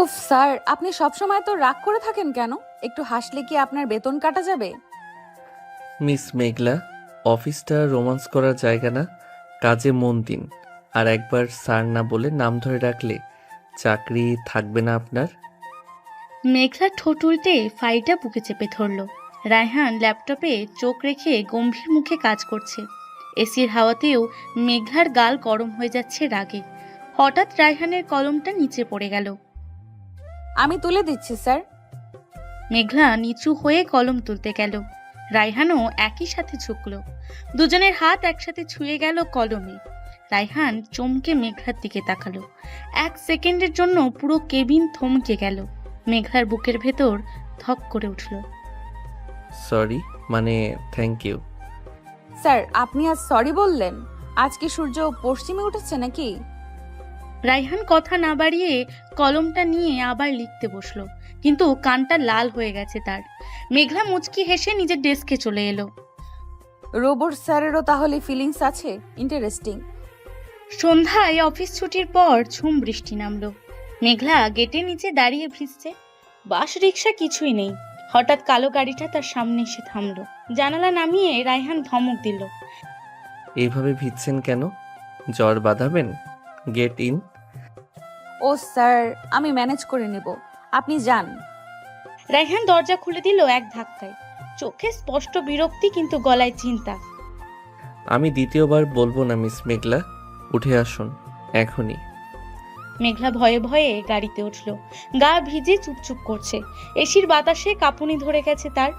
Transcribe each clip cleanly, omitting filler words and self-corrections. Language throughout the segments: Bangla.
ওফ স্যার, আপনি সবসময় তো রাগ করে থাকেন কেন? একটু হাসলে কি আপনার বেতন কাটা যাবে? মিস মেঘলা, অফিসটা রোমান্স করার জায়গা না। কাজে মন দিন। আর একবার স্যার না বলে নাম ধরে রাখলে চাকরি থাকবে না আপনার। মেঘলা ঠোঁট উল্টে ফাইলটা বুকে চেপে ধরল। রায়হান ল্যাপটপে চোখ রেখে গম্ভীর মুখে কাজ করছে। এসির হাওয়াতেও মেঘলার গাল গরম হয়ে যাচ্ছে রাগে। হঠাৎ রায়হানের কলমটা নিচে পড়ে গেল। আমি তুলে দিচ্ছি স্যার। মেঘলা নিচু হয়ে কলম তুলতে গেল। রায়হানও একই সাথে ঝুঁকল। দুজনের হাত একসাথে ছুঁয়ে গেল কলমে। রায়হান চমকে মেঘলার দিকে তাকালো। 1 সেকেন্ডের জন্য পুরো কেবিন থমকে গেল। মেঘলার বুকের ভেতর ধক করে উঠল। সরি, মানে থ্যাংক ইউ। স্যার, আপনি আজ সরি বললেন? আজ কি সূর্য পশ্চিমে উঠেছে নাকি? রায়হান কথা না বাড়িয়ে কলমটা নিয়ে আবার লিখতে বসলো, কিন্তু কানটা লাল হয়ে গেছে তার। মেঘলা মুচকি হেসে নিজের ডেস্কে চলে এলো। রোবট স্যারেরও তাহলে ফিলিংস আছে? ইন্টারেস্টিং। সন্ধ্যায় অফিস ছুটির পর ঝুম বৃষ্টি নামলো। মেঘলা গেটের নিচে দাঁড়িয়ে ভিজছে। বাস রিক্সা কিছুই নেই। হঠাৎ কালো গাড়িটা তার সামনে এসে থামলো। জানালা নামিয়ে রায়হান ধমক দিল। এইভাবে ভিজছেন কেন? জ্বর বাঁধাবেন? Get in. ও স্যার, আমি ম্যানেজ করে নেব, আপনি যান। রায়হান দরজা খুলে দিল এক ধাক্কায়। চোখে স্পষ্ট বিরক্তি, কিন্তু গলায় চিন্তা। আমি দ্বিতীয়বার বলবো না মিস মেঘলা, উঠে আসুন এখনই। মেঘলা ভয়ে ভয়ে গাড়িতে উঠল। গা ভিজে চুপচুপ করছে। এসির বাতাসে কাঁপুনি ধরে গেছে তার।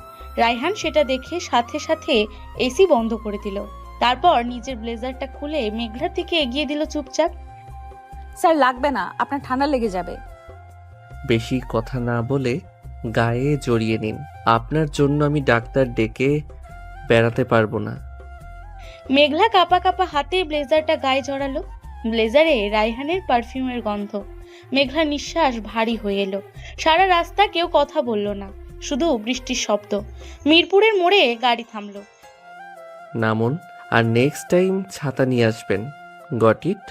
রায়হান সেটা দেখে সাথে সাথে এসি বন্ধ করে দিল। তারপর নিজের ব্লেজারটা খুলে মেঘলার দিকে এগিয়ে দিল চুপচাপ। স্যার, লাগবে না, আপনার ঠান্ডা লেগে যাবে। বেশি কথা না বলে গায়ে জড়িয়ে নিন। আপনার জন্য আমি ডাক্তার ডেকে বেড়াতে পারবো না। মেঘলা কাপা কাপা হাতে ব্লেজারটা গায়ে জড়ালো। ব্লেজারে রায়হানের পারফিউমের গন্ধ। মেঘলার নিঃশ্বাস ভারী হয়ে এলো। সারা রাস্তা কেউ কথা বলল না, শুধু বৃষ্টির শব্দ। মিরপুরের মোড়ে গাড়ি থামলো। নামুন, আর নেক্সট টাইম ছাতা নিয়ে আসবেন। Got it?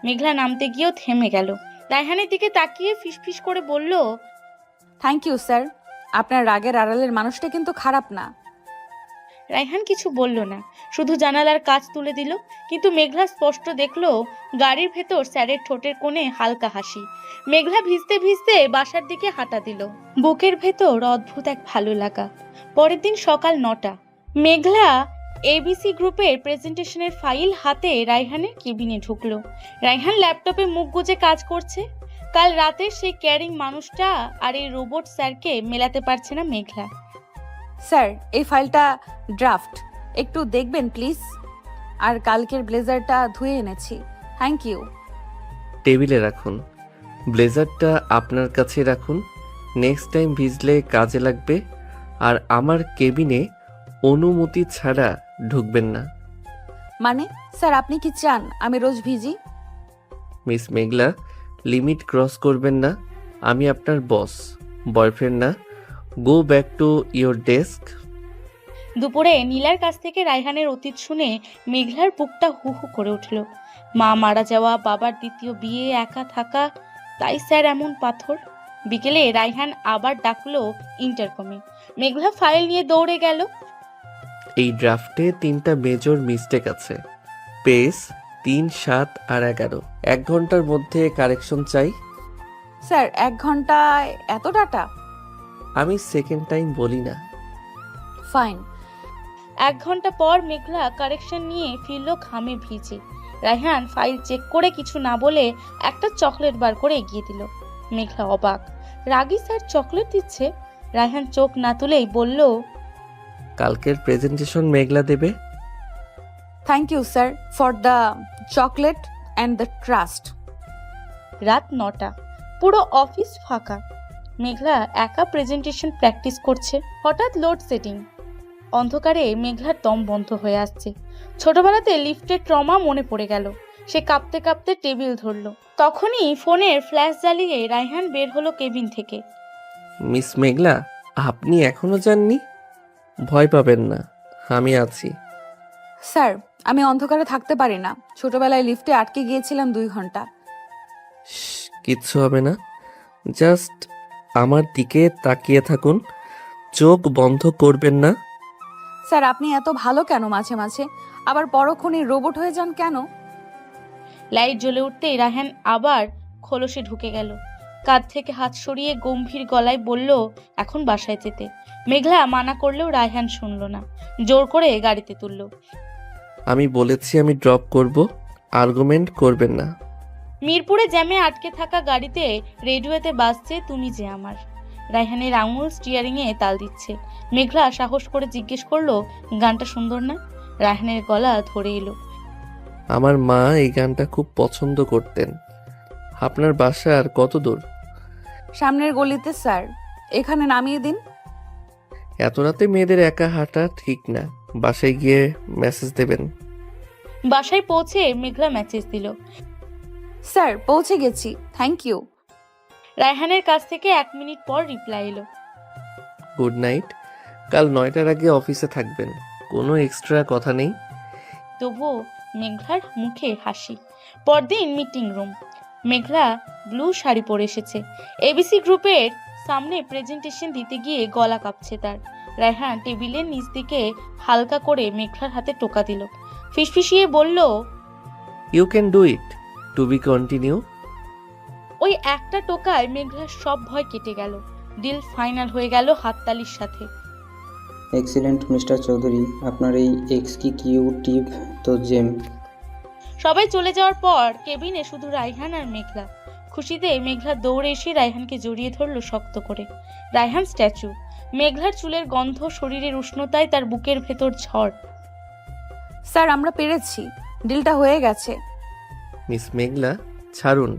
মেঘলা নামতে গিয়েও থেমে গেল। রায়হানের দিকে তাকিয়ে ফিসফিস করে বলল, থ্যাংক ইউ স্যার। আপনার রাগের আড়ালের মানুষটা কিন্তু খারাপ না। রায়হান কিছু বলল না, শুধু জানালার কাচ তুলে দিল। কিন্তু মেঘলা স্পষ্ট দেখলো গাড়ির ভেতর স্যারের ঠোঁটের কোণে হালকা হাসি। মেঘলা ভিজতে ভিজতে বাসার দিকে হাঁটা দিল। বুকের ভেতর অদ্ভুত এক ভালো লাগা। পরের দিন সকাল 9টা। মেঘলা এবিসি গ্রুপের প্রেজেন্টেশনের ফাইল হাতে রায়হানের কেবিনে ঢুকলো। রায়হান ল্যাপটপে মুখ গুজে কাজ করছে। কাল রাতে সেই ক্যারিং মানুষটা আর এই রোবট স্যারকে মেলাতে পারছে না মেঘলা। স্যার, এই ফাইলটা ড্রাফট, একটু দেখবেন প্লিজ। আর কালকের ব্লেজারটা ধুয়ে এনেছি। Thank you. টেবিলে রাখুন। ব্লেজারটা আপনার কাছে রাখুন। নেক্সট টাইম ভিজলে কাজে লাগবে। আর আমার কেবিনে অনুমতি ছাড়া ঢুকবেন না। মানে স্যার, আপনি কি চান আমি রোজ ভিজি? মিস মেঘলা, লিমিট ক্রস করবেন না। আমি আপনার বস, বয়ফ্রেন্ড না। Go back to your desk. দুপুরে নীলার কাছ থেকে রায়হানের অতীত শুনে মেঘলার বুকটা হু হু করে উঠল। মা মারা যাওয়া, বাবার দ্বিতীয় বিয়ে, একা থাকা, তাই স্যার এমন পাথর। বিকেলে রায়হান আবার ডাকলো ইন্টারকমে। মেঘলা ফাইল নিয়ে দৌড়ে গেল। এই ড্রাফটে 3টা মেজর মিস্টেক আছে। পেজ 3, 7 আর 11। 1 ঘন্টার মধ্যে কারেকশন চাই। স্যার, 1 ঘন্টায় এত ডাটা? আমি সেকেন্ড টাইম বলি না। ফাইন। 1 ঘন্টা পর মেঘলা কারেকশন নিয়ে ফিরল ঘামে ভিজে। রায়হান ফাইল চেক করে কিছু না বলে একটা চকলেট বার করে এগিয়ে দিল। মেঘলা অবাক, রাগী স্যার চকলেট দিচ্ছে। রায়হান চোখ না তুলেই বলল, কালকের প্রেজেন্টেশন মেঘলা দেবে। Thank you sir for the chocolate and the trust. রাত 9টা। পুরো অফিস ফাঁকা। মেঘলা একা প্রেজেন্টেশন প্র্যাকটিস করছে। হঠাৎ লোডশেডিং। অন্ধকারে মেঘলার দম বন্ধ হয়ে আসছে। ছোটবেলাতে লিফটের ট্রমা মনে পড়ে গেল। সে কাঁপতে কাঁপতে টেবিল ধরল। তখনই ফোনের ফ্ল্যাশ জ্বালিয়ে রায়হান বের হলো কেবিন থেকে। মিস মেঘলা, আপনি এখনো যাননি? ভয় পাবেন না, আমি আছি। স্যার, আমি অন্ধকারে থাকতে পারি না। ছোটবেলায় লিফটে আটকে গিয়েছিলাম 2 ঘন্টা। কিচ্ছু হবে না। জাস্ট আমার দিকে তাকিয়ে থাকুন, চোখ বন্ধ করবেন না। স্যার আপনি এত ভালো কেন মাঝে মাঝে, আবার পরক্ষণে রোবট হয়ে যান কেন? লাইট জ্বলে উঠতেই রায়হান আবার খোলসে ঢুকে গেল। কাঁধ থেকে হাত সরিয়ে গম্ভীর গলায় বলল, এখন বাসায় যেতে। মেঘলা মানা করলেও রায়হান শুনল না, জোর করে গাড়িতে তুলল। আমি বলেছি আমি ড্রপ করব, আর্গুমেন্ট করবেন না। মিরপুরে জ্যামে আটকে থাকা গাড়িতে রেডিওতে বাজছে তুমি যে আমার। রায়হানের আঙুল স্টিয়ারিংয়ে তাল দিচ্ছে। মেঘলা সাহস করে জিজ্ঞেস করলো, গানটা সুন্দর না? রায়হানের গলা ধরে এলো। আমার মা এই গানটা খুব পছন্দ করতেন। আপনার বাসা আর কত দূর? সামনের গলিতে স্যার, এখানে নামিয়ে দিন। এত রাতে মেয়েদের একা হাঁটা ঠিক না, বাসায় গিয়ে মেসেজ দেবেন। বাসায় পৌঁছে মেঘলা মেসেজ দিল। স্যার পৌঁছে গেছি, থ্যাংক ইউ। রায়হানের কাছ থেকে 1 মিনিট পর রিপ্লাই এলো। গুড নাইট, কাল 9টার আগে অফিসে থাকবেন, কোনো এক্সট্রা কথা নেই। তবুও মেঘলার মুখে হাসি। পরদিন মিটিং রুম। মেঘলা ব্লু শাড়ি পরে এসেছে। এবিসি গ্রুপের সামনে প্রেজেন্টেশন দিতে গিয়ে গলা কাঁপছে তার। রায়হান টেবিলের নিচ দিকে হালকা করে মেঘলার হাতে টোকা দিল। ফিসফিসিয়ে বলল, you can do it, to be continue. ওই একটা টোকায় মেঘলার সব ভয় কেটে গেল। ডিল ফাইনাল হয়ে গেল হাততালির সাথে। এক্সিলেন্ট মিস্টার চৌধুরী, আপনার এই এক্সকিউটিভ তো জেম। সবাই চলে যাওয়ার পর কেবিনে শুধু রায়হান আর মেঘলা। খুশিতে মেঘলা দৌড়ে এসে রায়হানকে জড়িয়ে ধরল শক্ত করে। রায়হান স্ট্যাচু। মেঘলার চুলের গন্ধ, শরীরের উষ্ণতায় তার বুকের ভেতর ঝড়। স্যার আমরা পেরেছি, ডিলটা হয়ে গেছে। মিস মেঘলা, ছাড়ুন,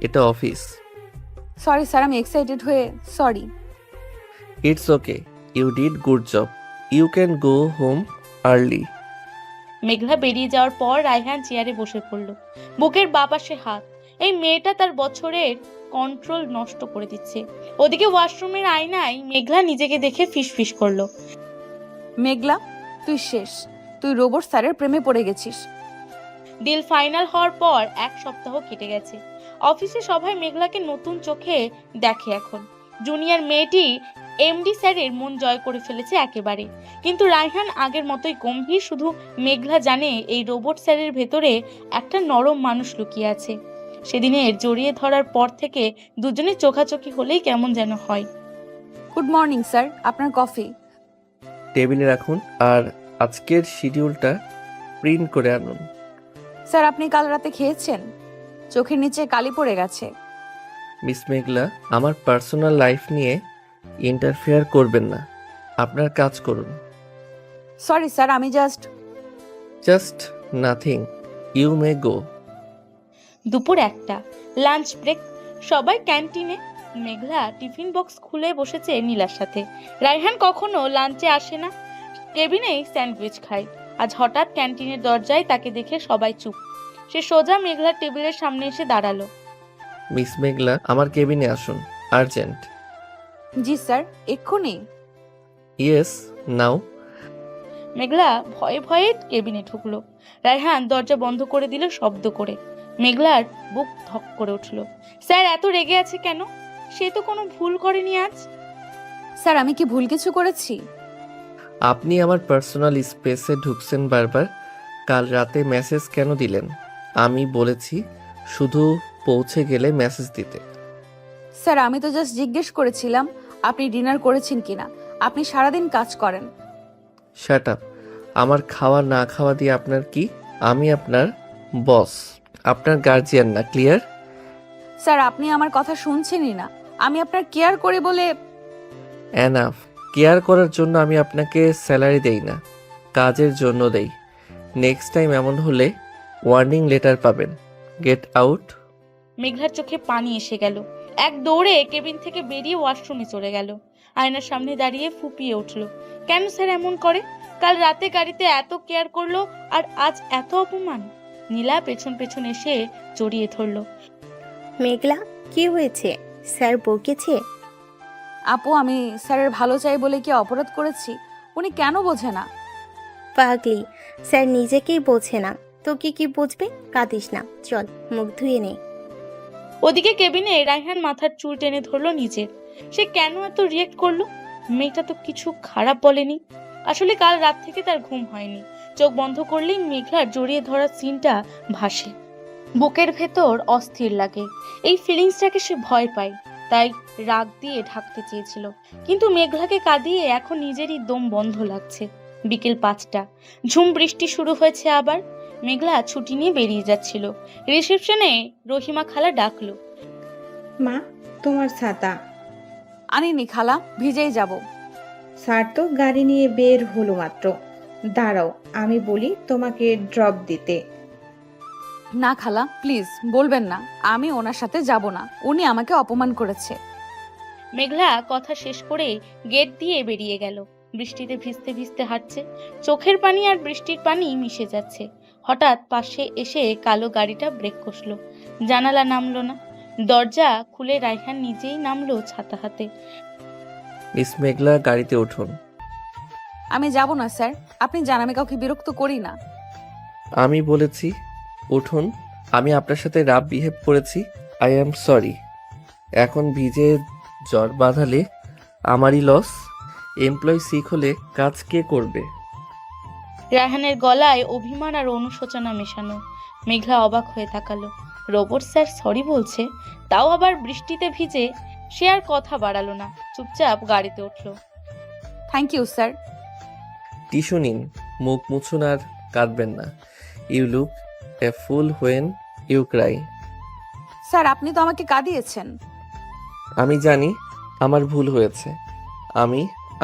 এটা অফিস। সরি স্যার, আমি এক্সাইটেড হয়ে sorry. It's okay, you did good job, you can go home early. Meghla বেরিয়ে যাওয়ার পর রায়হান চেয়ারে বসে পড়ল, বুকের বাঁ পাশে হাত। এই মেয়েটা তার বছরের কন্ট্রোল নষ্ট করে দিচ্ছে। ওদিকে ওয়াশরুমের আয়নায় মেঘলা নিজেকে দেখে ফিসফিস করলো। মেঘলা তুই শেষ, তুই রোবট স্যারের প্রেমে পড়ে গেছিস। ডিল ফাইনাল হওয়ার পর 1 সপ্তাহ কেটে গেছে। অফিসে সবাই মেঘলাকে নতুন চোখে দেখে এখন। জুনিয়র মেয়েটি এমডি স্যারের মন জয় করে ফেলেছে একেবারে। কিন্তু রায়হান আগের মতোই গম্ভীর। শুধু মেঘলা জানে এই রোবট স্যারের ভেতরে একটা নরম মানুষ লুকিয়ে আছে। সেদিনের জড়িয়ে ধরার পর থেকে দুজনে চোখাচোখি হলেই কেমন যেন হয়। গুড মর্নিং স্যার, আপনার কফি। টেবিলে রাখুন, আর আজকের শিডিউলটা প্রিন্ট করে আনুন। স্যার আপনি কাল রাতে খেয়েছেন? চোখের নিচে কালি পড়ে গেছে। মিস মেঘলা, আমার পার্সোনাল লাইফ নিয়ে ইন্টারফেয়ার করবেন না, আপনার কাজ করুন। সরি স্যার, আমি জাস্ট নাথিং, ইউ মে গো। দুপুর 1টা, লাঞ্চ ব্রেক। সবাই ক্যান্টিনে। মেঘলা টিফিন বক্স খুলে বসেছে নীলার সাথে। রায়হান কখনো লাঞ্চে আসে না, কেবিনেই স্যান্ডউইচ খায়। আজ হঠাৎ ক্যান্টিনের দরজায় তাকে দেখে সবাই চুপ। সে সোজা মেঘলার টেবিলের সামনে এসে দাঁড়ালো। মিস মেঘলা, আমার কেবিনে আসুন, আর্জেন্ট। জি স্যার, এক্ষুনি। ইয়েস, নাও। মেঘলা ভয়ে ভয়ে কেবিনে ঢুকলো। রায়হান দরজা বন্ধ করে দিল শব্দ করে। মেঘলার বুক ধক করে উঠল। স্যার এত রেগে আছে কেন? সে তো কোনো ভুল করেনি আজ। স্যার আমি কি ভুল কিছু করেছি? আপনি আমার পার্সোনাল স্পেসে ঢুকছেন বারবার। কাল রাতে মেসেজ কেন দিলেন? আমি বলেছি শুধু পৌঁছে গেলে মেসেজ দিতে। স্যার আমি তো জাস্ট জিজ্ঞেস করেছিলাম আপনি ডিনার করেছেন কিনা। আপনি সারাদিন কাজ করেন। শাট আপ, আমার খাওয়া না খাওয়া দিয়ে আপনার কি? আমি আপনার বস, আপনার গার্জিয়ান না, ক্লিয়ার? স্যার আপনি আমার কথা শুনছেনই না। আমি আপনার কেয়ার করি বলে। এনাফ, কেয়ার করার জন্য আমি আপনাকে স্যালারি দেই না, কাজের জন্য দেই। নেক্সট টাইম এমন হলে ওয়ার্নিং লেটার পাবেন। Get out. মেঘলার চোখে পানি এসে গেল। এক দৌড়ে কেবিন থেকে বেরিয়ে ওয়াশরুমে চলে গেল। আয়নার সামনে দাঁড়িয়ে ফুপিয়ে উঠল। কেন স্যার এমন করে? কাল রাতে গাড়িতে এত কেয়ার করলো, আর আজ এত অপমান। নীলা পেছন পেছন এসে জড়িয়ে ধরল। মেঘলা, কি হয়েছে? স্যার বকেছে? আপু আমি স্যারের ভালো চাই বলে কি অপরাধ করেছি? উনি কেন বোঝে না? পাগলি, স্যার নিজেকেই বোঝে না, তোকে কি বুঝবে? কাঁদিস না, চল মুখ ধুয়ে নে। ওদিকে কেবিনে রায়হান মাথার চুল টেনে ধরলো নিজের। সে কেন এত রিয়েক্ট করলো? মেয়েটা তো কিছু খারাপ বলেনি। আসলে কাল রাত থেকে তার ঘুম হয়নি। চোখ বন্ধ করলেই মেঘলার জড়িয়ে ধরা সিনটা ভাসে। বুকের ভেতর অস্থির লাগে। এই ফিলিংসটাকে সে ভয় পায়, তাই রাগ দিয়ে ঢাকতে চেয়েছিল। কিন্তু মেঘলাকে কাঁদিয়ে এখন নিজেরই দম বন্ধ লাগছে। বিকেল 5টা, ঝুম বৃষ্টি শুরু হয়েছে আবার। মেঘলা ছুটি নিয়ে বেরিয়ে যাচ্ছিল। রিসেপশনে রহিমা খালা ডাকলো। মা, তোমার ছাতা। আনিনি খালা, ভিজেই যাব। স্যার তো গাড়ি নিয়ে বের হলো মাত্র। দাঁড়াও, আমি বলি তোমাকে ড্রপ দিতে। না খালা, প্লিজ বলবেন না, আমি ওনার সাথে যাব না। উনি আমাকে অপমান করেছে। মেঘলা কথা শেষ করে গেট দিয়ে বেরিয়ে গেল। বৃষ্টিতে ভিজতে ভিজতে হাঁটছে। চোখের পানি আর বৃষ্টির পানি মিশে যাচ্ছে। হঠাৎ পাশে এসে কালো গাড়িটা ব্রেক কষলো। জানালা নামলো না। দরজা খুলে রায়হান নিজেই নামলো ছাতা হাতে। মিস মেঘলা, গাড়িতে উঠুন। আমি যাব না স্যার, আপনি জান আমি কাউকে বিরক্ত করি না। আমি বলেছি উঠুন। আমি আপনার সাথে রাফ বিহেভ করেছি, আই অ্যাম সরি। এখন ভিজে জ্বর বাঁধালে আমারই লস। এমপ্লয় সিক হলে কাজ কে করবে? রায়হানের গলায় অভিমান আর অনুশোচনা মেশানো। মেঘলা অবাক হয়ে তাকালো। রোবট স্যার সরি বলছে, তাও আবার বৃষ্টিতে ভিজে। সে আর কথা বাড়ালো না, চুপচাপ গাড়িতে উঠলো। Thank you sir. টিস্যু নিন, মুখ মুছুন আর কাঁদবেন না। You look a fool when you cry. Sir আপনি তো আমাকে কাঁদিয়েছেন। আমি জানি আমার ভুল হয়েছে।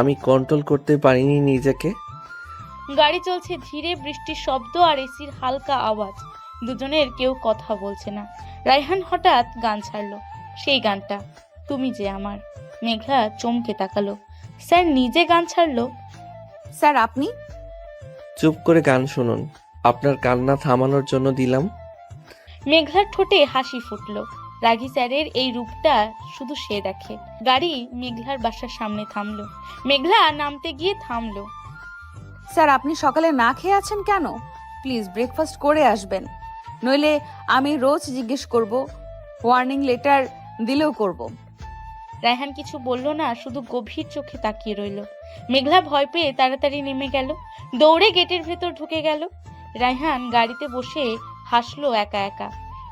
আমি কন্ট্রোল করতে পারিনি নিজেকে। গাড়ি চলছে ধীরে, বৃষ্টির শব্দ আর এসির হালকা আওয়াজ। দুজনের কেউ কথা বলছে না। রায়হান হঠাৎ গান ছাড়লো, সেই গানটা, তুমি যে আমার। মেঘলা চমকে তাকালো। স্যার নিজে গান ছাড়লো? স্যার আপনি? চুপ করে গান শুনুন, আপনার কান্না থামানোর জন্য দিলাম। মেঘলার ঠোঁটে হাসি ফুটলো। রাগী স্যারের এই রূপটা শুধু সে দেখে। গাড়ি মেঘলার বাসার সামনে থামলো। মেঘলা নামতে গিয়ে থামলো। স্যার আপনি সকালে না খেয়ে আছেন কেন? প্লিজ ব্রেকফাস্ট করে আসবেন, নইলে আমি রোজ জিজ্ঞেস করব, ওয়ার্নিং লেটার দিলেও করব। রায়হান কিছু বলল না, শুধু গভীর চোখে তাকিয়ে রইল। মেঘলা ভয় পেয়ে তাড়াতাড়ি নেমে গেল, দৌড়ে গেটের ভেতর ঢুকে গেল। রায়হান গাড়িতে বসে হাসলো একা একা।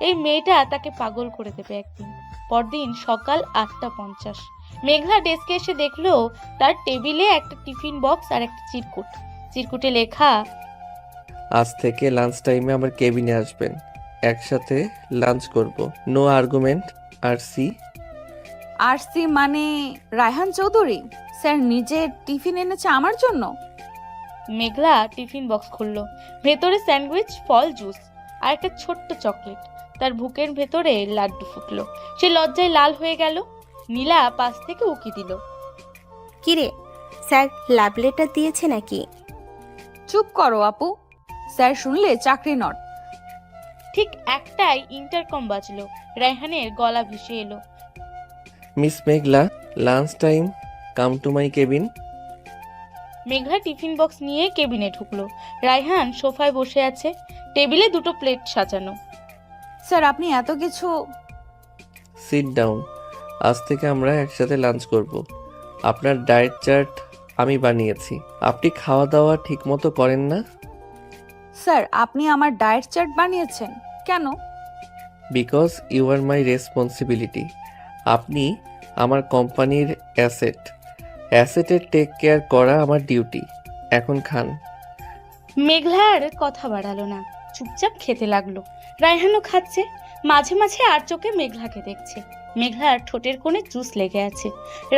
এই মেয়েটা তাকে পাগল করে দেবে একদিন। পরদিন সকাল 8:50। মেঘলা ডেস্কে এসে দেখলো তার টেবিলে একটা টিফিন বক্স আর একটা চিরকুটে লেখা, আজ থেকে লাঞ্চ টাইমে আমার কেবিনে আসবেন, একসাথে লাঞ্চ করব। No argument. R C? RC মানে রায়হান চৌধুরী স্যার নিজে টিফিন এনেছে আমার জন্য। মেঘলা টিফিন বক্স খুললো। ভেতরে স্যান্ডউইচ, ফল, জুস আর একটা ছোট্ট চকলেট। তার বুকের ভেতরে লাড্ডু ফুটলো। সে লজ্জায় লাল হয়ে গেল। নীলা পাশ থেকে উকি দিল। কিরে, স্যার লাভ লেটার দিয়েছে নাকি? চুপ করো আপু, স্যার শুনলে চাকরি নট। ঠিক একটাই ইন্টারকম বাজলো। রায়হানের গলা ভেসে এলো, miss Meghla, lunch time, come to my cabin. Meghla tiffin box নিয়ে কেবিনে ঢুকলো। রায়হান সোফায় বসে আছে, টেবিলে 2টো প্লেট সাজানো। স্যার আপনি এত কিছু। Sit down. আজ থেকে আমরা একসাথে লাঞ্চ করব। আপনার ডায়েট চার্ট আমি বানিয়েছি। আপনি খাওয়া দাওয়া ঠিকমতো করেন না। স্যার আপনি আমার ডায়েট চার্ট বানিয়েছেন কেন? Because you are my responsibility. আপনি আমার কোম্পানির অ্যাসেটের টেক কেয়ার করা আমার ডিউটি। এখন খান। মেঘলার কথা বাড়ালো না, চুপচাপ খেতে লাগলো। রায়হানও খাচ্ছে, মাঝে মাঝে আর চোখে মেঘলাকে দেখছে। মেঘলার ঠোঁটের কোণে জুস লেগে আছে।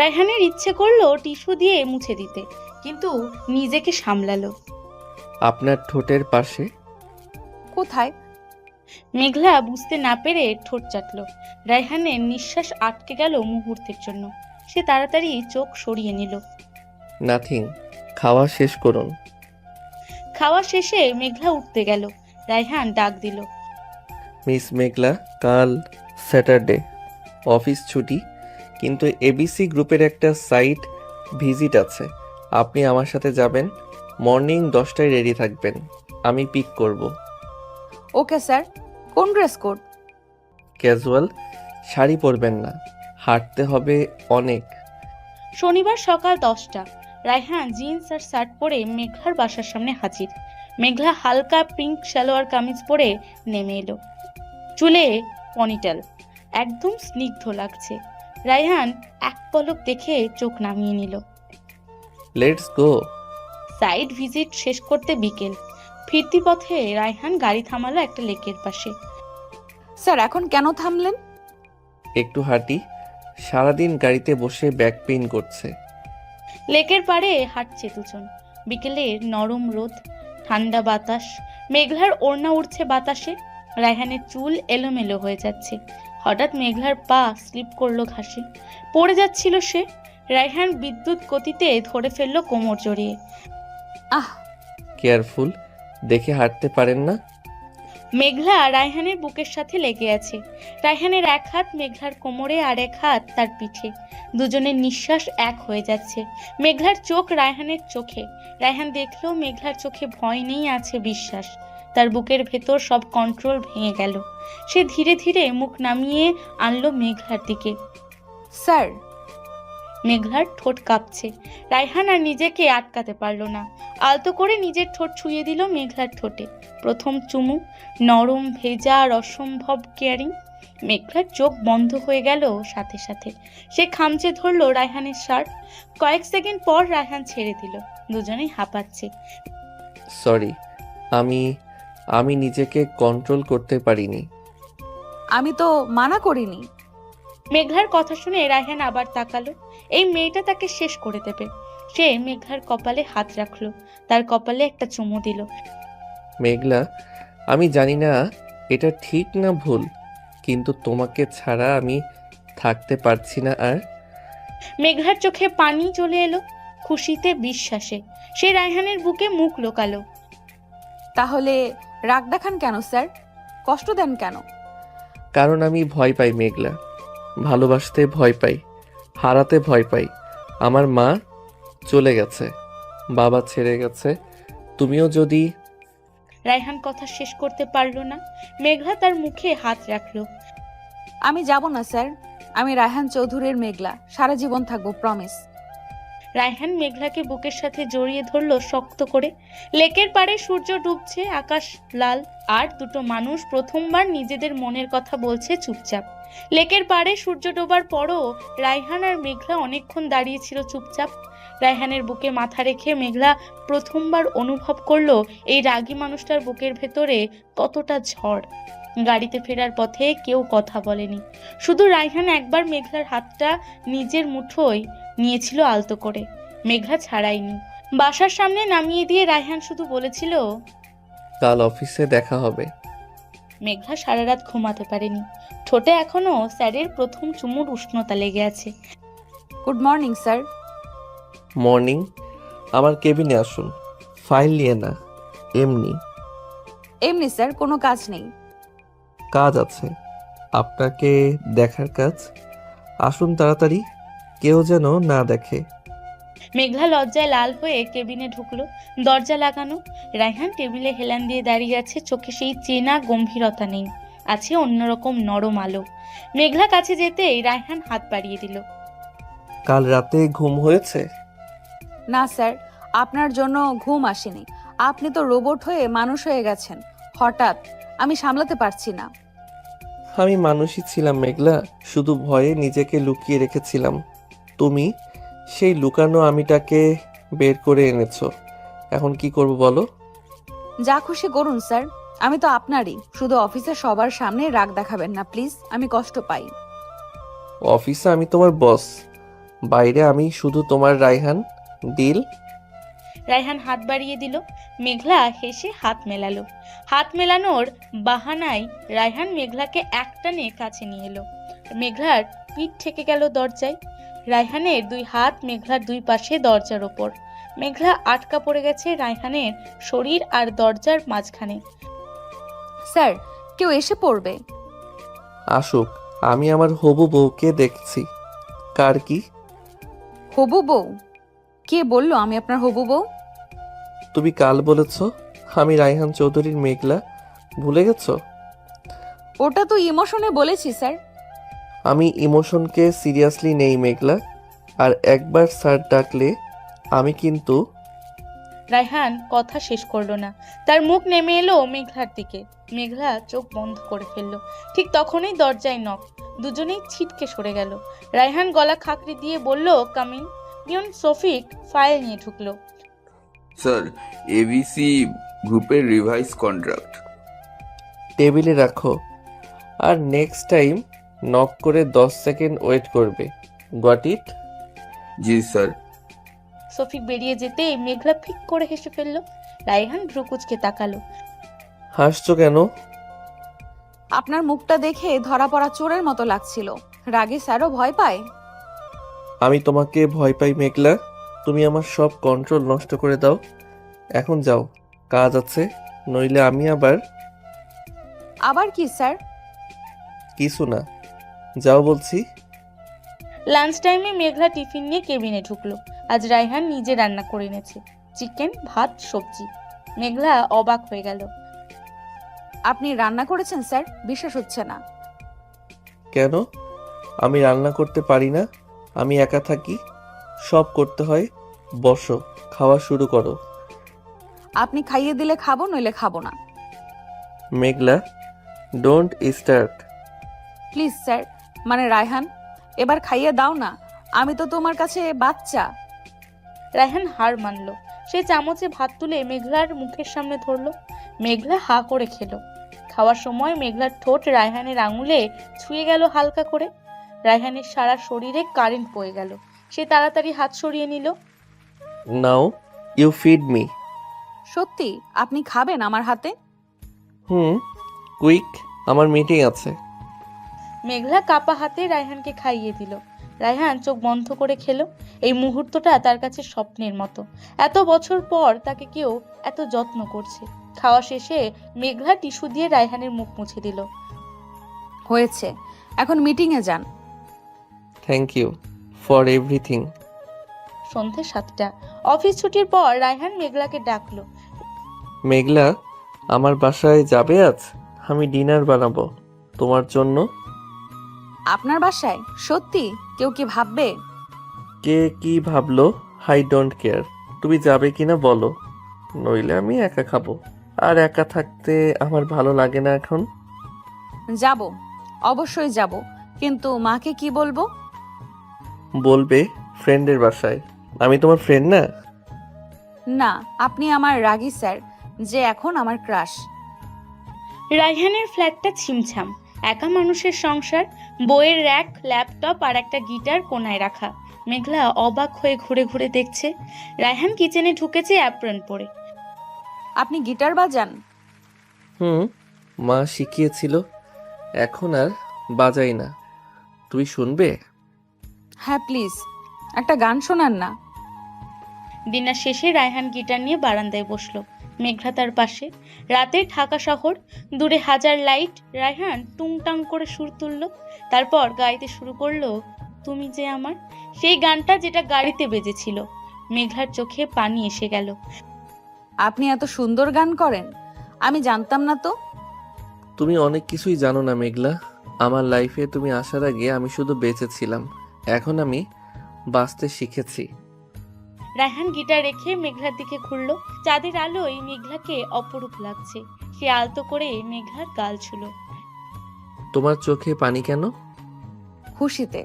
রায়হানের ইচ্ছে করলো টিস্যু দিয়ে মুছে দিতে, কিন্তু নিজেকে সামলালো। আপনার ঠোঁটের পাশে। কোথায়? মেঘলা বুঝতে না পেরে ঠোঁট চাটলো। রায়হানের নিঃশ্বাস আটকে গেল মুহূর্তের জন্য। সে তাড়াতাড়ি চোখ সরিয়ে নিল। নাথিং। খাওয়া শেষ করুন। খাওয়া শেষে মেঘলা উঠতে গেল। রায়হান ডাক দিল, মিস মেঘলা, কাল স্যাটারডে, অফিস ছুটি, কিন্তু এবিসি গ্রুপের একটা সাইট ভিজিট আছে। আপনি আমার সাথে যাবেন। মর্নিং 10টায় রেডি থাকবেন, আমি পিক করব। Okay sir. কোন ড্রেস কোড? ক্যাজুয়াল, শাড়ি পরবেন না, হাঁটতে হবে অনেক। শনিবার সকাল 10টা। রায়হান জিন্স আর শার্ট পরে মেঘলার বাসার সামনে হাজির। মেঘলা হালকা পিঙ্ক সালোয়ার কামিজ পরে নেমে এলো। চুলে পনিটেল, একদম স্নিগ্ধ লাগছে। রায়হান এক পলক দেখে চোখ নামিয়ে নিল। Let's go. সাইড ভিজিট শেষ করতে বিকেল। ফিরতি পথে রায়হান গাড়ি থামালো একটা লেকের পাশে। স্যার এখন কেন থামলেন? একটু হাঁটি, সারাদিন গাড়িতে বসে ব্যাক পেইন করছে। লেকের পাড়ে হাঁটছে দুজন। বিকেলের নরম রোদ, ঠান্ডা বাতাস, মেঘলার ওড়না উড়ছে বাতাসে। রায়হানের চুল এলোমেলো হয়ে যাচ্ছে। হঠাৎ মেঘলার পা স্লিপ করলো ঘাসে, পড়ে যাচ্ছিল সে। রায়হান বিদ্যুৎ গতিতে ধরে ফেললো কোমর জড়িয়ে। আহ, কেয়ারফুল, দেখে হাঁটতে পারেন না? মেঘলা রায়হানের বুকের সাথে লেগে আছে। রায়হানের এক হাত মেঘলার কোমরে আর এক হাত তার পিঠে। দুজনের নিঃশ্বাস এক হয়ে যাচ্ছে। মেঘলার চোখ রায়হানের চোখে। রায়হান দেখলো মেঘলার চোখে ভয় নেই, আছে বিশ্বাস। তার বুকের ভেতর সব কন্ট্রোল ভেঙে গেল। সে ধীরে ধীরে মুখ নামিয়ে আনলো মেঘলার দিকে। স্যার। মেঘলার ঠোঁট কাঁপছে। রায়হান আর নিজেকে আটকাতে পারল না। আলতো করে নিজের ঠোঁট ছুঁয়ে দিল মেঘলার ঠোঁটে। প্রথম চুমু, নরম, ভেজা আর অসম্ভব কেয়ারিং। মেঘলার চোখ বন্ধ হয়ে গেল সাথে সাথে। সে খামচে ধরলো রায়হানের শার্ট। কয়েক সেকেন্ড পর রায়হান ছেড়ে দিল। দুজনেই হাঁপাচ্ছে। সরি, আমি নিজেকে কন্ট্রোল করতে পারিনি। আমি তো মানা করিনি। মেঘলার কথা শুনে রায়হান আবার তাকালো। এই মেয়েটা তাকে শেষ করে দেবে। সে মেঘলার কপালে হাত রাখলো, তার কপালে একটা চুমু দিল। মেঘলা, আমি জানি না এটা ঠিক না ভুল, কিন্তু তোমাকে ছাড়া আমি থাকতে পারছি না আর। মেঘলার চোখে পানি চলে এলো, খুশিতে, বিশ্বাসে। সে রায়হানের বুকে মুখ লোকালো। তাহলে রাগ দেখান কেন স্যার? কষ্ট দেন কেন? কারণ আমি ভয় পাই মেঘলা, ভালোবাসতে ভয় পাই, হারাতে ভয় পাই। আমার মা চলে গেছে, বাবা ছেড়ে গেছে। তুমিও যদি। রায়হান কথা শেষ করতে পারলো না। মেঘলা তার মুখে হাত রাখলো। আমি যাব না স্যার। আমি রায়হান চৌধুরীর মেঘলা, সারা জীবন থাকবো, প্রমিস। রায়হান মেঘলাকে বুকের সাথে জড়িয়ে ধরলো শক্ত করে। লেকের পাড়ে সূর্য ডুবছে, আকাশ লাল। আর দুটো মানুষ প্রথমবার নিজেদের মনের কথা বলছে চুপচাপ। লেকের পাড়ে সূর্য ডোবার পরও রায়হান আর মেঘলা অনেকক্ষণ দাঁড়িয়েছিল চুপচাপ। রায়হানের বুকে মাথা রেখে মেঘলা প্রথমবার অনুভব করলো এই রাগী মানুষটার বুকের ভেতরে কতটা ঝড়। গাড়িতে ফেরার পথে কেউ কথা বলেনি, শুধু রায়হান একবার মেঘলার হাতটা নিজের মুঠোয় নিয়েছিল আলতো করে। মেঘলা ছাড়াইনি। বাসার সামনে নামিয়ে দিয়ে রায়হান শুধু বলেছিল, কাল অফিসে দেখা হবে। মেঘলা সারা রাত ঘুমাতে পারেনি। ঠোঁটে এখনো স্যারের প্রথম চুমুর উষ্ণতা লেগে আছে। Good morning sir. মর্নিং। আমার কেবিনে আসুন, ফাইল নিয়ে না, এমনি। এমনি স্যার, কোনো কাজ নেই। কাজ আছে, আপনাকে দেখার কাজ। আসুন তাড়াতাড়ি, কেউ যেন না দেখে। মেঘলা লজ্জায় লাল হয়ে কেবিনে ঢুকলো। দরজা লাগানো। রায়হান টেবিলে হেলান দিয়ে দাঁড়িয়ে আছে, চোখে সেই চেনা গম্ভীরতা নেই, আছে অন্যরকম নরম আলো। মেঘলা কাছে যেতেই রায়হান হাত বাড়িয়ে দিল। কাল রাতে ঘুম হয়েছে? না স্যার, আপনার জন্য ঘুম আসেনি। আপনি তো রোবট হয়ে মানুষ হয়ে গেছেন হঠাৎ, আমি সামলাতে পারছি না। আমি মানুষই ছিলাম মেঘলা, শুধু ভয়ে নিজেকে লুকিয়ে রেখেছিলাম। তুমি সেই লুকানো আমিটাকে বের করে এনেছো। এখন কি করব বলো? যা খুশি করুন স্যার, আমি তো আপনারই। শুধু অফিসে সবার সামনে রাগ দেখাবেন না প্লিজ, আমি কষ্ট পাই। অফিসে আমি তোমার বস, বাইরে আমি শুধু তোমার রায়হান। ডিল? রায়হান হাত বাড়িয়ে দিল। মেঘলা হেসে হাত মেলালো। হাত মেলানোর বাহানায় রায়হান মেঘলাকে একটানে কাছে নিয়ে এলো। মেঘলার পিঠ ঠেকে গেল দরজায়। রায়হানের দুই হাত মেঘলার দুই পাশে দরজার ওপর। মেঘলা আটকা পড়ে গেছে রায়হানের শরীর আর দরজার মাঝখানে। স্যার, কেউ এসে পড়বে। আসুক, আমি আমার হবু বউকে দেখছি। কার কি? হবু বউ? কে বললো আমি আপনার হবু বউ? তুমি কাল বলেছ আমি রায়হান চৌধুরীর মেঘলা, ভুলে গেছো? ওটা তো ইমোশনে বলেছি স্যার। আমি ইমোশনকে সিরিয়াসলি নেই মেঘলা, আর একবার স্যার ডাকলে আমি কিন্তু। রায়হান কথা শেষ করলো না, তার মুখ নেমে এলো মেঘলার দিকে। মেঘলা চোখ বন্ধ করে ফেললো। ঠিক তখনই দরজায় নক, দুজনেই ছিটকে সরে গেল। রায়হান গলা খাকড়ি দিয়ে বলল, কামিন। পিয়ন শফিক ফাইল নিয়ে ঢুকলো। স্যার, এবিসি গ্রুপের রিভাইজ কন্ট্রাক্ট। টেবিলে রাখো, আর নেক্সট টাইম নক করে 10 সেকেন্ড ওয়েট করবে। Got it? G sir. Shafiq বেরিয়ে যেতে মেঘলা ফিক করে হেসে ফেললো। রায়হান ভ্রুকুচকে তাকালো। হাসছো কেন? আপনার মুখটা দেখে ধরা পড়া চোরের মতো লাগছিল। রাগে স্যারও ভয় পায়। আমি তোমাকে ভয় পাই মেঘলা? তুমি আমার সব কন্ট্রোল নষ্ট করে দাও। এখন যাও, কাজ আছে, নইলে আমি আবার কি স্যার? কিছু না, যাও বলছি। লাঞ্চ টাইমে মেঘলা টিফিন নিয়ে কেবিনে ঢুকলো। আজ রায়হান নিজে রান্না করে এনেছে, চিকেন, ভাত, সবজি। মেঘলা অবাক হয়ে গেল। আপনি রান্না করেছেন স্যার? বিশ্বাস হচ্ছে না। কেন? আমি রান্না করতে পারি না? আমি একা থাকি, সব করতে হয়। বসো, খাওয়া শুরু করো। আপনি খাইয়ে দিলে খাবো, নইলে খাবো না। মেঘলা, ডোন্ট স্টার্ট। প্লিজ স্যার, মানে রায়হান, এবার খাইয়ে দাও না। আমি তো তোমার কাছে বাচ্চা। রায়হান হার মানলো। সে চামচে ভাত তুলে মেঘলার মুখের সামনে ধরলো। মেঘলা হা করে খেলো। খাওয়ার সময় মেঘলার ঠোঁট রায়হানের আঙুলে ছুঁয়ে গেল হালকা করে। রায়হানের সারা শরীরে কারেন্ট বয়ে গেল। সে তাড়াতাড়ি হাত সরিয়ে নিল। Now you feed me. সত্যি আপনি খাবেন আমার হাতে? কুইক, আমার মিটিং আছে। মেঘলা কাপা হাতে রায়হানকে খাইয়ে দিল। রায়হান চোখ বন্ধ করে খেলো। এই মুহূর্তটা তার কাছে স্বপ্নের মতো। এত বছর পর তাকে কেউ এত যত্ন করছে। খাওয়া শেষে মেঘলা টিস্যু দিয়ে রায়হানের মুখ মুছে দিল। হয়েছে, এখন মিটিংয়ে যান। Thank you for everything. সন্ধে 7টা। অফিস ছুটির পর রায়হান মেঘলাকে ডাকলো। মেঘলা, আমার বাসায় যাবে আজ? আমি ডিনার বানাবো তোমার জন্য। আপনার বাসায়? সত্যি? কেউ কি ভাববে? কে কি ভাবলো, আই ডোন্ট কেয়ার। তুমি যাবে কিনা বলো, নইলে আমি একা খাবো। আর একা থাকতে আমার ভালো লাগে না এখন। যাব, অবশ্যই যাব, কিন্তু মাকে কি বলবো? বলবে ফ্রেন্ডের বাসায়। আমি তোমার ফ্রেন্ড না? না, আপনি আমার রাগী স্যার, যে এখন আমার ক্রাশ। রায়হানের ফ্ল্যাটটা ছিমছাম। একা মানুষের সংসার, বইয়ের র্যাক, ল্যাপটপ আর একটা গিটার কোনায় রাখা। মেঘলা অবাক হয়ে ঘুরে ঘুরে দেখছে। রায়হান কিচেনে ঢুকেছে অ্যাপ্রন পরে। আপনি গিটার বাজান? মা শিখিয়েছিল, এখন আর বাজাই না। তুই শুনবে? হ্যাঁ প্লিজ, একটা গান শোনান না। ডিনার শেষে রায়হান গিটার নিয়ে বারান্দায় বসলো। মেঘলা তার পাশে। রাতের ঢাকা শহর, দূরে হাজার লাইট। রায়হান টুংটাং করে সুর তুললো। তারপর গাইতে শুরু করলো, তুমি যে আমার। সেই গানটা যেটা গাড়িতে বেজেছিল। মেঘলার চোখে পানি এসে গেল। আপনি এত সুন্দর গান করেন, আমি জানতাম না তো। তুমি অনেক কিছুই জানো না মেঘলা। আমার লাইফে তুমি আসার আগে আমি শুধু বেঁচেছিলাম, এখন আমি বাঁচতে শিখেছি। রায়হান গিটার রেখে মেঘলার দিকে ঘুরলো। চাঁদের আলোয় মেঘলাকে অপরূপ লাগছে। সে আলতো করে মেঘলার গাল ছুলো। তোমার চোখে পানি কেন? খুশিতে।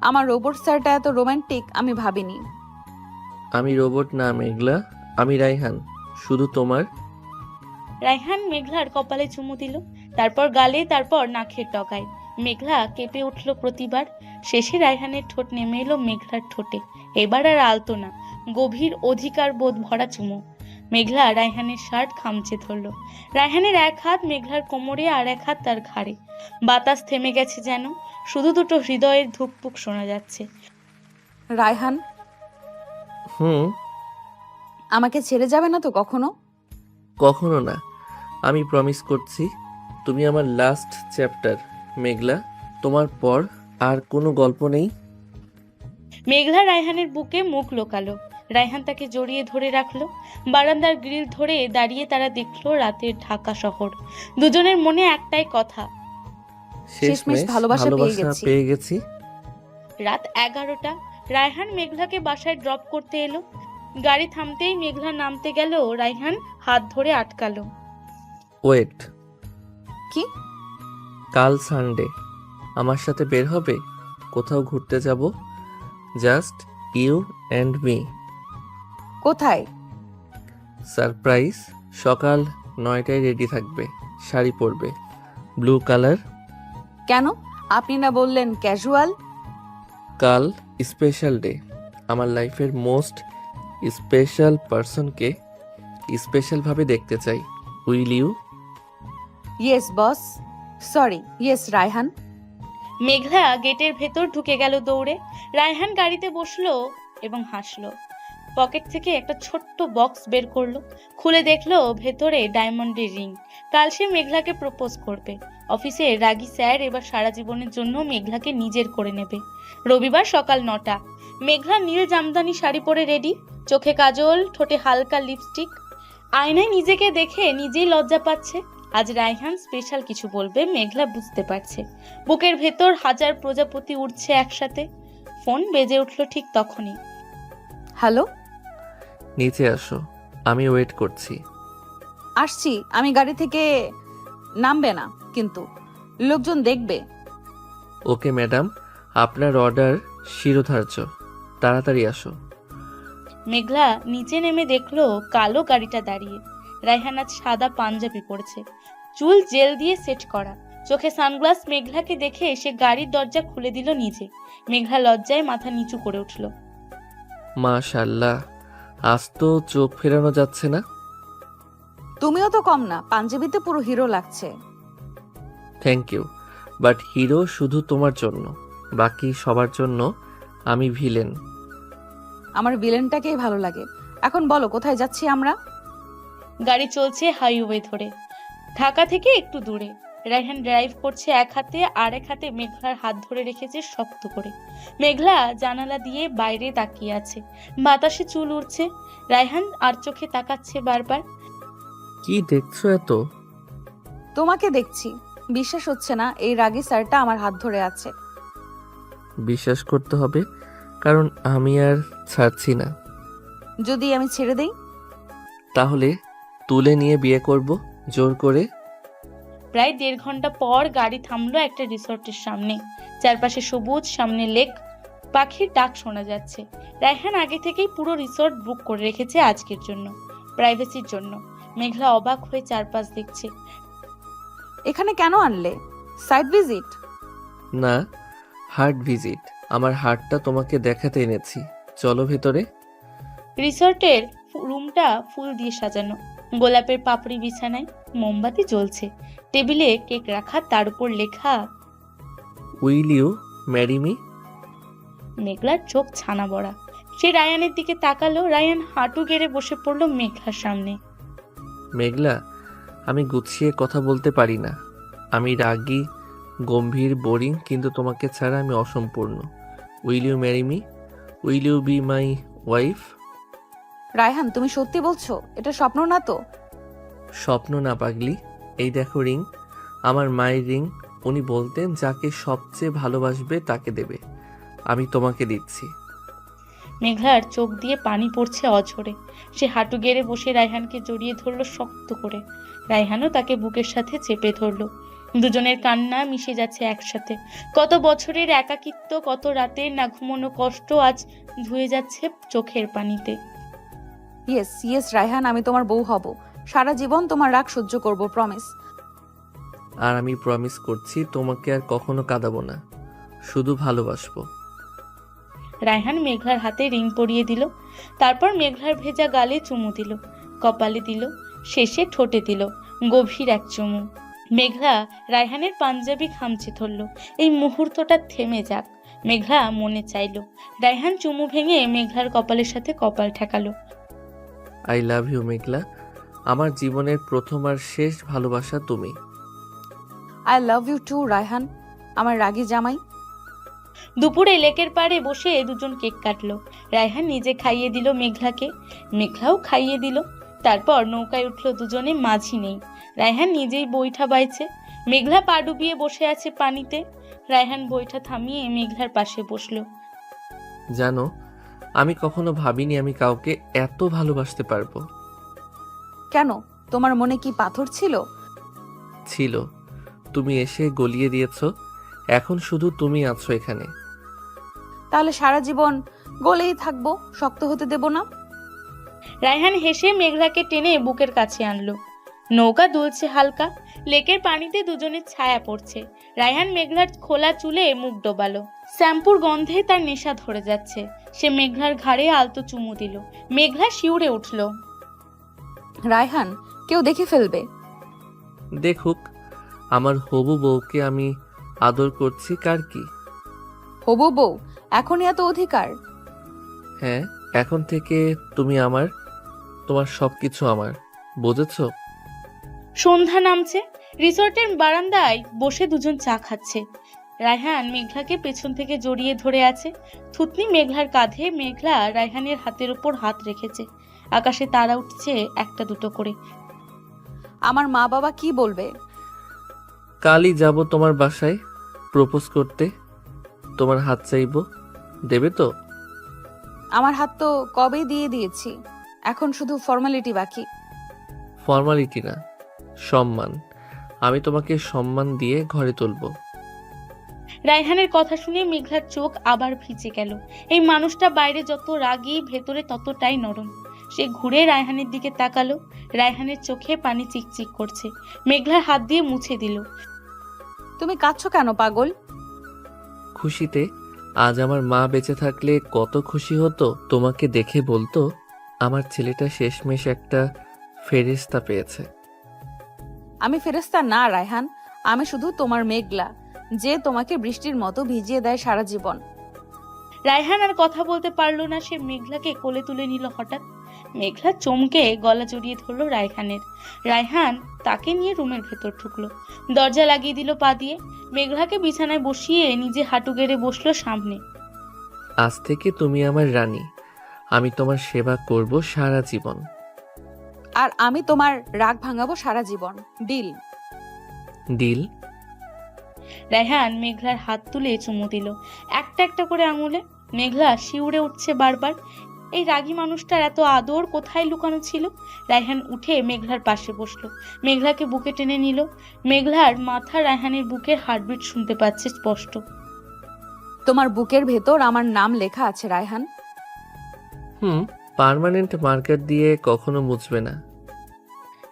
আমার রোবট স্যারটা এত রোমান্টিক আমি ভাবিনি। আমি রোবট না মেঘলা, আমি রায়হান, শুধু তোমার। রায়হান মেঘলার কপালে চুমু দিল, তারপর গালে, তারপর নাকের ডগায়। মেঘলা কেঁপে উঠল প্রতিবার। শেষে রায়হানের ঠোঁট নেমে এলো মেঘলার ঠোঁটে। এবার আর আলতো না, গভীর অধিকার বোধ ভরা চুমু। মেঘলা রায়হানের শার্ট খামচে ধরল। রায়হানের এক হাত মেঘলার কোমরে, আর এক হাত তার ঘাড়ে। বাতাস থেমে গেছে যেন, শুধু দুটো হৃদয়ের ধুকপুক শোনা যাচ্ছে। রায়হান, আমাকে ছেড়ে যাবে না তো কখনো? কখনো না, আমি প্রমিস করছি। তুমি আমার লাস্ট চ্যাপ্টার মেঘলা, তোমার পর আর কোনো গল্প নেই। মেঘলা রায়হানের বুকে মুখ লোকালো। রায়হান তাকে জড়িয়ে ধরে রাখলো। বারান্দার গ্রিল ধরে দাঁড়িয়ে তারা দেখলো রাতের ঢাকা শহর। দুজনের মনে একটাই কথা, শেষমেশ ভালোবাসা পেয়ে গেছি। পেয়ে গেছি। রাত 11টা। রায়হান মেঘলাকে বাসায় ড্রপ করতে এলো। গাড়ি থামতেই মেঘলা নামতে গেল, রায়হান হাত ধরে আটকালো। ওয়েট, কি? কাল সানডে আমার সাথে বের হবে? কোথাও ঘুরতে যাব, জাস্ট ইউ অ্যান্ড মি। কোথায়? সারপ্রাইজ। সকাল 9টায় রেডি থাকবে, শাড়ি পরবে, ব্লু কালার। কেন? আপনি না বললেন ক্যাজুয়াল? কাল স্পেশাল ডে, আমার লাইফের মোস্ট স্পেশাল পারসনকে স্পেশালভাবে দেখতে চাই। Will you? Yes boss, sorry yes Raihan. Meghla গেটের ভেতর ঢুকে গেল দৌড়ে। রায়হান গাড়িতে বসলো এবং হাসলো। পকেট থেকে একটা ছোট্ট বক্স বের করলো, খুলে দেখলো ভেতরে ডায়মন্ডের রিং। কাল সে মেঘলাকে প্রপোজ করবে। অফিসে রাগী স্যার এবার সারা জীবনের জন্য মেঘলাকে নিজের করে নেবে। রবিবার সকাল 9টা। মেঘলা নীল জামদানি শাড়ি পরে রেডি, চোখে কাজল, ঠোঁটে হালকা লিপস্টিক। আয়নায় নিজেকে দেখে নিজেই লজ্জা পাচ্ছে। আজ রায়হান স্পেশাল কিছু বলবে, মেঘলা বুঝতে পারছে। বুকের ভেতর হাজার প্রজাপতি উঠছে একসাথে। ফোন বেজে উঠলো ঠিক তখনই। হ্যালো, নিচে আসো, আমি ওয়েট করছি। আসছি। আমি গাড়ি থেকে নামবে না কিন্তু, লোকজন দেখবে। ওকে ম্যাডাম, আপনার অর্ডার শিরোধার্য, তাড়াতাড়ি আসো। মেঘলা নিচে নেমে দেখলো কালো গাড়িটা দাঁড়িয়ে। রায়হান আজ সাদা পাঞ্জাবি পরেছে, চুল জেল দিয়ে সেট করা, চোখে সানগ্লাস। মেঘলাকে দেখে সে গাড়ির দরজা খুলে দিল নিজে। মেঘলা লজ্জায় মাথা নিচু করে উঠল। মাশাআল্লাহ, আজ তো চোখ ফেরানো যাচ্ছে না। তুমিও তো কম না, পাঞ্জাবিতে পুরো হিরো লাগছে। থ্যাংক ইউ, বাট হিরো শুধু তোমার জন্য, বাকি সবার জন্য আমি ভিলেন। আমার ভিলেনটাকেই ভালো লাগে। এখন বলো কোথায় যাচ্ছি আমরা? গাড়ি চলছে হাইওয়ে ধরে, ঢাকা থেকে একটু দূরে। রায়হান ড্রাইভ করছে এক হাতে, আর এক হাতে মেঘলার হাত ধরে রেখেছে শক্ত করে। মেঘলা জানালা দিয়ে বাইরে তাকিয়ে আছে, বাতাসে চুল উড়ছে। রায়হান আর চোখে তাকাচ্ছে বারবার। কি দেখছো এত? তোমাকে দেখছি। বিশ্বাস হচ্ছে না এই রাগী স্যারটা আমার হাত ধরে আছে। বিশ্বাস করতে হবে, কারণ আমি আর ছাড়ছি না। যদি আমি ছেড়ে দেই? তাহলে তুলে নিয়ে বিয়ে করব জোর করে। প্রায় 1.5 ঘন্টা পর গাড়ি থামলো একটা রিসোর্টের সামনে। চারপাশে সবুজ, সামনে লেক, পাখির ডাক শোনা যাচ্ছে। রায়হান আগে থেকেই পুরো রিসোর্ট বুক করে রেখেছে আজকের জন্য, প্রাইভেসির জন্য। মেঘলা অবাক হয়ে চারপাশ দেখছে। এখানে কেন আনলে? Site visit? না, হার্ট ভিজিট। আমার হার্টটা তোমাকে দেখাতে এনেছি, চলো ভেতরে। রিসোর্টের রুমটা ফুল দিয়ে সাজানো, গোলাপের পাপড়ি বিছানায়, মোমবাতি জ্বলছে। টেবিলে কেক রাখা, তার উপর লেখা উইল ইউ ম্যারি মি। মেঘলার চোখ ছানা বড়া। সে রায়ানের দিকে তাকালো। রায়ান হাঁটু গেড়ে বসে পড়লো মেঘলার সামনে। মেঘলা, আমি গুছিয়ে কথা বলতে পারি না। আমি রাগী, গম্ভীর, বোরিং, কিন্তু তোমাকে ছাড়া আমি অসম্পূর্ণ। Will you marry me? Will you be my wife? Raihan, তুমি সত্যি বলছো? এটা স্বপ্ন না তো? স্বপ্ন না পাগলি, এই দেখো রিং, আমার মায়ের রিং। উনি বলতেন যাকে সবচেয়ে ভালোবাসবে তাকে দেবে, আমি তোমাকে দিচ্ছি। মেঘলার চোখ দিয়ে পানি পড়ছে অঝরে। সে হাঁটু গেড়ে বসে রায়হানকে জড়িয়ে ধরলো শক্ত করে। রায়হানও তাকে বুকের সাথে চেপে ধরলো। দুজনের কান্না মিশে যাচ্ছে একসাথে। কত বছরের একাকিত্ব, কত রাতের না ঘুমানো কষ্ট আজ ধুয়ে যাচ্ছে চোখের পানিতে। ইয়েস ইয়েস রায়হান, আমি তোমার বউ হব। সারা জীবন তোমার রাগ সহ্য করব, প্রমিস। আর আমি প্রমিস করছি তোমাকে আর কখনো কাঁদাবো না, শুধু ভালোবাসবো। রায়হান মেঘলার হাতে রিং পরিয়ে দিল, তারপর মেঘলার ভেজা গালে চুমু দিল, কপালে দিল, শেষে ঠোঁটে দিল গভীর এক চুমু। মেঘলা রায়হানের পাঞ্জাবি খামচে ধরল, এই মুহূর্তটা থেমে যাক। মেঘলা মনে চাইল। রায়হান চুমু ভেঙে মেঘলার কপালের সাথে কপাল ঠেকালো। আই লাভ ইউ মেঘলা, আমার জীবনের প্রথম আর শেষ ভালোবাসা তুমি। I love you too Raihan, আমার রাগী জামাই। দুপুরে লেকের পাড়ে বসে দুজন কেক কাটলো। রায়হান নিজে খাইয়ে দিল মেঘলাকে, মেঘলাও খাইয়ে দিল। তারপর নৌকায় উঠলো দুজনে, মাঝি নেই। রায়হান নিজেই বৈঠা বাইছে। মেঘলা পা ডুবিয়ে বসে আছে পানিতে। রায়হান বইটা থামিয়ে মেঘলার পাশে বসলো। জানো, আমি কখনো ভাবিনি আমি কাউকে এত ভালোবাসতে পারবো। কেন, তোমার মনে কি পাথর ছিল? ছিল, তুমি এসে গলিয়ে দিয়েছো। এখন শুধু তুমি আছো এখানে। তাহলে সারা জীবন গলেই থাকবো, শক্ত হতে দেব না। রায়হান হেসে মেঘলাকে টেনে বুকের কাছে আনলো। নৌকা দুলছে হালকা, লেকের পানিতে দুজনের ছায়া পড়ছে। রায়হান মেঘলার খোলা চুলে মুখ ডোবালো। শ্যাম্পুর গন্ধে তার নেশা ধরে যাচ্ছে। সে মেঘলার ঘাড়ে আলতো চুমু দিল। মেঘলা শিউরে উঠল। রায়হান, কেউ দেখে ফেলবে। দেখুক, আমার হবু বউকে আমি আদর করছি, কার কি। হবু বউ, এখনই এত অধিকার? হ্যাঁ, এখন থেকে তুমি আমার, তোমার সবকিছু আমার, বুঝেছো? সন্ধ্যা নামছে। রিসোর্টের বারান্দায় বসে দুজন চা খাচ্ছে। রায়হান মেঘলাকে পেছন থেকে জড়িয়ে ধরে আছে। থুতনি মেঘলার কাঁধে, মেঘলা রায়হানের হাতের উপর হাত রেখেছে। আকাশে তারা উঠছে একটা দুটো করে। আমার মা বাবা কি বলবে? কালই যাব তোমার বাসায় প্রপোজ করতে। তোমার হাত চাইবো, দেবে তো? আমার হাত তো কবেই দিয়ে দিয়েছি, এখন শুধু ফর্মালিটি বাকি। ফর্মালিটি না, সম্মান। আমি তোমাকে সম্মান দিয়ে ঘরে তুলবো। রায়হানের কথা শুনে মেঘলার চোখ আবার ভিজে গেল। এই মানুষটা বাইরে যত রাগী, ভেতরে ততটাই নরম। সে ঘুরে রায়হানের দিকে তাকালো। রায়হানের চোখে পানি চিকচিক করছে। মেঘলার হাত দিয়ে মুছে দিল। তুমি কাঁদছো কেন পাগল? খুশিতে। আজ আমার মা বেঁচে থাকলে কত খুশি হতো। তোমাকে দেখে বলতো আমার ছেলেটা শেষমেশ একটা ফেরেশতা পেয়েছে। আমি ফেরেশতা না রায়হান, আমি শুধু তোমার মেঘলা, যে তোমাকে বৃষ্টির মতো ভিজিয়ে দেয় সারা জীবন। রায়হান আর কথা বলতে পারলো না। সে মেঘলাকে কোলে তুলে নিল হঠাৎ। মেঘলা চমকে গলা জড়িয়ে ধরলো রায়হানের। রায়হান তাকে নিয়ে রুমের ভেতর ঢুকলো। দরজা লাগিয়ে দিল পা দিয়ে। মেঘলাকে বিছানায় বসিয়ে নিজে হাঁটু গেড়ে বসলো সামনে। আজ থেকে তুমি আমার রানী, আমি তোমার সেবা করব সারা জীবন। আর আমি তোমার রাগ ভাঙাবো সারা জীবন। ডিল? ডিল? রায়হান মেঘলার হাত তুলে চুমু দিল একটা একটা করে আঙুলে। মেঘলা শিউরে উঠছে বারবার। এই রাগী মানুষটার এত আদর কোথায় লুকানো ছিল? রায়হান উঠে মেঘলার পাশে বসলো। মেঘলাকে বুকে টেনে নিল। মেঘলার মাথা রায়হানের বুকের হার্টবিট শুনতে পাচ্ছে স্পষ্ট। তোমার বুকের ভেতর আমার নাম লেখা আছে রায়হান। পার্মানেন্ট মার্কার দিয়ে কখনো মুছবে না।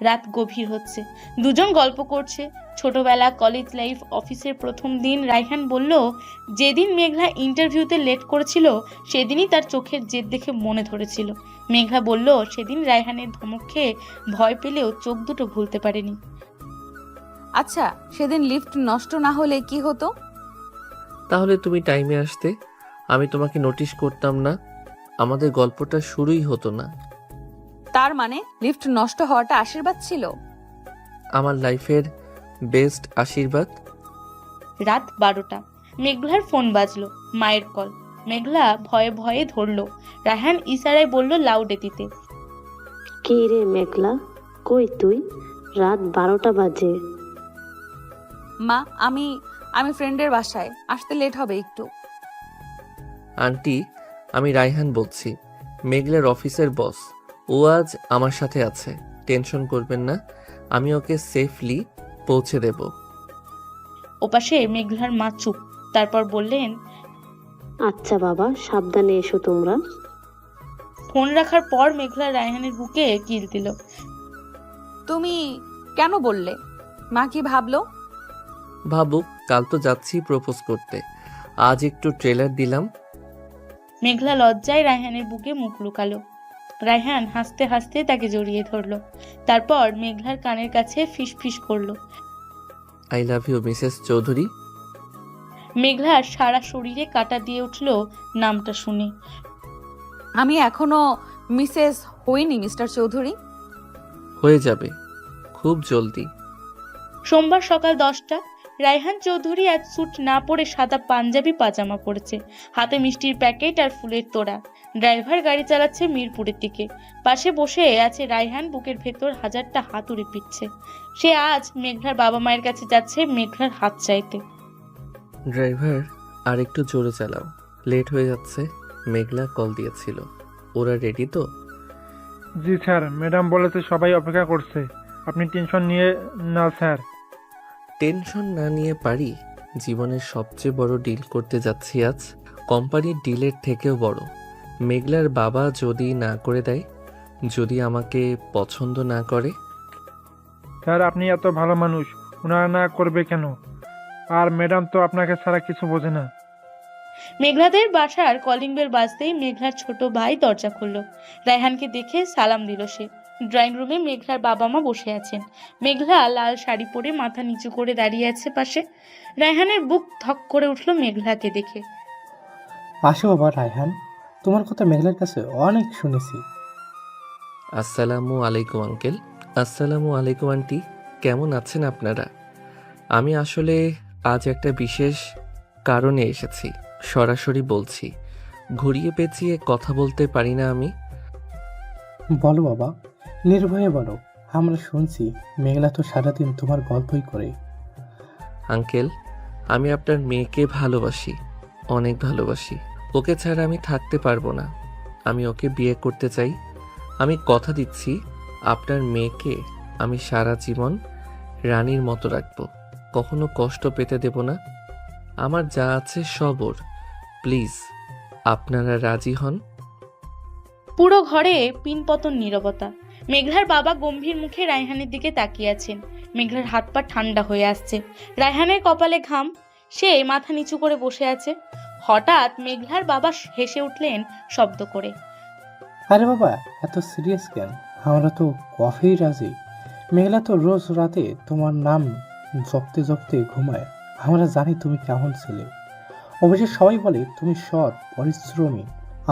রাত গভীর হচ্ছে। দুজন গল্প করছে ছোটবেলা, কলেজ লাইফ, অফিসের প্রথম দিন। রায়হান বলল, যেদিন মেঘলা ইন্টারভিউতে লেট করেছিল সেদিনই তার চোখের জেদ দেখে মনে ধরেছিল। মেঘলা বলল, সেদিন রায়হানের ধমক খেয়ে ভয় পেলেও চোখ দুটো ভুলতে পারেনি। আচ্ছা, সেদিন লিফট নষ্ট না হলে কি হতো? তাহলে তুমি টাইমে আসতে, আমি তোমাকে নোটিশ করতাম না, আমাদের গল্পটা শুরুই হতো না। তার মানে লিফট নষ্ট হওয়াটা আশীর্বাদ ছিল? আমার লাইফের বেস্ট আশীর্বাদ। রাত 12টা। মেঘলার ফোন বাজলো। মায়ের কল। মেঘলা ভয়ে ভয়ে ধরলো। রায়হান ইশারায় বলল লাউডে দিতে। কে রে মেঘলা, কই তুই? রাত 12টা বাজে। মা, আমি ফ্রেন্ডের বাসায়, আসতে লেট হবে একটু। আন্টি, আমি রায়হান বলছি, মেঘলার অফিসের বস। ও আজ আমার সাথে আছে, টেনশন করবেন না, আমি ওকে সেফলি পৌঁছে দেব। ওপাশে মেঘলার মা চুপ। তারপর বললেন, আচ্ছা বাবা, সাবধানে এসো তোমরা। ফোন রাখার পর মেঘলা রায়হানের বুকে কিল দিল। তুমি কেন বললে? মা কি ভাবলো? ভাবুক, কাল তো যাচ্ছি প্রপোজ করতে, আজ একটু ট্রেলার দিলাম। মেঘলা লজ্জায় রায়হানের বুকে মুখ লুকালো। রায়হান হাসতে হাসতে তাকে জড়িয়ে ধরলো। তারপর মেঘলার কানের কাছে ফিস ফিস করলো। I love you Mrs Chowdhury. মেঘলার সারা শরীরে কাঁটা দিয়ে উঠলো নামটা শুনে। আমি এখনো মিসেস হইনি মিস্টার চৌধুরী। হয়ে যাবে খুব জলদি। সোমবার সকাল 10টা। রায়হান চৌধুরী আজ স্যুট না পরে সাদা পাঞ্জাবি পাজামা পরেছে, হাতে মিষ্টির প্যাকেট আর ফুলের তোড়া। ড্রাইভার গাড়ি চালাচ্ছে মিরপুরের দিকে। পাশে বসে আছে রায়হান, বুকের ভেতর হাজারটা হাতুড়ি পিটছে। সে আজ মেঘলার বাবা মায়ের কাছে যাচ্ছে মেঘলার হাত চাইতে। ড্রাইভার আর একটু জোরে চালাও, লেট হয়ে যাচ্ছে। মেঘলা কল দিয়েছিল। ওরা রেডি তো? জি স্যার, ম্যাডাম বলেছে সবাই অপেক্ষা করছে। আপনি টেনশন নিয়ে না স্যার। টেনশন না নিয়ে পারি? জীবনের সবচেয়ে বড় ডিল করতে যাচ্ছি আজ, কোম্পানির ডিলের থেকেও বড়। মেঘলার বাবা যদি না করে দেয়, যদি আমাকে পছন্দ না করে? স্যার আপনি এত ভালো মানুষ, ওনারা না করবে কেন? আর ম্যাডাম তো আপনাকে ছাড়া কিছু বোঝে না। মেঘলাদের বাসার কলিং বেল বাজতেই মেঘলার ছোট ভাই দরজা খুলল। রায়হানকে দেখে সালাম দিল সে। ড্রয়িং রুমে মেঘলার বাবা মা বসে আছেন। মেঘলা লাল শাড়ি পরে মাথা নিচু করে দাঁড়িয়ে আছে পাশে। রায়হানের বুক ধক করে উঠল মেঘলাকে দেখে। আসো বাবা রায়হান, তোমার কথা মেঘলার কাছে অনেক শুনেছি। আসসালামু আলাইকুম আঙ্কেল। আসসালামু আলাইকুম আন্টি। কেমন আছেন আপনারা? আমি আসলে আজ একটা বিশেষ কারণে এসেছি। সরাসরি বলছি, ঘুরিয়ে পেঁচিয়ে কথা বলতে পারি না আমি। বলো বাবা, নির্ভয়ে বলো। আমরা শুনছি মেঘলা তো সারাদিন তোমার গল্পই করে। আঙ্কেল, আমি আপনার মেয়েকে ভালোবাসি, অনেক ভালোবাসি। ওকে ছাড়া আমি থাকতে পারবো না। আমি ওকে বিয়ে করতে চাই। আমি কথা দিচ্ছি, আপনার মেয়েকে আমি সারা জীবন রানীর মতো রাখবো, কখনো কষ্ট পেতে দেব না। আমার যা আছে সব ওর। প্লিজ আপনারা রাজি হন। পুরো ঘরে পিনপতন নীরবতা। মেঘলার বাবা গম্ভীর মুখে রায়হানের দিকে তাকিয়ে আছেন। মেঘলার হাত পা ঠান্ডা হয়ে আসছে। রায়হানের কপালে ঘাম। সে মাথা নিচু করে বসে আছে। হঠাৎ মেঘলার বাবা হেসে উঠলেন শব্দ করে। আরে বাবা, এত সিরিয়াস কেন? আমরা তো কফি রাজি। মেঘলা তো রোজ রাতে তোমার নাম জপতে জপতে ঘুমায়। আমরা জানি তুমি কেমন ছেলে। অবশ্য সবাই বলে তুমি সৎ, পরিশ্রমী।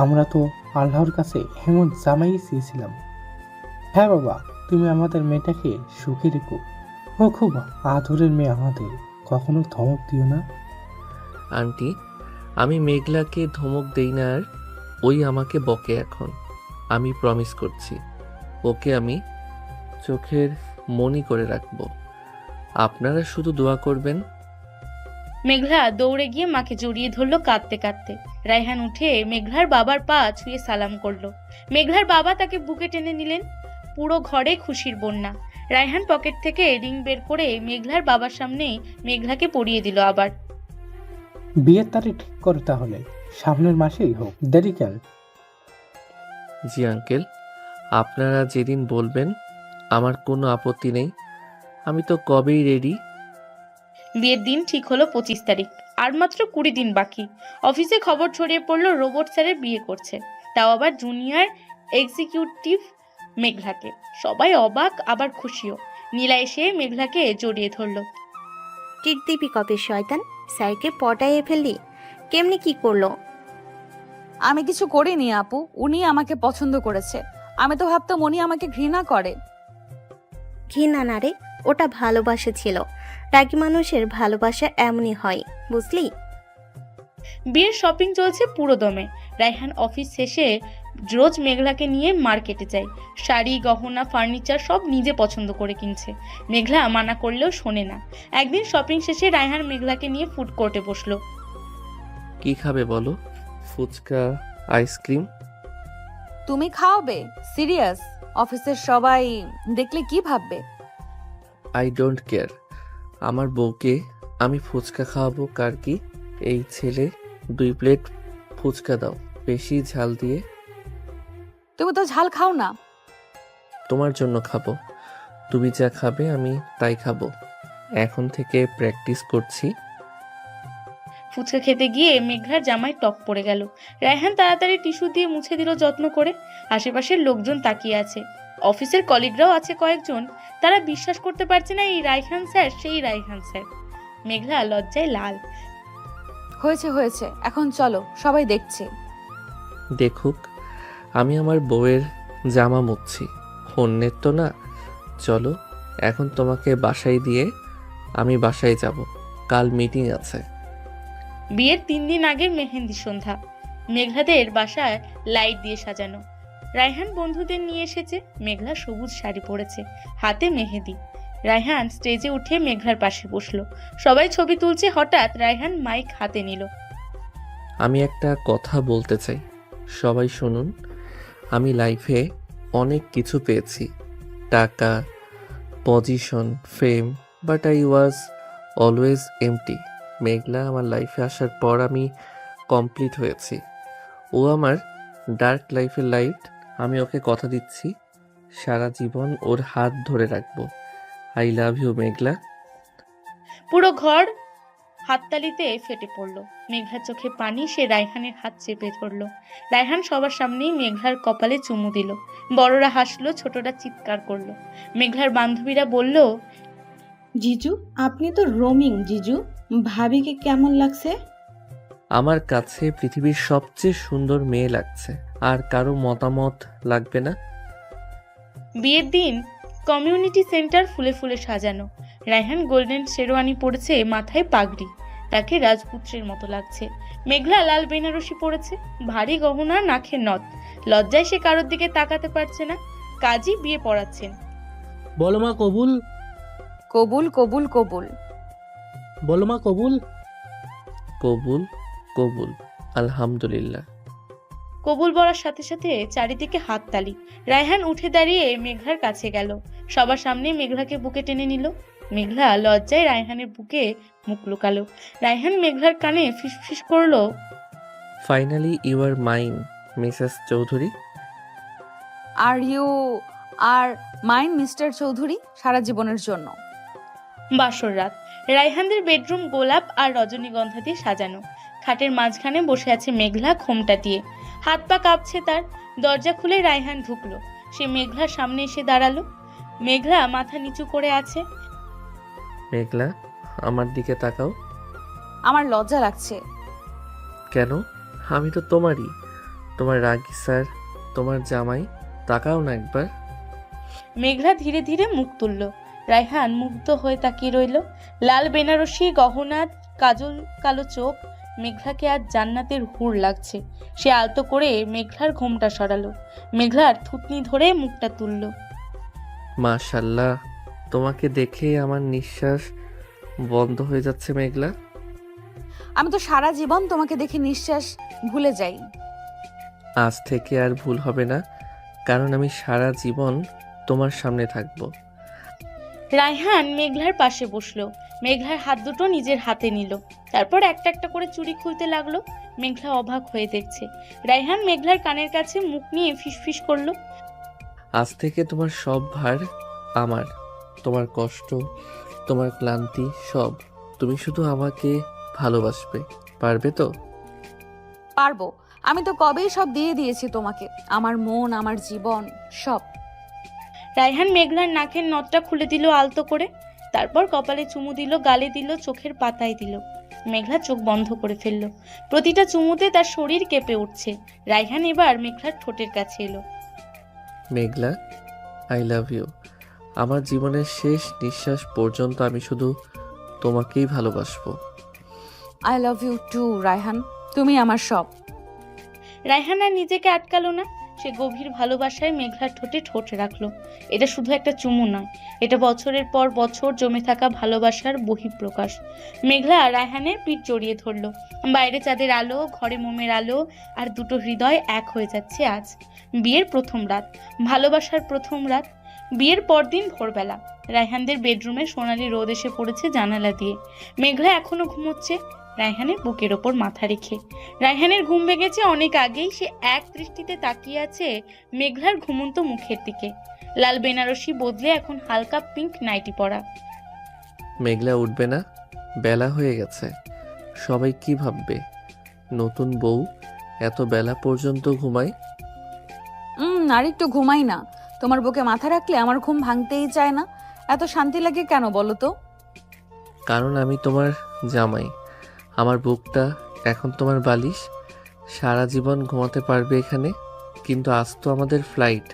আমরা তো আল্লাহর কাছে এমন জামাই চেয়েছিলাম। হ্যাঁ বাবা, তুমি আমাদের মেয়েটাকে সুখে রেখো। ও খুব আদরের মেয়ে আমাদের, কখনো ধমক দিও না। আন্টি, আমি মেঘলাকে ধমক দেই না আর। ওই আমাকে বকে এখন। আমি প্রমিস করছি, ওকে আমি চোখের মনি করে রাখবো। আপনারা শুধু দোয়া করবেন। মেঘলা দৌড়ে গিয়ে মাকে জড়িয়ে ধরলো কাঁদতে কাঁদতে। রায়হান উঠে মেঘলার বাবার পা ছুঁয়ে সালাম করলো। মেঘলার বাবা তাকে বুকে টেনে নিলেন। পুরো ঘরে খুশির বন্যা। রায়হান পকেট থেকে রিং বের করে মেঘলার বাবার সামনেই মেঘলাকে পরিয়ে দিল আবার। বিয়ের তারিখ ঠিক করো তাহলে, সামনের মাসেই হোক, দেরি কেন? জি আঙ্কেল, আপনারা যেদিন বলবেন আমার কোনো আপত্তি নেই। আমি তো কবেই রেডি। বিয়ের দিন ঠিক হলো 25 তারিখ। আর মাত্র 20 দিন বাকি। অফিসে খবর ছড়িয়ে পড়লো রোবট স্যারের বিয়ে করছে, তাও আবার জুনিয়র এক্সিকিউটিভ মেঘলাকে। সবাই অবাক আবার খুশিও। নীলা এসে মেঘলাকে জড়িয়ে ধরলো। ট্রিট দিবি কবে শয়তান? স্যারকে পটাইয়ে ফেললি? কেমনি কি করলো? আমি কিছু করিনি আপু, উনি আমাকে পছন্দ করেছে। আমি তো ভাবতাম উনি আমাকে ঘৃণা করে। ঘৃণা না রে, ওটা ভালোবাসা ছিল। রাগী মানুষের ভালোবাসা এমনই হয়, বুঝলি? বিয়ের শপিং চলছে পুরো দমে। রায়হান অফিস শেষে রোজ মেঘলাকে নিয়ে মার্কেটে যায়। শাড়ি, গহনা, ফার্নিচার সব নিজে পছন্দ করে কিনছে। মেঘলা মানা করলেও শোনে না। একদিন শপিং শেষে রায়হান মেঘলাকে নিয়ে ফুড কোর্টে বসলো। কি খাবে বলো? ফুচকা, আইসক্রিম? তুমি খাওয়াবে? সিরিয়াস? অফিসের সবাই দেখলে কি ভাববে? I don't care. আমার বউকে আমি ফুচকা খাওয়াবো কার কি? এই ছেলে 2 প্লেট ফুচকা দাও, বেশি ঝাল দিয়ে। তুমি তো ঝাল খাও না। তোমার জন্য খাবো। তুমি যা খাবে আমি তাই খাবো। এখন থেকে প্র্যাকটিস করছি। ফুচকা খেতে গিয়ে মেঘলার জামায় টক পড়ে গেল। রায়হান তাড়াতাড়ি টিস্যু দিয়ে মুছে দিল যত্ন করে। আশেপাশের লোকজন তাকিয়ে আছে। অফিসের কলিগরাও আছে কয়েকজন। তারা বিশ্বাস করতে পারছে না এই রায়হান স্যার সেই রায়হান স্যার। মেঘলা লজ্জায় লাল। হয়েছে হয়েছে, এখন চলো, সবাই দেখছে। দেখুক, আমি আমার বউয়ের জামা মুছছি, অন্যের তো না। চলো এখন তোমাকে বাসায় দিয়ে আমি বাসায় যাব, কাল মিটিং আছে। বিয়ের 3 দিন আগের মেহেন্দি সন্ধ্যা। মেঘলাদের বাসায় লাইট দিয়ে সাজানো। রায়হান বন্ধুদের নিয়ে এসেছে। মেঘলা সবুজ শাড়ি পরেছে, হাতে মেহেদি। রায়হান স্টেজে উঠে মেঘলার পাশে বসলো। সবাই ছবি তুলছে। হঠাৎ রায়হান মাইক হাতে নিল। আমি একটা কথা বলতে চাই, সবাই শুনুন। আমি লাইফে অনেক কিছু পেয়েছি, টাকা, position, fame, but I was always empty. Meghla আমার লাইফে আসার পর আমি কমপ্লিট হয়েছি। ও আমার ডার্ক লাইফের লাইট। আমি ওকে কথা দিচ্ছি, সারা জীবন ওর হাত ধরে রাখবো। আই লাভ ইউ মেঘলা। পুরো ঘর হাততালিতে ফেটে পড়লো। মেঘলার চোখে পানি। সে রায়হানের হাত চেপে ধরলো। রায়হান সবার সামনেই মেঘলার কপালে চুমু দিল। বড়রা হাসলো, ছোটরা চিৎকার করলো। মেঘলার বান্ধবীরা বলল, জিজু, আপনি তো রোমিং। জিজু, ভাবিকে কেমন লাগছে? আমার কাছে পৃথিবীর সবচেয়ে সুন্দর মেয়ে লাগছে, আর কারো মতামত লাগবে না। বিয়ের দিন কমিউনিটি সেন্টার ফুলে ফুলে সাজানো। রায়হান গোল্ডেন শেরওয়ানি পরেছে, মাথায় পাগড়ি। তাকে রাজপুত্রের মতো লাগছে। মেঘলা লাল বেনারসি পরেছে, ভারী গহনা, নাকের নথ। লজ্জায় সে কারোর দিকে তাকাতে পারছে না। কাজী বিয়ে পড়াচ্ছেন। বলো মা কবুল, কবুল কবুল কবুল। বলো মা কবুল। কবুল কবুল, আলহামদুলিল্লাহ। কবুল বলার সাথে সাথে চারিদিকে হাততালি। রায়হান উঠে দাঁড়িয়ে মেঘলার কাছে গেল। সবার সামনে মেঘলাকে বুকে টেনে নিল। মেঘলা লজ্জায় রায়হানের বুকে মুখ লুকালো। রায়হান মেঘলার কানে ফিসফিস করলো, finally you are mine Mrs Chowdhury. আর মাইন মিস্টার চৌধুরী, সারা জীবনের জন্য। বাসর রাত। রায়হানদের বেডরুম গোলাপ আর রজনীগন্ধা দিয়ে সাজানো। খাটের মাঝখানে বসে আছে মেঘলা, ঘোমটা দিয়ে। হাত পা কাঁপছে তার। দরজা খুলে রায়হান ঢুকলো। সে মেঘলার সামনে এসে দাঁড়ালো। মেঘলা মাথা নিচু করে আছে। মেঘলা, আমার দিকে তাকাও। আমার লজ্জা লাগছে। কেন? আমি তো তোমারই, তোমার রাগী স্যার, তোমার জামাই। তাকাও না একবার। মেঘলা ধীরে ধীরে মুখ তুলল। রায়হান মুগ্ধ হয়ে তাকিয়ে রইল। লাল বেনারসি, গহনা, কাজল, কালো চোখ। মেঘলাকে আজ জান্নাতের হুর লাগছে। সে আলতো করে মেঘলার ঘোমটা সরালো। মেঘলার থুতনি ধরে মুখটা তুলল। মাশাল্লাহ, তোমাকে দেখে আমার নিঃশ্বাস বন্ধ হয়ে যাচ্ছে মেঘলা। আমি তো সারা জীবন তোমাকে দেখে নিঃশ্বাস ভুলে যাই। আজ থেকে আর ভুল হবে না, কারণ আমি সারা জীবন তোমার সামনে থাকবো। রায়হান মেঘলার পাশে বসলো। মেঘলার হাত দুটো নিজের হাতে নিল। তারপর একটা একটা করে চুড়ি খুলতে লাগলো। মেঘলা অবাক হয়ে দেখছে। রায়হান মেঘলার কানের কাছে মুখ নিয়ে ফিসফিস করলো, আজ থেকে তোমার সব ভার আমার, তোমার কষ্ট, তোমার ক্লান্তি, সব। তুমি শুধু আমাকে ভালোবাসবে, পারবে তো? পারবো। আমি তো কবেই সব দিয়ে দিয়েছি তোমাকে, আমার মন, আমার জীবন, সব। রায়হান মেঘলার নাকের নথটা খুলে দিল আলতো করে। তারপর কপালে চুমু দিল, গালে দিল, চোখের পাতায় দিল। মেঘলা চোখ বন্ধ করে ফেলল। প্রতিটা চুমুতে তার শরীর কেঁপে উঠছে। রায়হান এবার মেঘলার ঠোঁটের কাছে এলো। Meghla, I love you. আমার জীবনের শেষ নিঃশ্বাস পর্যন্ত আমি শুধু তোমাকেই ভালোবাসবো। I love you too Raihan, তুমি আমার সব। রায়হান আর নিজেকে আটকালো না। সে গভীর ভালোবাসায় মেঘলার ঠোঁটে ঠোঁট রাখলো। এটা শুধু একটা চুমু নয়, এটা বছরের পর বছর জমে থাকা ভালোবাসার বহিঃপ্রকাশ। মেঘলা রায়হানের পিঠ জড়িয়ে ধরলো। বাইরে চাঁদের আলো, ঘরে মোমের আলো, আর দুটো হৃদয় এক হয়ে যাচ্ছে আজ। বিয়ের প্রথম রাত, ভালোবাসার প্রথম রাত। বিয়ের পরদিন ভোরবেলা রায়হানদের বেডরুমে সোনালি রোদ এসে পড়েছে জানালা দিয়ে। মেঘলা এখনো ঘুমোচ্ছে, রায়হানের বুকের ওপর মাথা রেখে। রায়হানের ঘুম ভেঙেছে অনেক আগেই। সে এক দৃষ্টিতে তাকিয়ে আছে মেঘলার ঘুমন্ত মুখের দিকে। লাল বেনারসি বদলে এখন হালকা পিঙ্ক নাইটি পরা। মেঘলা উঠবে না? বেলা হয়ে গেছে, সবাই কি ভাববে? নতুন বউ এত বেলা পর্যন্ত ঘুমায়। আর একটু ঘুমাই না। তোমার বুকে মাথা রাখলে আমার ঘুম ভাঙতেই চায় না। এত শান্তি লাগে কেন বলো তো? কারণ আমি তোমার জামাই। আমার বুকটা এখন তোমার বালিশ। সারা জীবন ঘুমাতে পারবে এখানে। কিন্তু আজ তো আমাদের ফ্লাইট,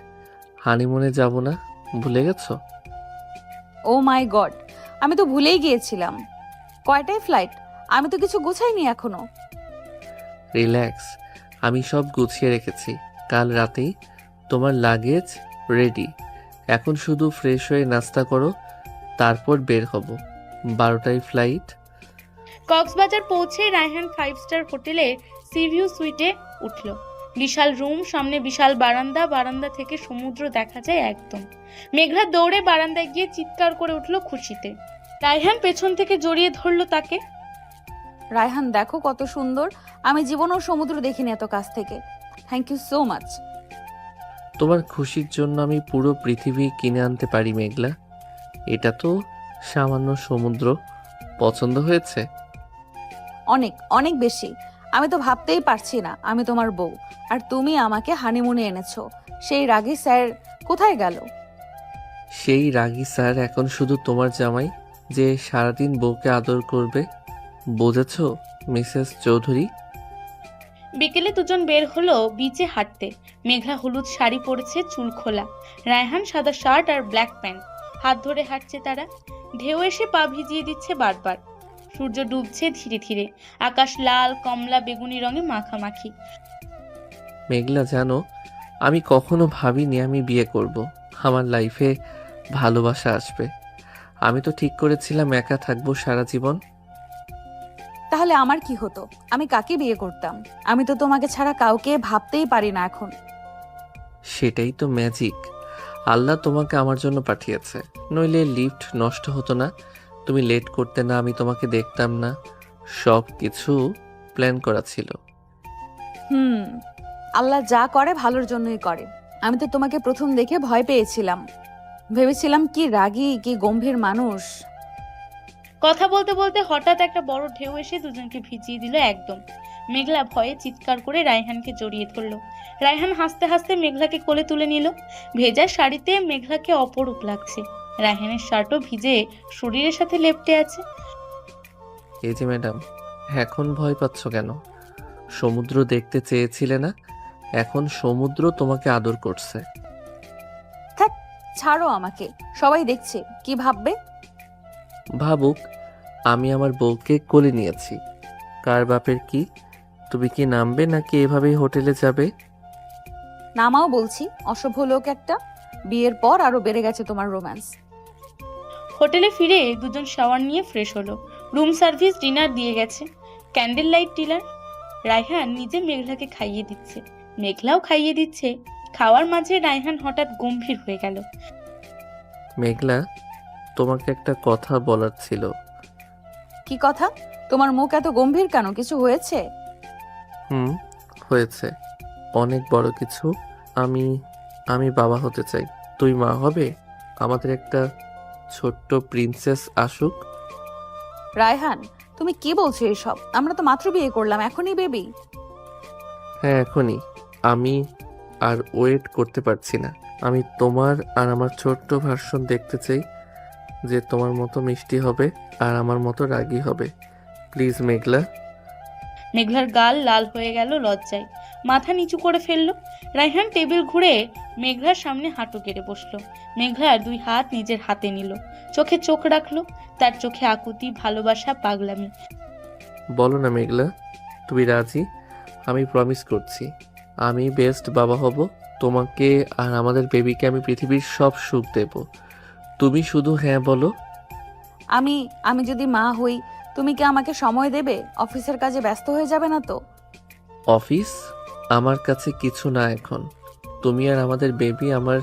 হানিমুনে যাব না, ভুলে গেছো? ও মাই গড, আমি তো ভুলেই গিয়েছিলাম। কয়টায় ফ্লাইট? আমি তো কিছু গোছাইনি এখনো। রিল্যাক্স, আমি সব গুছিয়ে রেখেছি। কাল রাতেই তোমার লাগেজ রেডি। এখন শুধু ফ্রেশ হয়ে নাস্তা করো, তারপর বের হব। 12টায় ফ্লাইট। কক্সবাজার পৌঁছে রায়হান 5 স্টার হোটেলে সিভিউ সুইটে উঠল। বিশাল রুম, সামনে বিশাল বারান্দা, বারান্দা থেকে সমুদ্র দেখা যায় একদম। মেঘলা দৌড়ে বারান্দায় গিয়ে চিৎকার করে উঠল খুশিতে। রায়হান পেছন থেকে জড়িয়ে ধরলো তাকে। রায়হান দেখো কত সুন্দর, আমি জীবনেও সমুদ্র দেখিনি এত কাছ থেকে। Thank you so much. তোমার খুশির জন্য আমি পুরো পৃথিবী কিনে আনতে পারি মেঘলা। এটা তো সামান্য সমুদ্র। পছন্দ হয়েছে? অনেক অনেক বেশি। আমি তো ভাবতেই পারছি না আমি তোমার বউ, আর তুমি আমাকে হানিমুনে এনেছো। সেই রাগী স্যার কোথায় গেল? সেই রাগী স্যার এখন শুধু তোমার জামাই, যে সারাদিন বউকে আদর করবে। বুঝেছ মিসেস চৌধুরী? বিকেলে দুজন বের হলো বিচে হাঁটতে। মেঘলা হলুদ শাড়ি পরেছে, চুল খোলা। রায়হান সাদা শার্ট আর ব্ল্যাক প্যান্ট। হাত ধরে হাঁটছে তারা। ঢেউ এসে পা ভিজিয়ে দিচ্ছে বারবার। সূর্য ডুবছে ধীরে ধীরে। আকাশ লাল, কমলা, বেগুনি রঙে মাখামাখি। মেঘলা জানো, আমি কখনো ভাবিনি আমি বিয়ে করব। আমার লাইফে ভালোবাসা আসবে। আমি তো ঠিক করেছিলাম একা থাকবো সারা জীবন। তাহলে আমার কি হতো? আমি কাকে বিয়ে করতাম? আমি তো তোমাকে ছাড়া কাউকে ভাবতেই পারি না এখন। সেটাই তো ম্যাজিক। আল্লাহ তোমাকে আমার জন্য পাঠিয়েছে, নইলে লিফট নষ্ট হতো না, তুমি লেট করতে না, আমি তোমাকে দেখতাম না। সব কিছু প্ল্যান করা ছিল। আল্লাহ যা করে ভালোর জন্যই করে। আমি তো তোমাকে প্রথম দেখে ভয় পেয়েছিলাম, ভেবেছিলাম কি রাগী কি গম্ভীর মানুষ। কথা বলতে বলতে হঠাৎ একটা বড় ঢেউ এসে দুজনকে ভিজিয়ে দিল একদম। মেঘলা ভয়ে চিৎকার করে রায়হানকে জড়িয়ে ধরলো। রায়হান হাসতে হাসতে মেঘলাকে কোলে তুলে নিল। ভেজা শাড়িতে মেঘলাকে অপরূপ লাগছে। রায়হানের শার্টও ভিজে শরীরের সাথে লেপ্টে আছে। এই যে ম্যাডাম, এখন ভয় পাচ্ছ কেন? সমুদ্র দেখতে চেয়েছিলে না? এখন সমুদ্র তোমাকে আদর করছে। থাক, ছাড়ো আমাকে। সবাই দেখছে, কি ভাববে? ভাবুক, আমি আমার বউকে কোলে নিয়েছি। কার বাপের কি? তুমি কি নামবে নাকি এভাবেই হোটেলে যাবে? নামাও বলছি, অসভ্য লোক একটা। বিয়ের পর আরো বেড়ে গেছে তোমার রোম্যান্স। হোটেলে ফিরে দুজন শাওয়ার নিয়ে ফ্রেশ হলো। রুম সার্ভিস ডিনার দিয়ে গেছে। Candle light dinner. রায়হান নিজে মেঘলাকে খাইয়ে দিচ্ছে, মেঘলাও খাইয়ে দিচ্ছে। খাওয়ার মাঝে রায়হান হঠাৎ গম্ভীর হয়ে গেল। মেঘলা, তোমাকে একটা কথা বলার ছিল। কি কথা? তোমার মুখ এত গম্ভীর কেন? কিছু হয়েছে? হয়েছে, অনেক বড় কিছু। আমি বাবা হতে চাই। তুই মা হবে? আমাদের একটা ছোট্ট প্রিন্সেস আসুক। রায়হান, তুমি কি বলছো এসব? আমরা তো মাত্র বিয়ে করলাম, এখনই বেবি? হ্যাঁ, এখনই। আমি আর ওয়েট করতে পারছি না। আমি তোমার আর আমার ছোট্ট ভার্সন দেখতে চাই, যে তোমার মতো মিষ্টি হবে আর আমার মতো রাগী হবে। প্লিজ মেঘলা। মেঘলার গাল লাল হয়ে গেল লজ্জায়। মাথা নিচু করে ফেললো। রায়হান টেবিল ঘুরে মেঘলার সামনে হাঁটু গেড়ে বসলো। মেঘলার দুই হাত নিজের হাতে নিল। চোখে চোখ রাখলো। তার চোখে আকুতি, ভালোবাসা, পাগলামি। বলো না মেঘলা, তুমি রাজি? আমি প্রমিস করছি, আমি বেস্ট বাবা হব। তোমাকে আর আমাদের বেবিকে আমি পৃথিবীর সব সুখ দেব। তুমি শুধু হ্যাঁ বলো। আমি যদি মা হই, তুমি কি আমাকে সময় দেবে? অফিসের কাজে ব্যস্ত হয়ে যাবে না তো? অফিস আমার কাছে কিছু না এখন। তুমি আর আমাদের বেবি আমার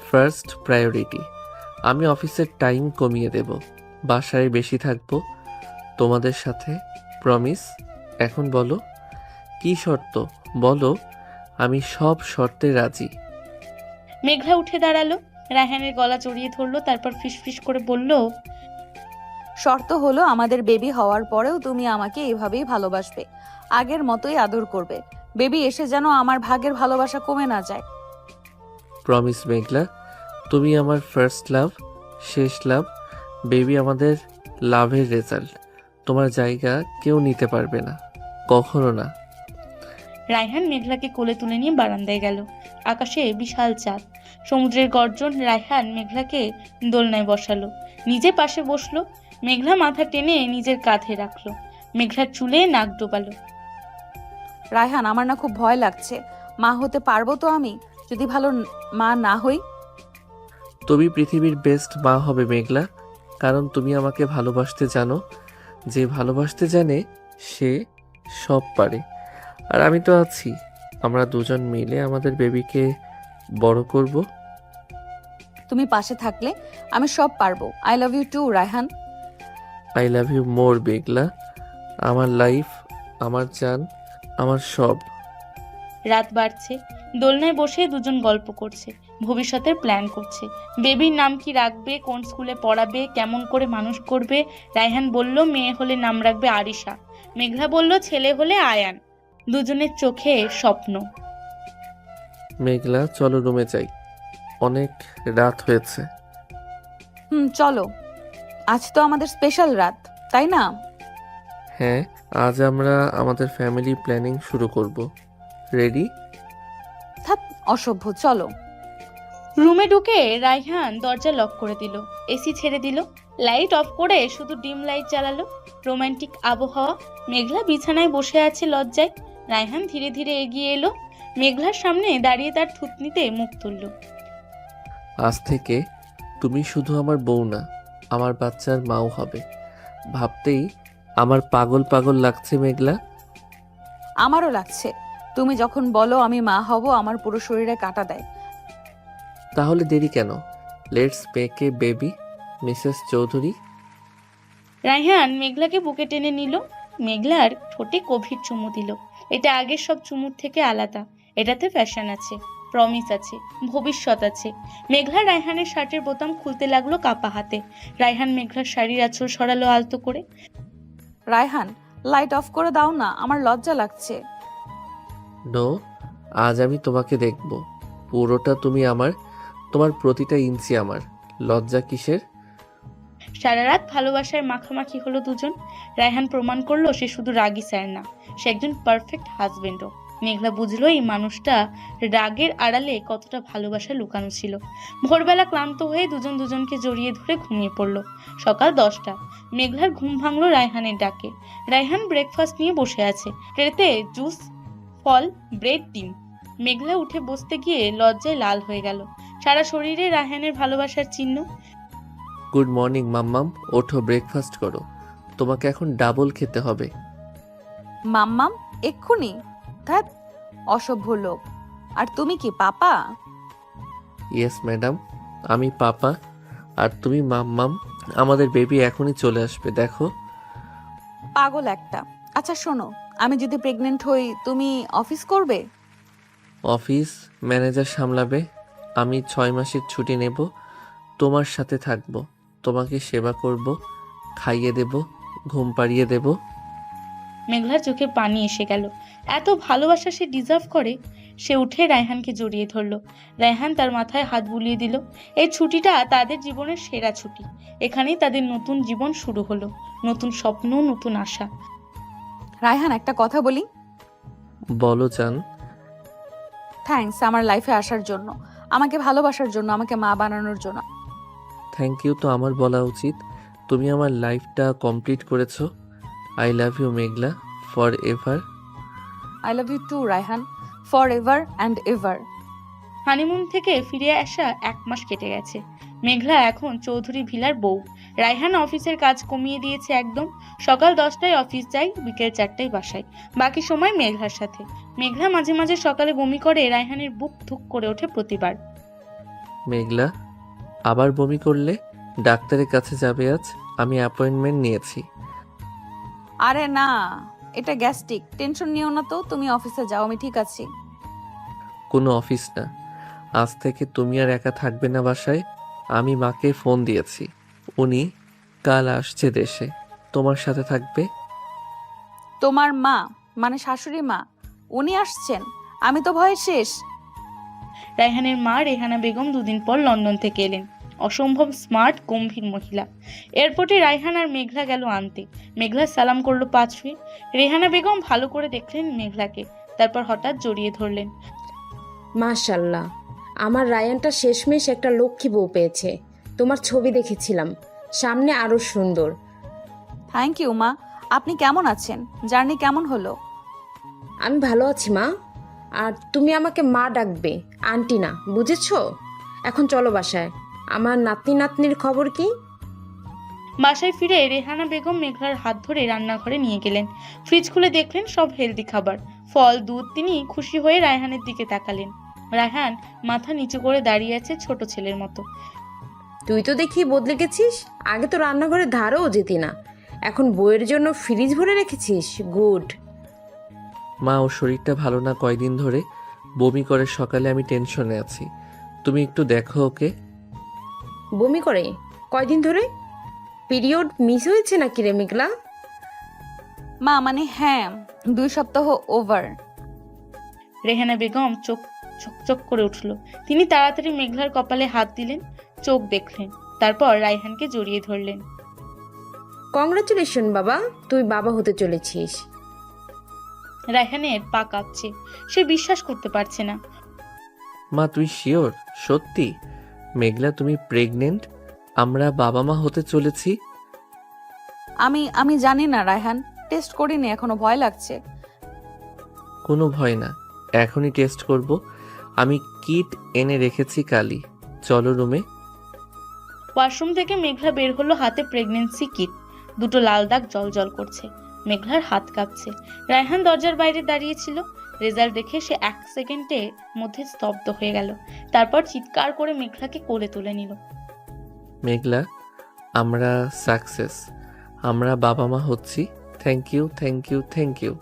ফার্স্ট প্রায়োরিটি। আমি অফিসের টাইম কমিয়ে দেব, বাসায় বেশি থাকবো তোমাদের সাথে। প্রমিস। এখন বলো কি শর্ত? বলো, আমি সব শর্তে রাজি। মেঘলা উঠে দাঁড়ালো। রায়হানের গলা জড়িয়ে ধরলো। তারপর ফিসফিস করে বলল, শর্ত হলো আমাদের বেবি হওয়ার পরেও তুমি আমাকে এভাবেই ভালোবাসবে, আগের মতোই আদর করবে। বেবি এসে যেন আমার ভাগের ভালোবাসা কমে না যায়। প্রমিস মেঘলা, তুমি আমার ফার্স্ট লাভ, শেষ লাভ। বেবি আমাদের লাভের রেজাল্ট। তোমার জায়গা কেউ নিতে পারবে না, কখনো না। রায়হান মেঘলাকে কোলে তুলে নিয়ে বারান্দায় গেল। আকাশে বিশাল চাঁদ, সমুদ্রের গর্জন। রায়হান মেঘলাকে দোলনায় বসালো, নিজে পাশে বসলো। মেঘলা মাথা টেনে নিজের কাঁধে রাখলো, মেঘলার চুলে নাক ডোবালো। রায়হান, আমার না খুব ভয় লাগছে। মা হতে পারবো তো আমি, যদি ভালো মা না হই? তুমি পৃথিবীর বেস্ট মা হবে মেঘলা, কারণ তুমি আমাকে ভালোবাসতে জানো। যে ভালোবাসতে জানে সে সব পারে। আর আমি তো আছি, আমরা দুজন মিলে আমাদের বেবিকে বড় করব। তুমি পাশে থাকলে আমি সব পারবো। I love you too Raihan. I love you more Meghla, আমার লাইফ, আমার জান, আমার সব। রাত বাড়ছে, দোলনায় বসে দুজন গল্প করছে, ভবিষ্যতের প্ল্যান করছে। বেবির নাম কি রাখবে, কোন স্কুলে পড়াবে, কেমন করে মানুষ করবে। রায়হান বলল মেয়ে হলে নাম রাখবে আরিশা, মেঘলা বলল ছেলে হলে আয়ান। দুজনের চোখে স্বপ্ন। মেঘলা চলো রুমে যাই, অনেক রাত হয়েছে। চলো, আজ তো আমাদের স্পেশাল রাত, তাই না? হ্যাঁ, আজ আমরা আমাদের ফ্যামিলি প্ল্যানিং শুরু করব। রেডি? থাক, অসভ্য, চলো। রুমে ঢুকে রায়হান দরজা লক করে দিল, এসি ছেড়ে দিল, লাইট অফ করে শুধু ডিম লাইট জ্বালালো। রোমান্টিক আবহাওয়া। মেঘলা বিছানায় বসে আছে লজ্জায়। রায়হান ধীরে ধীরে এগিয়ে এলো, মেঘলার সামনে দাঁড়িয়ে তার থুতনিতে মুখ তুলল। আজ থেকে তুমি শুধু আমার বউ না, আমার বাচ্চার মাও হবে। ভাবতেই আমার পাগল পাগল লাগছে মেঘলা। আমারও লাগছে। তুমি যখন বলো আমি মা হব, আমার পুরো শরীরে কাঁটা দেয়। তাহলে দেরি কেন? Let's make a baby, Mrs Chowdhury. Raihan মেঘলাকে বুকে টেনে নিল, মেঘলার ঠোঁটে গভীর চুমু দিল। এটা আগের সব চুমুর থেকে আলাদা। এটাতে ফ্যাশন আছে, প্রমিস আছে, ভবিষ্যৎ আছে। মেঘলা রায়হানের শার্টের বোতাম খুলতে লাগলো কাপা হাতে। রায়হান মেঘলার শাড়ির আঁচল সরালো আলতো করে। রায়হান, লাইট অফ করে দাও না, আমার লজ্জা লাগছে। নো, আজ আমি তোমাকে দেখব। পুরোটা তুমি আমার, তোমার প্রতিটা ইঞ্চি আমার। লজ্জা কিসের? সারা রাত ভালোবাসায় মাখামাখি হলো দুজন। রায়হান প্রমাণ করলো সে শুধু রাগী স্যার না, সে একজন পারফেক্ট হাজবেন্ডও। মেঘলা বুঝলো এই মানুষটা রাগের আড়ালে কতটা ভালোবাসা লুকানো ছিল। ভোরবেলা ক্লান্ত হয়ে দুজন দুজনকে জড়িয়ে ধরে ঘুমিয়ে পড়লো। সকাল 10টা, মেঘলার ঘুম ভাঙলো রায়হানের ডাকে। রায়হান ব্রেকফাস্ট নিয়ে বসে আছে, ট্রেতে জুস, ফল, ব্রেড, ডিম। মেঘলা উঠে বসতে গিয়ে লজ্জায় লাল হয়ে গেল, সারা শরীরে রায়হানের ভালোবাসার চিহ্ন। গুড মর্নিং মাম্মাম, ওঠো ব্রেকফাস্ট করো, তোমাকে এখন ডাবল খেতে হবে। মাম্মাম এক্ষুনি? ধ্যাৎ, অসভ্য লোক। আর তুমি কি পাপা? ইয়েস ম্যাডাম, আমি পাপা আর তুমি মাম্মাম। আমাদের বেবি এখনই চলে আসবে, দেখো। পাগল একটা। আচ্ছা শোনো, আমি যদি প্রেগনেন্ট হই তুমি অফিস করবে? অফিস ম্যানেজার সামলাবে। আমি 6 মাসের ছুটি নেব, তোমার সাথে থাকব, তোমাকে সেবা করব, খাইয়ে দেব, ঘুম পাড়িয়ে দেব। মেঘলার চোখে পানি এসে গেল। এত ভালোবাসা সে ডিজার্ভ করে। সে উঠে রায়হানকে জড়িয়ে ধরলো। রায়হান তার মাথায় হাত বুলিয়ে দিল। এই ছুটিটা তাদের জীবনের সেরা ছুটি। এখানেই তাদের নতুন জীবন শুরু হলো, নতুন স্বপ্ন, নতুন আশা। রায়হান, একটা কথা বলি? বলো জান। থ্যাঙ্কস আমার লাইফে আসার জন্য, আমাকে ভালোবাসার জন্য, আমাকে মা বানানোর জন্য। থ্যাংক ইউ তো আমার বলা উচিত। তুমি আমার লাইফটা কমপ্লিট করেছো। I love you Meghla, forever. I love you too Raihan, forever and এভার। হানিমুন থেকে ফিরে আসা 1 মাস কেটে গেছে। মেঘলা এখন চৌধুরী ভিলার বউ। রায়হান অফিসের কাজ কমিয়ে দিয়েছে একদম। সকাল 10টায় অফিস যায়, বিকেল 4টায় বাসায়। বাকি সময় মেঘলার সাথে। মেঘলা মাঝে মাঝে সকালে বমি করে, রায়হানের বুক ধুক করে ওঠে প্রতিবার। মেঘলা, আবার বমি করলে ডাক্তারের কাছে যাবে আজ, আমি অ্যাপয়েন্টমেন্ট নিয়েছি। আরে না, এটা গ্যাস্ট্রিক, টেনশন নিও না তো, তুমি অফিসে যাও, আমি ঠিক আছি। কোনো অফিস না, আজ থেকে তুমি আর একা থাকবে না বাসায়। আমি মাকে ফোন দিয়েছি, উনি কাল আসছে দেশে, তোমার সাথে থাকবে। তোমার মা মানে শাশুড়ি মা উনি আসছেন? আমি তো ভয়ে শেষ। রায়হানের মা রেহানা বেগম 2 দিন পর লন্ডন থেকে এলেন। অসম্ভব স্মার্ট, গম্ভীর মহিলা। এয়ারপোর্টে রায়হান আর মেঘলা গেল আনতে। মেঘলা সালাম করলো 5 ছুঁয়ে। রেহানা বেগম ভালো করে দেখলেন মেঘলাকে। তারপর হঠাৎ জড়িয়ে ধরলেন। মাশাল্লাহ, আমার রায়ানটা শেষমেশ একটা লক্ষ্মী বউ পেয়েছে। তোমার ছবি দেখেছিলাম, সামনে আরো সুন্দর। থ্যাংক ইউ মা। আপনি কেমন আছেন? জার্নি কেমন হলো? আমি ভালো আছি মা। আর তুমি আমাকে মা ডাকবে, আন্টি না, বুঝেছো? এখন চলো বাসায়। আমার নাতনি নাতনির খবর কি? বাসায় ফিরে রেহানা বেগম মেঘলার হাত ধরে রান্নাঘরে নিয়ে গেলেন। ফ্রিজ খুলে দেখলেন সব হেলদি খাবার, ফল, দুধ। তিনি খুশি হয়ে রায়হানের দিকে তাকালেন। রায়হান মাথা নিচু করে দাঁড়িয়ে আছে ছোট ছেলের মতো। তুই তো দেখি বদলে গেছিস। আগে তো রান্নাঘরে ধারেও যেতি না, এখন বইয়ের জন্য ফ্রিজ ভরে রেখেছিস। গুড। মা, ওর শরীরটা ভালো না কয়দিন ধরে, বমি করে। সকালে আমি টেনশনে আছি, তুমি একটু দেখো ওকে। বমি করে কয়দিন ধরে? পিরিয়ড মিস হয়েছে নাকি রে মেঘলা? মা মানে হ্যাঁ, 2 সপ্তাহ ওভার। রেহানা বেগম চোখ চকচক করে উঠল। তিনি তাড়াতাড়ি মেঘলার কপালে হাত দিলেন, চোখ দেখলেন, তারপর রায়হানকে জড়িয়ে ধরলেন। কংগ্রাচুলেশন বাবা, তুই বাবা হতে চলেছিস। রায়হানের পা কাঁপছে, সে বিশ্বাস করতে পারছে না। মা, তুই শিওর? সত্যি? মেঘলা, তুমি প্রেগনেন্ট? আমরা বাবা মা হতে চলেছি? আমি জানি না রায়হান, টেস্ট করিনি এখনো, ভয় লাগছে। কোনো ভয় না, এখনই টেস্ট করব। আমি কিট এনে রেখেছি কালই। চলো রুমে। ওয়াশরুম থেকে মেঘলা বের হলো, হাতে প্রেগন্যান্সি কিট। দুটো লাল দাগ জল করছে। মেঘলার হাত কাঁপছে। রায়হান দরজার বাইরে দাঁড়িয়েছিল। রেজাল্ট দেখে সে 1 সেকেন্ডের মধ্যে স্তব্ধ হয়ে গেল। তারপর চিৎকার করে মেঘলাকে কোলে তুলে নিল। মেঘলা, আমরা সাকসেস, আমরা বাবা মা হচ্ছি। Thank you, thank you, thank you.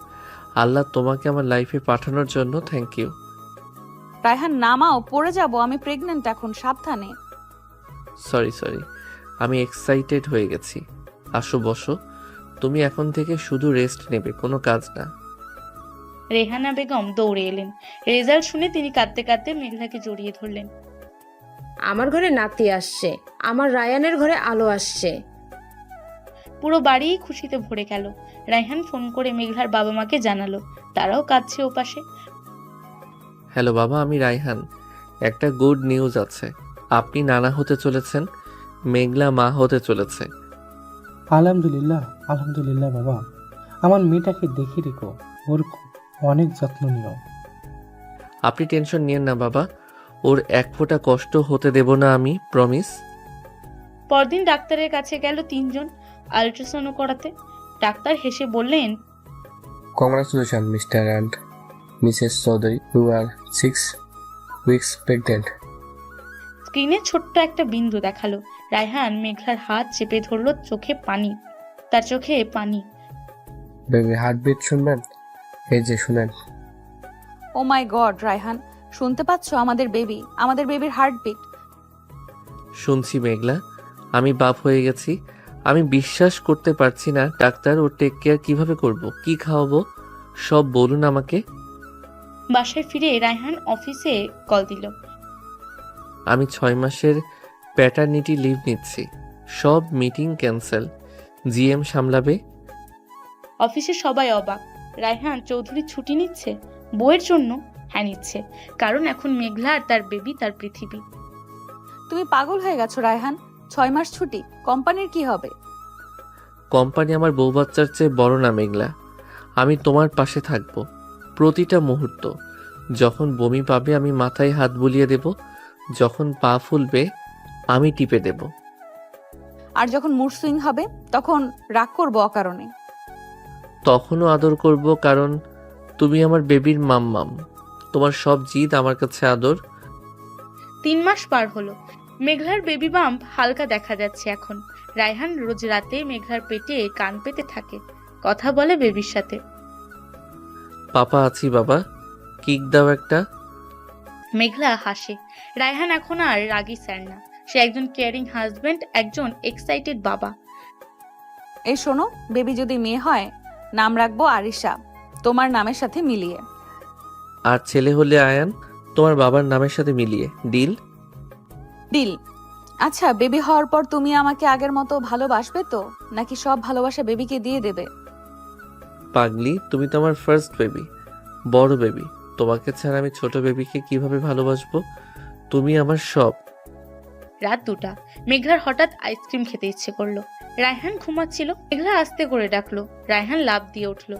আল্লাহ তোমাকে আমার লাইফে পাঠানোর জন্য থ্যাংক ইউ। রায়হান নামাও, পড়ে যাব। আমি প্রেগন্যান্ট এখন, সাবধানে। সরি, আমি এক্সাইটেড হয়ে গেছি। আসো বসো, তুমি এখন থেকে শুধু রেস্ট নেবে, কোনো কাজ না। রেহানা বেগম দৌড়ে এলেন। রেজাল্ট শুনে তিনি কাঁদতে কাঁদতে মেঘলাকে জড়িয়ে ধরলেন। আমার ঘরে নাতি আসছে, আমার রায়ানের ঘরে আলো আসছে। পুরো বাড়ি খুশিতে ভরে গেল। রায়হান ফোন করে মেঘলার বাবা মাকে জানালো, তারাও কাঁদছে ওপাশে। হ্যালো বাবা, আমি রায়হান। একটা গুড নিউজ আছে, আপনি নানা হতে চলেছেন, মেঘলা মা হতে চলেছে। আলহামদুলিল্লাহ, আলহামদুলিল্লাহ বাবা। আমার মেয়েটাকে দেখে রেখো, ওর অনেক যত্ন নিও। আপনি টেনশন নিয়েন না বাবা, ওর এক ফোঁটা কষ্ট হতে দেব না আমি, প্রমিস। পরদিন ডাক্তারের কাছে গেল 3 জন আল্ট্রাসাউন্ড করাতে। ডাক্তার হেসে বললেন, congratulation mister and Mrs Chowdhury, you are 6 weeks pregnant. স্ক্রিনে ছোট্ট একটা বিন্দু দেখালো। রায়হান মেঘলার হাত চেপে ধরলো, তার চোখে পানি। বেবি হার্টবিট শুনবেন? এই যে শুনেন। ও মাই গড রায়হান, শুনতে পাচ্ছো? আমাদের বেবির হার্টবিট। শুনছি মেঘলা, আমি বাপ হয়ে গেছি। আমি বিশ্বাস করতে পারছি না ডাক্তার। ওর টেক কেয়ার কিভাবে করব, কি খাওয়াবো, সব বলুন আমাকে। বাসায় ফিরে রায়হান অফিসে কল দিল। আমি 6 মাসের প্যাটার্নিটি লিভ নিচ্ছি, সব মিটিং ক্যান্সেল, জিএম সামলাবে। অফিসে সবাই অবাক। রায়হান চৌধুরী ছুটি নিচ্ছে বউয়ের জন্য? হ্যাঁ নিচ্ছে, কারণ এখন মেঘলা আর তার বেবি তার পৃথিবী। তুমি পাগল হয়ে গেছো রায়হান, 6 মাস ছুটি, কোম্পানির কি হবে? কোম্পানি আমার বউ বাচ্চার চেয়ে বড় না মেঘলা। আমি তোমার পাশে থাকবো প্রতিটা মুহূর্ত। যখন বমি পাবে আমি মাথায় হাত বুলিয়ে দেব, যখন পা ফুলবে আমি টিপে দেব। আর যখন মুড সুইং হবে তখন রাগ করবো অকারণে। তখনও আদর করব, কারণ তুমি আমার বেবির মাম্মাম। তোমার সব জিদ আমার কাছে আদর। 3 মাস পার হলো। মেঘলার বেবি বাম্প হালকা দেখা যাচ্ছে এখন। রায়হান রোজ রাতে মেঘলার পেটে কান পেতে থাকে, কথা বলে বেবির সাথে। পাপা আছি বাবা, কিক দাও একটা। মেঘলা হাসে। রায়হান এখন আর রাগী স্যার না, সে একজন কেয়ারিং হাজবেন্ড, একজন এক্সাইটেড বাবা। এই শোনো, বেবি যদি মেয়ে হয় নাম রাখবো আরিশা, তোমার নামের সাথে মিলিয়ে। আর ছেলে হলে আয়ান, তোমার বাবার নামের সাথে মিলিয়ে। ডিল? ডিল। আচ্ছা, বেবি হওয়ার পর তুমি আমাকে আগের মতো ভালোবাসবে তো, নাকি সব ভালোবাসা বেবিকে দিয়ে দেবে? পাগলি, তুমি তো আমার ফার্স্ট বেবি, বড় বেবি, তোমাকে ছাড়া আমি ছোট বেবিকে কিভাবে ভালোবাসবো? তুমি আমার সব। রাত 2টা। মেঘলার হঠাৎ আইসক্রিম খেতে ইচ্ছে করলো। রায়হান ঘুমাচ্ছিল। মেঘলা আস্তে করে ডাকলো। রায়হান লাফ দিয়ে উঠলো।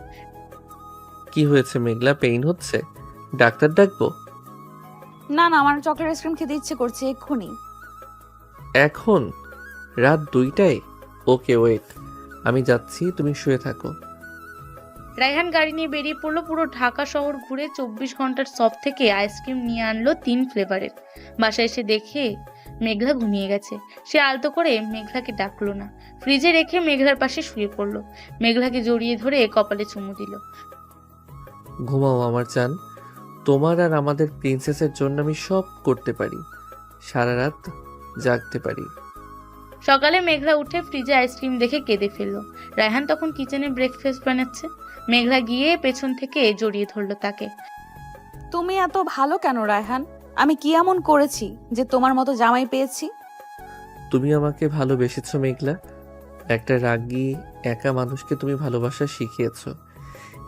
কি হয়েছে মেঘলা, পেইন হচ্ছে? ডাক্তার ডাকবো? না না, আমার চকলেট আইসক্রিম খেতে ইচ্ছে করছে এক্ষুনি। এখন রাত 2টায়? ওকে ওয়েট, আমি যাচ্ছি, তুমি শুয়ে থাকো। রায়হান গাড়ি নিয়ে বেরিয়ে পড়লো। পুরো ঢাকা শহর ঘুরে 24 ঘন্টার শপ থেকে আইসক্রিম নিয়ে আনলো 3 ফ্লেভারের। বাসায় এসে দেখে মেঘলা ঘুমিয়ে গেছে। সে আলতো করে মেঘলাকে ডাকলো না। ফ্রিজে রেখে মেঘলার পাশে শুয়ে পড়লো। মেঘলাকে জড়িয়ে ধরে কপালে চুমু দিল। ঘুমাও আমার চান, তোমার আর আমাদের প্রিন্সেসের জন্য আমি সব করতে পারি, সারা রাত জাগতে পারি। সকালে মেঘলা উঠে ফ্রিজে আইসক্রিম দেখে কেঁদে ফেললো। রায়হান তখন কিচেনে ব্রেকফাস্ট বানাচ্ছে। মেঘলা গিয়ে পেছন থেকে জড়িয়ে ধরলো তাকে। তুমি এত ভালো কেন রায়হান? আমি কি এমন করেছি যে তোমার মতো জামাই পেয়েছি? তুমি আমাকে ভালোবেসেছো মেঘলা, একটা রাগী একা মানুষকে তুমি ভালোবাসা শিখিয়েছো,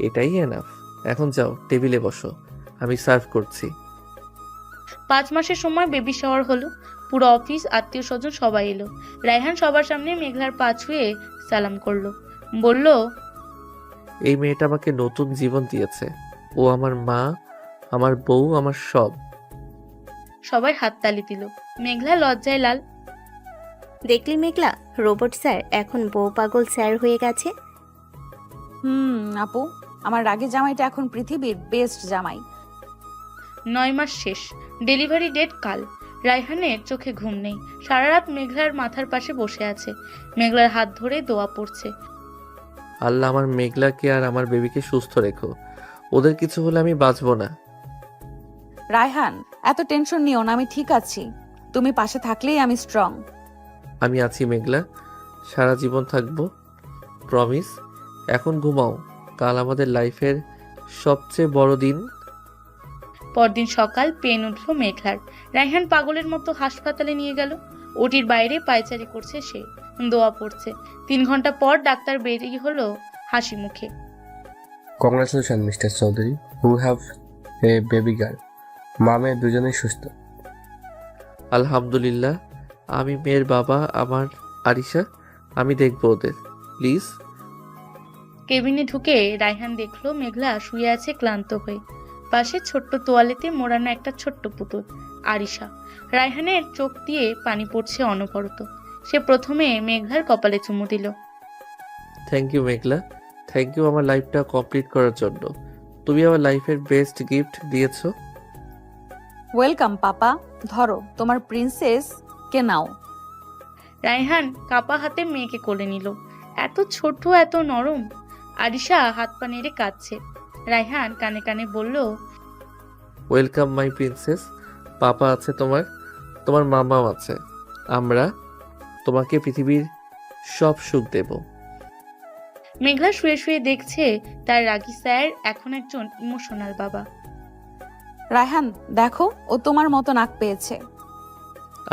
এটাই এনাফ। এখন যাও, টেবিলে বসো, আমি সার্ভ করছি। 5 মাসের সময় বেবি শাওয়ার হলো। পুরো অফিস, আত্মীয় স্বজন সবাই এলো। রায়হান সবার সামনে মেঘলার পা ছুঁয়ে সালাম করলো। বলল, এই মেয়েটা আমাকে নতুন জীবন দিয়েছে, ও আমার মা, আমার বউ, আমার সব। সবাই হাততালি দিল। মেঘলা লজ্জায় লাল। দেখলি মেঘলা, রোবট স্যার এখন বউ পাগল স্যার হয়ে গেছে। আপু, আমার রাগের জামাইটা এখন পৃথিবীর বেস্ট জামাই। 9 মাস শেষ। ডেলিভারি ডেট কাল। রায়হানের চোখে ঘুম নেই। সারা রাত মেঘলার মাথার পাশে বসে আছে। মেঘলার হাত ধরে দোয়া পড়ছে। আল্লাহ আমার মেঘলাকে আর আমার বেবিকে সুস্থ রেখো, ওদের কিছু হলে আমি বাঁচবো না। রায়হান, এত টেনশন নিও না, আমি ঠিক আছি। তুমি পাশে থাকলেই আমি স্ট্রং। আমি আছি মেঘলা, সারা জীবন থাকবো, প্রমিস। এখন ঘুমাও, কাল আমাদের লাইফের সবচেয়ে বড় দিন। পরদিন সকাল, পেন উঠলো মেঘলার। রায়হান পাগলের মতো হাসপাতালে নিয়ে গেল। ওটির বাইরে পায়চারি করছে সে, দোয়া পড়ছে। 3 ঘন্টা পর ডাক্তার বেরিয়ে হলো হাসি মুখে। Congratulation mister Chowdhury, you have a baby girl. মা মেয়ে দুজনেই সুস্থ। আলহামদুলিল্লাহ, আমি মেয়ের বাবা, আমার আরিশা, আমি দেখবো ওদের, প্লিজ। কেবিনে ঢুকে রায়হান দেখলো মেঘলা শুয়ে আছে ক্লান্ত হয়ে। পাশে ছোট্ট তোয়ালেতে মোড়ানো একটা ছোট্ট পুতুল, আরিশা। রায়হানের চোখ দিয়ে পানি পড়ছে অনবরত। সে প্রথমে মেঘলার কপালে চুমু দিল। Thank you Meghla, thank you আমার লাইফটা কমপ্লিট করার জন্য। তুমি আমার লাইফের বেস্ট গিফট দিয়েছো। Welcome papa. ধরো তোমার প্রিন্সেস কে নাও। রায়হান কাপা হাতে মেয়েকে কোলে নিল। এত ছোট, এত নরম। আরিশা হাত পা নেড়ে কাঁদছে। রায়হান কানে কানে বলল, ওয়েলকাম মাই প্রিন্সেস। পাপা আছে তোমার, তোমার মামাও আছে, আমরা তোমাকে পৃথিবীর সব সুখ দেব। মেঘলা শুয়ে শুয়ে দেখছে তার রাগী স্যার এখন একজন ইমোশনাল বাবা। রায়হান দেখো, ও তোমার মতো নাক পেয়েছে।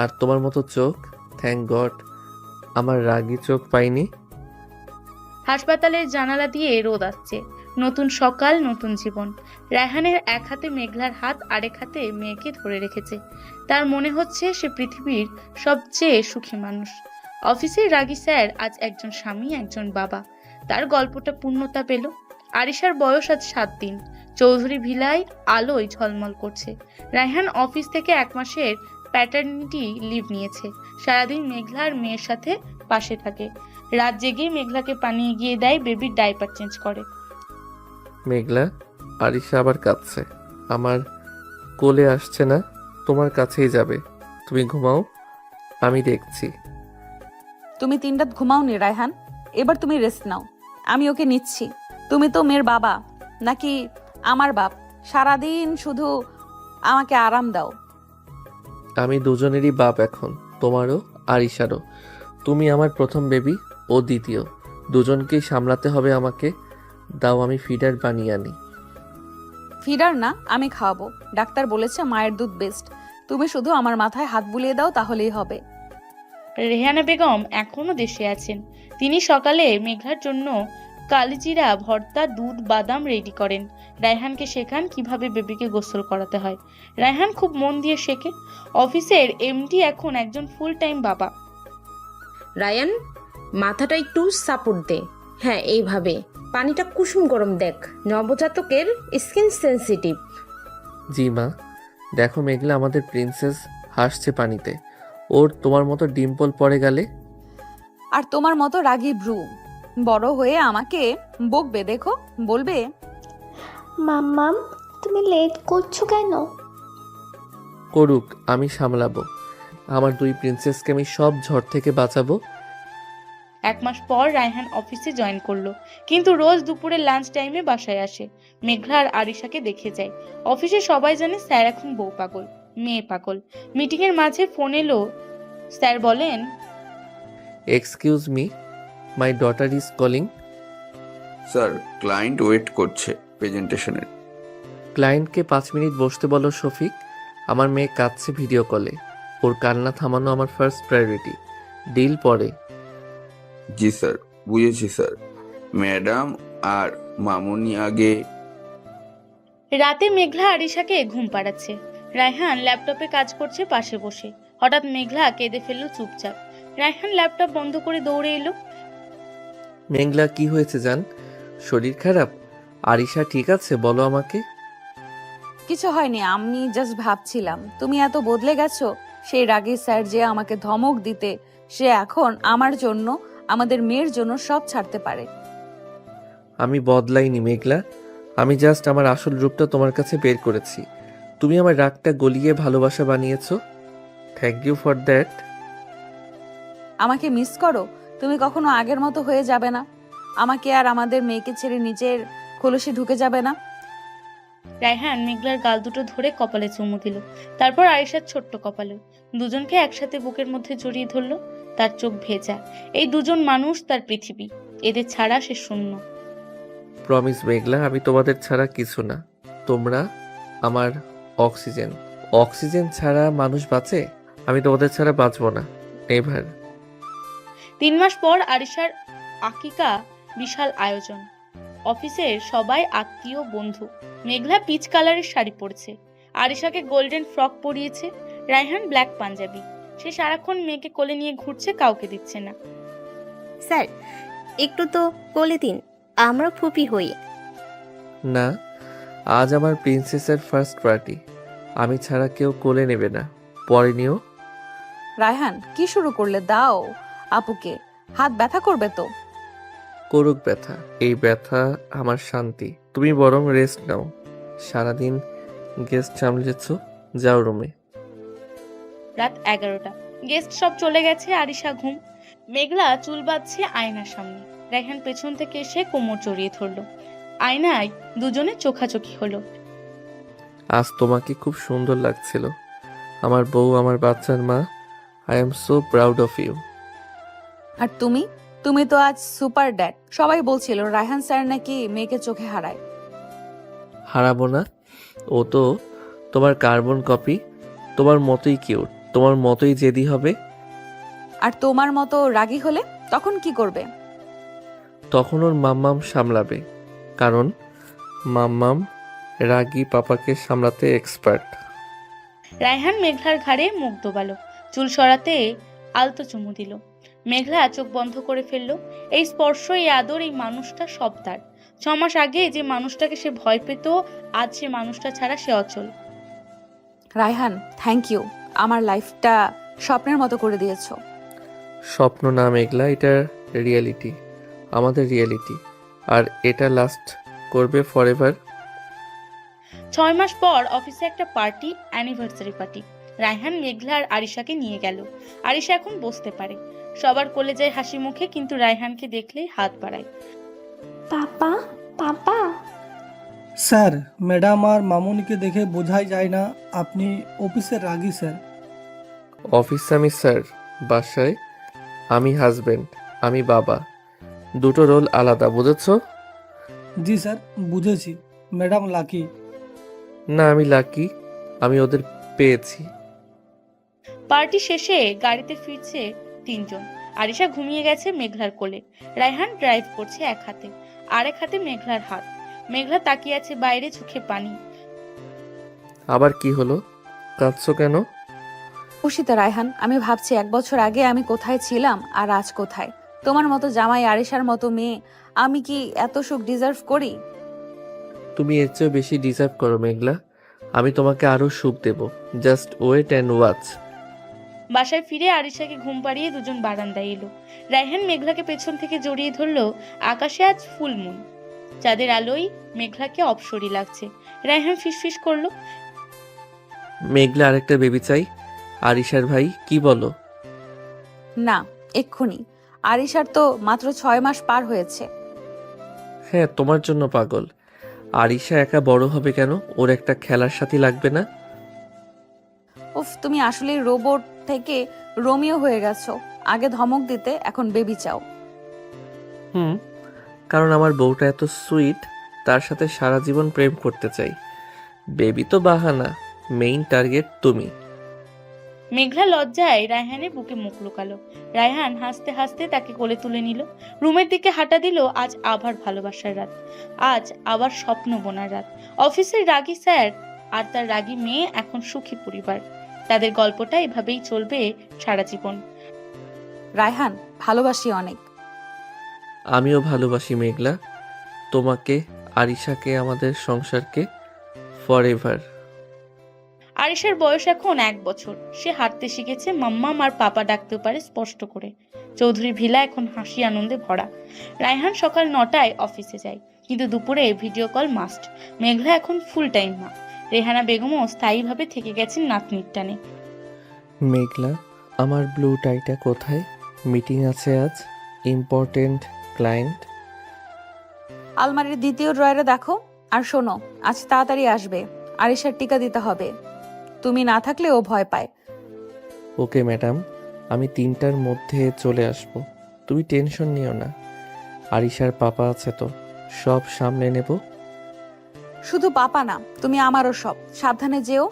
আর তোমার মতো চোখ। থ্যাংক গড আমার রাগী চোখ পাইনি। হাসপাতালের জানালা দিয়ে রোদ আসছে। নতুন সকাল, নতুন জীবন। রায়হানের এক হাতে মেঘলার হাত, আরেক হাতে মেয়েকে ধরে রেখেছে। তার মনে হচ্ছে সে পৃথিবীর সবচেয়ে সুখী মানুষ। অফিসের রাগী স্যার আজ একজন স্বামী, একজন বাবা। তার গল্পটা পূর্ণতা পেল। আরিশার বয়স আজ 7 দিন। চৌধুরী ভিলায় আলোয় ঝলমল করছে। রায়হান অফিস থেকে 1 মাসের প্যাটার্নিটি লিভ নিয়েছে। সারাদিন মেঘলার মেয়ের সাথে পাশে থাকে। রাত জেগে মেঘলাকে পানি এগিয়ে দেয়, বেবির ডাইপার চেঞ্জ করে। মেঘলা, আরিশা আবার কাঁদছে, আমার কোলে আসছে না, তোমার কাছেই যাবে। তুমি ঘুমাও, আমি দেখছি। তুমি 3 রাত ঘুমাওনি রায়হান, এবার তুমি রেস্ট নাও, আমি ওকে নিচ্ছি। তুমি তো মেয়ের বাবা নাকি আমার বাপ? সারাদিন শুধু আমাকে আরাম দাও। আমি দুজনেরই বাপ এখন, তোমারও আরিশারও। তুমি আমার প্রথম বেবি, ও দ্বিতীয়, দুজনকেই সামলাতে হবে আমাকে। দাও আমি ফিডার বানিয়ে আনি। ফিডার না, আমি খাওয়াবো। ডাক্তার বলেছে মায়ের দুধ বেস্ট। তুমি শুধু আমার মাথায় হাত বুলিয়ে দাও, তাহলেই হবে। রেহানা বেগম এখনো দেশে আছেন। তিনি সকালে মেঘলার জন্য কালিজিরা ভর্তা, দুধ, বাদাম রেডি করেন। রায়হানকে শেখান কিভাবে বেবিকে গোসল করাতে হয়। রায়হান খুব মন দিয়ে শেখে। অফিসের এমডি এখন একজন ফুল টাইম বাবা। রায়ান, মাথাটা একটু সাপোর্ট দে। হ্যাঁ, এইভাবে। পানিটা কুসুম গরম দেখ, নবজাতকের স্কিন সেনসিটিভ। জি মা। দেখো মেঘলা, আমাদের প্রিন্সেস হাসছে পানিতে। ওর তোমার মতো ডিম্পল পড়ে গেলে। আর তোমার মতো রাগী ভ্রু বড় হয়ে আমাকে বকবে, দেখো বলবে মাম্মাম তুমি লেট করছো কেন? করুক, আমি সামলাবো। আমার দুই প্রিন্সেসকে আমি সব ঝড় থেকে বাঁচাবো। 1 মাস পর রায়হান অফিসে জয়েন করলো, কিন্তু রোজ দুপুরে লাঞ্চ টাইমে বাসায় আসে। মেঘলা আর আরিশাকে দেখে যায়। অফিসে সবাই জানে স্যার এখন বউ পাগল, মেয়ে পাগল। মিটিং এর মাঝে ফোন এলো। স্যার বলেন, excuse me, my daughter is calling. Sir, client wait করছে প্রেজেন্টেশনের। ক্লায়েন্টকে 5 মিনিট বসতে বলো শফিক। আমার মেয়ে কাঁদছে ভিডিও কলে। ওর কান্না থামানো আমার ফার্স্ট প্রায়োরিটি। ডিল পরে। জি স্যার, বুঝেছি স্যার। ম্যাডাম আর মামুনি আগে। রাতে মেঘলা আরিশাকে ঘুম পাড়াচ্ছে। রায়হান ল্যাপটপে কাজ করছে পাশে বসে। হঠাৎ মেঘলা কেঁদে ফেললো চুপচাপ। রায়হান ল্যাপটপ বন্ধ করে দৌড়ে এলো। মেঘলা, কি হয়েছে জান? শরীর খারাপ? আরিশা ঠিক আছে? বলো আমাকে। কিছু হয়নি, আমি জাস্ট ভাবছিলাম তুমি এত বদলে গেছো। সেই রাগী স্যার যে আমাকে ধমক দিতে, সে এখন আমার জন্য, আমাদের মেয়ের জন্য সব ছাড়তে পারে। আমি বদলাইনি মেঘলা। আমি জাস্ট আমার আসল রূপটা তোমার কাছে বের করেছি। তুমি আমার রাগটা গলিয়ে ভালোবাসা বানিয়েছো। Thank you for that. আমাকে মিস করো? তুমি কখনো আগের মতো হয়ে যাবে না। আমাকে আর আমাদের মেয়েকে ছেড়ে নিজের খোলসে ঢুকে যাবে না। রায়হান মেঘলার গাল দুটো ধরে কপালে চুমু দিল, তারপর আরিশার ছোট্ট কপালে। দুজনকে একসাথে বুকের মধ্যে জড়িয়ে ধরলো। তার চোখ ভেজা। এই দুজন মানুষ তার পৃথিবী, এদের ছাড়া সে শূন্য। প্রমিস মেঘলা, আমি তোমাদের ছাড়া কিছু না। তোমরা আমার অক্সিজেন। অক্সিজেন ছাড়া মানুষ বাঁচে? আমি তোমাদের ছাড়া বাঁচবো না। এবার 3 মাস পর আরিশার আকিকা, বিশাল আয়োজন। অফিসের সবাই আত্মীয় বন্ধু। মেঘলা পিচ কালারের শাড়ি পরেছে, আরিশাকে গোল্ডেন ফ্রক পরিয়েছে, রায়হান ব্ল্যাক পাঞ্জাবি। সে সারাক্ষণ মেয়েকে কোলে নিয়ে ঘুরছে, কাউকে দিচ্ছে না। স্যার, একটু তো কোলে দিন, আমরা ফুপি হই। না, আজ আমার প্রিন্সেসের ফার্স্ট পার্টি। আমি ছাড়া কেউ কোলে নেবে না। পরে নিও। রায়হান, কি শুরু করলে? দাও আপুকে, হাত ব্যথা করবে তো। করুক ব্যথা, এই ব্যথা আমার শান্তি। তুমি বরং রেস্ট নাও। সারাদিন গেস্ট সামলেছ, যাও রুমে। রাত 11টা। গেস্ট সব চলে গেছে, আরিশা ঘুম। মেঘলা চুল বাঁধছে আয়নার সামনে। রায়হান পেছন থেকে এসে কোমর জড়িয়ে ধরলো। আয়নায় দুজনে চোখাচোখি হলো। আজ তোমাকে খুব সুন্দর লাগছিল, আমার বউ, আমার বাচ্চার মা। I am so proud of you. আর তুমি তুমি তো আজ সুপার ড্যাড। সবাই বলছিল রায়হান স্যার নাকি মেয়েকে চোখে হারায়। হারাবো না, ও তো তোমার কার্বন কপি। তোমার মতোই কিউট, তোমার মতোই জেদি হবে। আর তোমার মতো রাগী হলে তখন কি করবে? তখন ওর মাম্মাম সামলাবে, কারণ মাম্মাম রাগী পাপাকে সামলাতে এক্সপার্ট। রায়হান মেঘলার ঘাড়ে মুখ দোবালো, চুল সরাতে আলতো চুমু দিল। মেঘলা চোখ বন্ধ করে ফেললো। এই স্পর্শ, এই আদর, এই মানুষটা সব তার। 6 মাস আগে যে মানুষটাকে সে ভয় পেত, আজ সে মানুষটা ছাড়া সে অচল। Raihan, thank you. আমার লাইফটা স্বপ্নের মতো করে দিয়েছো। স্বপ্ন না মেঘলা, এটা রিয়েলিটি, আমাদের রিয়েলিটি। আর এটা লাস্ট করবে ফরএভার। 6 মাস পর অফিসে একটা পার্টি, অ্যানিভার্সারি পার্টি। রায়হান মেঘলা আর আরিশাকে নিয়ে গেল। আরিশা এখন বসতে পারে, সবার কোলে যায় হাসি মুখে, কিন্তু রায়হানকে দেখলেই হাত বাড়ায়। পাপা, পাপা। স্যার, ম্যাডাম আর মামুনিকে দেখে বোঝাই যায় না আপনি অফিসের রাগী স্যার। অফিসে আমি স্যার, বাসায় আমি হাজবেন্ড, আমি বাবা। দুটো রোল আলাদা, বুঝেছ? জি স্যার, বুঝেছি। Madam lucky. না, আমি লাকি, আমি ওদের পেয়েছি। পার্টি শেষে গাড়িতে ফিরছে 3 জন। আরিশা ঘুমিয়ে গেছে মেঘলার কোলে। রায়হান ড্রাইভ করছে এক হাতে। আরেক হাতে মেঘলার হাত। মেঘলা তাকিয়ে আছে বাইরে, চোখে পানি। আবার কি হলো? কাঁদছো কেন? খুশিতে রায়হান, আমি ভাবছি 1 বছর আগে আমি কোথায় ছিলাম আর আজ কোথায়। তোমার মতো জামাই, আরিশার মতো মেয়ে, আমি কি এত সুখ ডিজার্ভ করি? তুমি এর চেয়ে বেশি ডিজার্ভ করো মেঘলা। আমি তোমাকে আরো সুখ দেব। Just wait and watch. বাসায় ফিরে আরিশাকে ঘুম পাড়িয়ে দুজন বারান্দায় এলো। রায়হান মেঘলাকে পেছন থেকে জড়িয়ে ধরলো। আকাশে আজ ফুল মুন, চাঁদের আলোয় মেঘলাকে অপসরী লাগছে। রায়হান ফিসফিস করলো, মেঘলা আরেকটা বেবি চাই। আরিশার ভাই, কি বলো? না, এক্ষুনি। আরিশার তো মাত্র 6 মাস পার হয়েছে। হ্যাঁ, তোমার জন্য পাগল। আরিশা একা বড় হবে কেন? ওর একটা খেলার সাথী লাগবে না? উফ, তুমি আসলে রোবট থেকে রোমিও হয়ে গেছো। আগে ধমক দিতে, এখন বেবি চাও। কারণ আমার বউটা এত সুইট, তার সাথে সারা জীবন প্রেম করতে চাই। বেবি তো বাহানা, মেইন টার্গেট তুমি। মেঘলা লজ্জায় রায়হানের বুকে মুখ লুকালো। রায়হান হাসতে হাসতে তাকে কোলে তুলে নিল, রুমের দিকে হাঁটা দিল। আজ আবার ভালোবাসার রাত, আজ আবার স্বপ্ন বোনার রাত। অফিসের রাগী স্যার আর তার রাগী মেয়ে, এখন সুখী পরিবার। তাদের গল্পটা এভাবেই চলবে সারা জীবন। রায়হান, ভালোবাসি অনেক। আমিও ভালোবাসি মেঘলা, তোমাকে, আরিশাকে, আমাদের সংসারকে, ফরএভার। আরিশার বয়স এখন 1 বছর। সে হাঁটতে শিখেছে, মাম্মাম আর পাপা ডাকতেও পারে স্পষ্ট করে। চৌধুরী ভিলা এখন হাসি আনন্দে ভরা। রায়হান সকাল 9টায় অফিসে যায়, কিন্তু দুপুরে ভিডিও কল মাস্ট। মেঘলা এখন ফুল টাইম মা। রেহানা বেগমও স্থায়ীভাবে থেকে গেছেন নাতনির টানে। মেঘলা, আমার ব্লু টাইটা কোথায়? মিটিং আছে আজ, ইম্পর্টেন্ট ক্লায়েন্ট। আলমারির দ্বিতীয় ড্রয়ারে দেখো। আর শোনো, আজ তাড়াতাড়ি আসবে, আরিশার টিকা দিতে হবে। তুমি না থাকলে ও ভয় পায়। ওকে ম্যাডাম, আমি 3টার মধ্যে চলে আসব। তুমি টেনশন নিও না, আরিশার পাপা আছে তো, সব সামলে নেব। শুধু পাপা না, তুমি আমারও সব। সাবধানে যেও,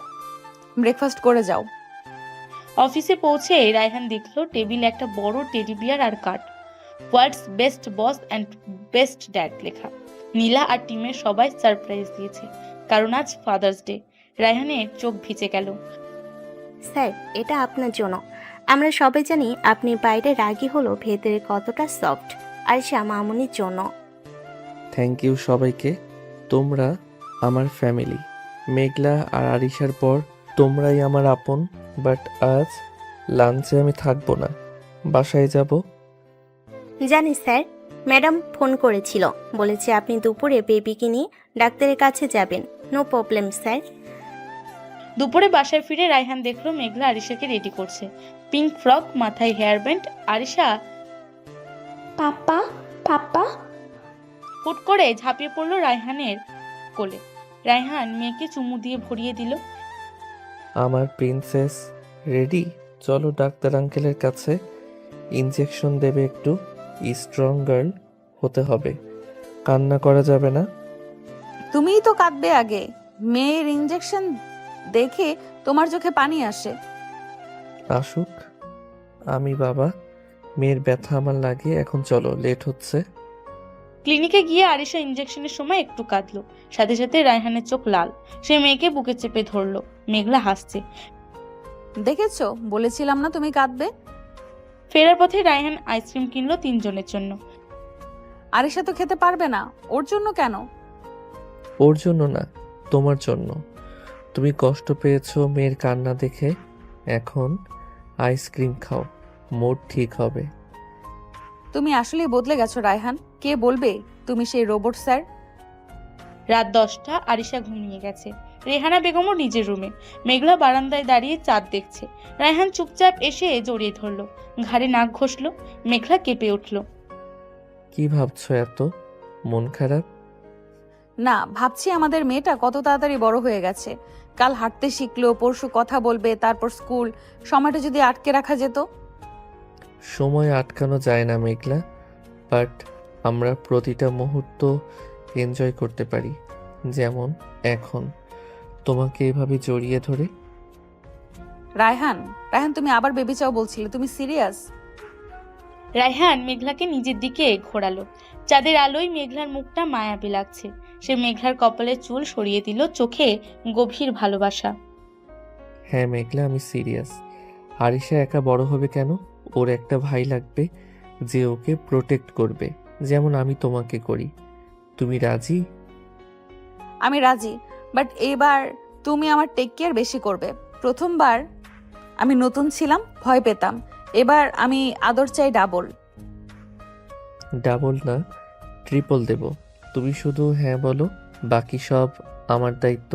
ব্রেকফাস্ট করে যাও। অফিসে পৌঁছে রায়হান দেখলো টেবিলে একটা বড় টেডি বিয়ার আর card, world's best boss and best dad লেখা। নীলা আর টিমের সবাই সারপ্রাইজ দিয়েছে, কারণ আজ ফাদার্স ডে। রায়হানের চোখ ভিজে গেল। স্যার, এটা আপনার জন্য। আমরা সবাই জানি আপনি বাইরে রাগী হলো ভেতরে কতটা সফট। আর সে মামুনির জন্য। থ্যাংক ইউ সবাইকে, তোমরা আমার ফ্যামিলি। মেঘলা আর আরিশার পর তোমরাই আমার আপন। বাট আজ লাঞ্চে আমি থাকবো না, বাসায় যাব। জানি স্যার, ম্যাডাম ফোন করেছিল, বলেছে আপনি দুপুরে বেবিকে নিয়ে ডাক্তারের কাছে যাবেন। No problem sir. দুপুরে বাসায় ফিরে রায়হান দেখলো মেঘলা আরিশাকে রেডি করছে। পিঙ্ক ফ্রক, মাথায় hair band. Arisha papa papa হুট করে ঝাঁপিয়ে পড়লো রায়হানের কোলে। রায়হান মেয়েকে চুমু দিয়ে ভরিয়ে দিল। আমার প্রিন্সেস রেডি, চলো ডাক্তার আঙ্কেলের কাছে। ইনজেকশন দেবে, একটু স্ট্রং গার্ল হতে হবে, কান্না করা যাবে না। তুমিই তো কাঁদবে আগে। মেয়ের ইনজেকশন দেখে তোমার চোখে পানি আসে। আসুক, আমি বাবা, মেয়ের ব্যথা আমার লাগে। এখন চলো, লেট হচ্ছে। ক্লিনিকে গিয়ে আরিশা ইনজেকশনের সময় একটু কাঁদলো, সাথে সাথে রায়হানের চোখ লাল। সে মেয়েকে বুকে চেপে ধরলো। মেঘলা হাসছে। দেখেছো, বলেছিলাম না তুমি কাঁদবে। ফেরার পথে রায়হান আইসক্রিম কিনলো 3 জনের জন্য। আরিশা তো খেতে পারবে না, ওর জন্য কেন? ওর জন্য না, তোমার জন্য। তুমি কষ্ট পেয়েছো মেয়ের কান্না দেখে, এখন আইসক্রিম খাও, মুড ঠিক হবে। তুমি আসলেই বদলে গেছো রায়হান। কে বলবে তুমি সেই রোবট স্যার? রাত 10টা, আরিশা ঘুমিয়ে গেছে। রেহানা বেগমও নিজের রুমে। মেঘলা বারান্দায় দাঁড়িয়ে চাঁদ দেখছে। রায়হান চুপচাপ এসে জড়িয়ে ধরলো, ঘাড়ে নাক ঘষলো। মেঘলা কেঁপে উঠল। কি ভাবছো এত? মন খারাপ? না, ভাবছি আমাদের মেয়েটা কত তাড়াতাড়ি বড় হয়ে গেছে। কাল হাঁটতে শিখলো, পরশু কথা বলবে, তারপর স্কুল। সময়টা যদি আটকে রাখা যেত। সময় আটকানো যায় না মেঘলা, বাট আমরা প্রতিটা মুহূর্ত এনজয় করতে পারি। যেমন এখন তোমাকে এভাবে জড়িয়ে ধরে। রায়হান, রায়হান, তুমি আবার বেবি চাও বলছিলে, তুমি সিরিয়াস? রায়হান মেঘলাকে নিজের দিকে ঘোরালো। চাঁদের আলোয় মেঘলার মুখটা মায়াবী লাগছে। সে মেঘলার কপালের চুল সরিয়ে দিল, চোখে গভীর ভালোবাসা। হ্যাঁ মেঘলা, আমি সিরিয়াস। আরিশা একা বড় হবে কেন? ওর একটা ভাই লাগবে যে ওকে প্রোটেক্ট করবে, যেমন আমি তোমাকে করি। তুমি রাজি? আমি রাজি, বাট এবার তুমি আমার টেক কেয়ার বেশি করবে। প্রথমবার আমি নতুন ছিলাম, ভয় পেতাম। এবার আমি আদর চাই ডাবল। ডাবল না, ট্রিপল দেব। তুমি শুধু হ্যাঁ বলো, বাকি সব আমার দায়িত্ব।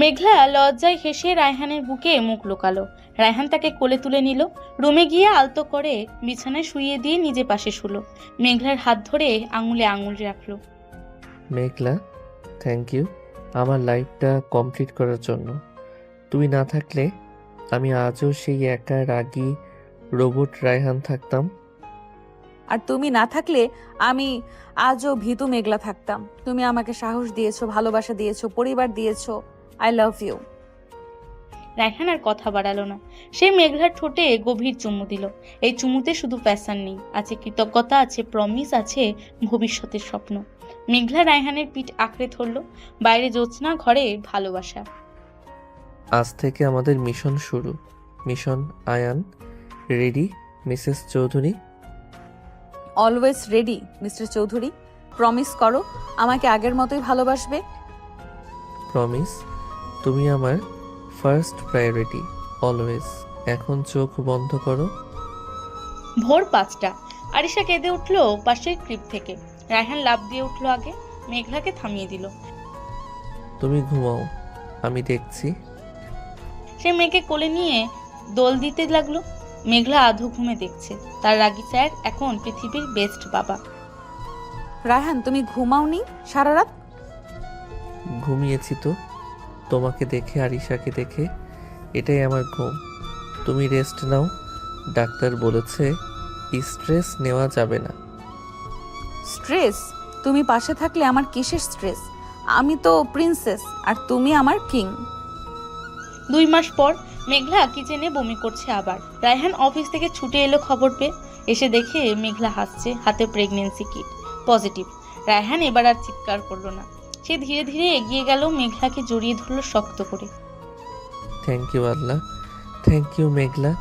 মেঘলা লজ্জায় হেসে রায়হানের বুকে মুখ লুকালো। রায়হান তাকে কোলে তুলে নিল। রুমে গিয়ে আলতো করে বিছানায় শুইয়ে দিয়ে নিজে পাশে শুলো। মেঘলার হাত ধরে আঙুলে আঙুল রাখলো। মেঘলা, থ্যাংক ইউ আমার লাইফটা কমপ্লিট করার জন্য। তুমি না থাকলে আমি আজও সেই একা রাগী রোবট রায়হান থাকতাম। আর তুমি না থাকলে আমি আজও ভীতু মেঘলা থাকতাম। তুমি আমাকে সাহস দিয়েছো, ভালোবাসা দিয়েছো, পরিবার দিয়েছো। I love you. রায়হান আর কথা বাড়ালো না। সে মেঘলার ঠোঁটে গভীর চুমু দিল। এই চুমুতে শুধু প্যাশন নেই, আছে কৃতজ্ঞতা, আছে প্রমিস, আছে ভবিষ্যতের স্বপ্ন। মেঘলা রায়হানের পিঠ আঁকড়ে ধরল। বাইরে জ্যোৎস্না, ঘরে ভালোবাসা। আজ থেকে আমাদের মিশন শুরু। Mission Ayan. Ready Mrs Chowdhury? Always ready Mr Chowdhury. Promise করো আমাকে আগের মতোই ভালোবাসবে। প্রমিস। তুমি আমার ফার্স্ট প্রায়োরিটি, অলওয়েজ। এখন চোখ বন্ধ করো। ভোর 5টা। আরিশা কেঁদে উঠলো পাশের ক্রিপ থেকে। রায়হান লাফ দিয়ে উঠলো আগে, মেঘলাকে থামিয়ে দিল। তুমি ঘুমাও, আমি দেখছি। সে মেয়েকে কোলে নিয়ে দোল দিতে লাগলো। মেঘলা আধো ঘুমে দেখছে তার রাগী স্যার এখন পৃথিবীর বেস্ট বাবা। রায়হান তুমি ঘুমাওনি সারা রাত? ঘুমিয়েছি তো, তোমাকে দেখে, আরিশাকে দেখে। এটাই আমার ঘুম। তুমি রেস্ট নাও। ডাক্তার বলেছে স্ট্রেস নেওয়া যাবে না। স্ট্রেস? তুমি পাশে থাকলে আমার কিসের স্ট্রেস? আমি তো প্রিন্সেস আর তুমি আমার কিং। 2 মাস পর মেঘলা কিচেনে বমি করছে আবার। রায়হান অফিস থেকে ছুটে এলো খবর পেয়ে। এসে দেখে মেঘলা হাসছে, হাতে প্রেগনেন্সি কিট, পজিটিভ। রায়হান এবার আর চিৎকার করলো না। সে ধীরে ধীরে এগিয়ে গেল, মেঘলাকে জড়িয়ে ধরলো শক্ত করে। থ্যাংক ইউ আল্লাহ, থ্যাংক ইউ মেঘলা।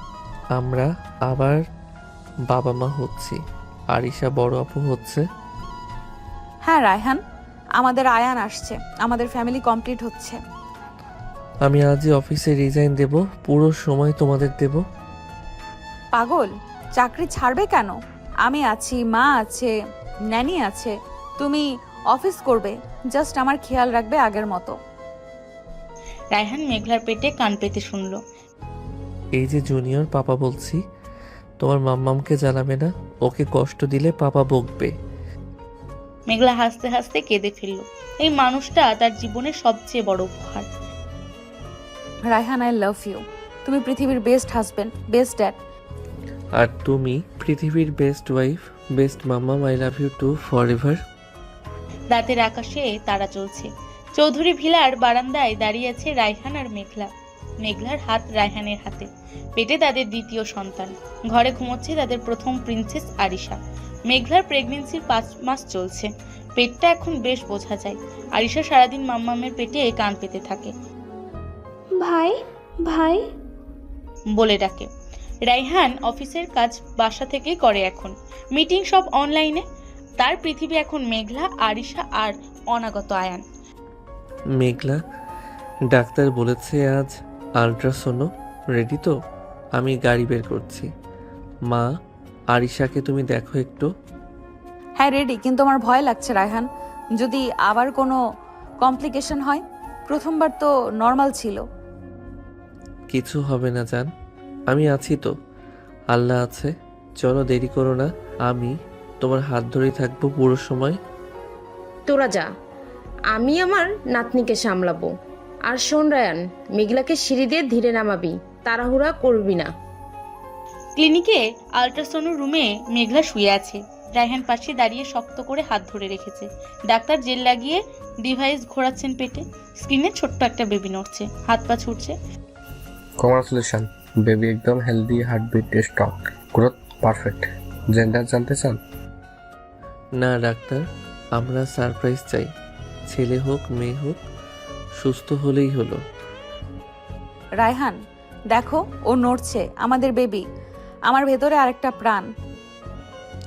আমরা আবার বাবা মা হচ্ছি। আরিশা বড় আপু হচ্ছে। হ্যাঁ রায়হান, আমাদের আয়ান আসছে, আমাদের ফ্যামিলি কমপ্লিট হচ্ছে। আমি আজই অফিসে রিজাইন দেব, পুরো সময় তোমাদের দেব। পাগল, চাকরি ছাড়বে কেন? আমি আছি, মা আছে, ন্যানি আছে। তুমি অফিস করবে, জাস্ট আমার খেয়াল রাখবে আগের মতো। রায়হান মেঘলার পেটে কান পেতে শুনলো। এই যে জুনিয়র পাপা বলছি, তোমার মাম্মামকে জানাবে না, ওকে কষ্ট দিলে পাপা বকবে। মেঘলা হাসতে হাসতে কেঁদে ফেলল। এই মানুষটা তার জীবনের সবচেয়ে বড় উপহার। Raihan I love you. তুমি পৃথিবীর বেস্ট হাজবেন্ড, বেস্ট ড্যাড। আর তুমি পৃথিবীর বেস্ট ওয়াইফ, বেস্ট মাম্মাম। I love you too forever. রাতের আকাশে তারা চলছে। চৌধুরী ভিলার বারান্দায় দাঁড়িয়ে আছে রায়হান আর মেঘলা। মেঘলার হাত রায়হানের হাতে, পেটে তাদের দ্বিতীয় সন্তান। ঘরে ঘুমোচ্ছে তাদের প্রথম প্রিন্সেস আরিশা। মেঘলার প্রেগনেন্সির 5 মাস চলছে। পেটটা এখন বেশ বোঝা যায়। আরিশা সারাদিন মাম্মামের পেটে কান পেতে থাকে। ভাই ভাই বলে ডাকে। রায়হান অফিসের কাজ বাসা থেকেই করে এখন। মিটিং সব অনলাইনে। তার পৃথিবী এখন মেঘলা, আরিশা আর অনাগত আয়ান। মেঘলা, ডাক্তার বলেছে আজ আল্ট্রাসোনো। রেডি তো? আমি গাড়ি বের করছি। মা, আরিশাকে তুমি দেখো একটু। হ্যাঁ রেডি, কিন্তু আমার ভয় লাগছে রায়হান, যদি আবার কোনো কমপ্লিকেশন হয়। প্রথমবার তো নর্মাল ছিল। কিছু হবে না জান, আমি আছি তো, আল্লাহ আছে। চলো দেরি করো না, আমি তোমার হাত ধরেই থাকবো পুরো সময়। তোরা যা, আমি আমার নাতনিকে সামলাবো। আর শোন রায়ান, মেঘলাকে সিঁড়ি দিয়ে ধীরে নামাবি, তাড়াহুড়া করবি না। ক্লিনিকে আল্ট্রাসাউন্ড রুমে মেঘলা শুয়ে আছে। রায়হান পাশে দাঁড়িয়ে শক্ত করে হাত ধরে রেখেছে। ডাক্তার জেল লাগিয়ে ডিভাইস ঘোরাচ্ছেন পেটে। স্ক্রিনে ছোট্ট একটা বেবি নড়ছে, হাত পা ছুটছে। কংগ্রাচুলেশন, বেবি একদম healthy, heartbeat stock, growth perfect. Gender জানতে চান? না ডাক্তার, আমরা সারপ্রাইজ চাই। ছেলে হোক মেয়ে হোক, সুস্থ হলেই হলো। রায়হান দেখো, ও নড়ছে, আমাদের বেবি, আমার ভেতরে আরেকটা প্রাণ।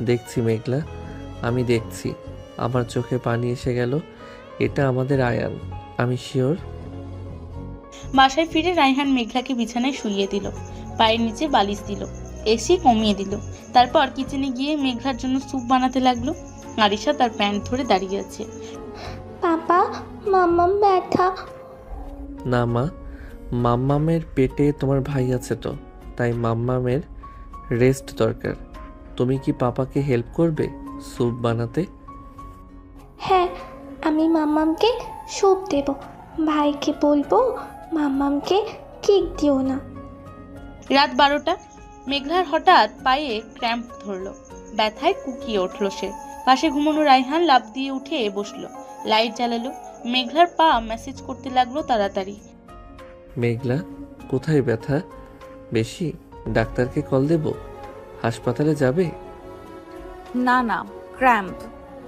দেখছি মেঘলা, আমি দেখছি। আমার চোখে পানি এসে গেল। এটা আমাদের আয়ান, আমি শিওর। বাসায় ফিরে রায়হান মেঘলাকে বিছানায় শুইয়ে দিল, পায়ের নিচে বালিশ দিল, এসি কমিয়ে দিল। তারপর কিচেনে গিয়ে মেঘলার জন্য স্যুপ বানাতে লাগলো। আরিশা তার প্যান্ট ধরে দাঁড়িয়ে আছে। পাপা, মাম্মাম ব্যথা। না মা, মাম্মামের পেটে তোমার ভাই আছে তো, তাই মাম্মামের রেস্ট দরকার। তুমি কি পাপাকে হেল্প করবে স্যুপ বানাতে? হ্যাঁ, আমি মাম্মামকে স্যুপ দেব। ভাইকে বলবো মাম্মামকে কেক দিও না। রাত 12টা। মেঘলার হঠাৎ পায়ে ক্র্যাম্প ধরলো, ব্যথায় কুকিয়ে উঠল সে। পাশে ঘুমানো রায়হান লাফ দিয়ে উঠে বসলো, লাইট জ্বালালো। মেঘলার পা মেসেজ করতে লাগলো তাড়াতাড়ি। মেঘলা, কোথায় ব্যথা বেশি? ডাক্তারকে কল দেব? হাসপাতালে যাবে? না না, ক্র্যাম্প,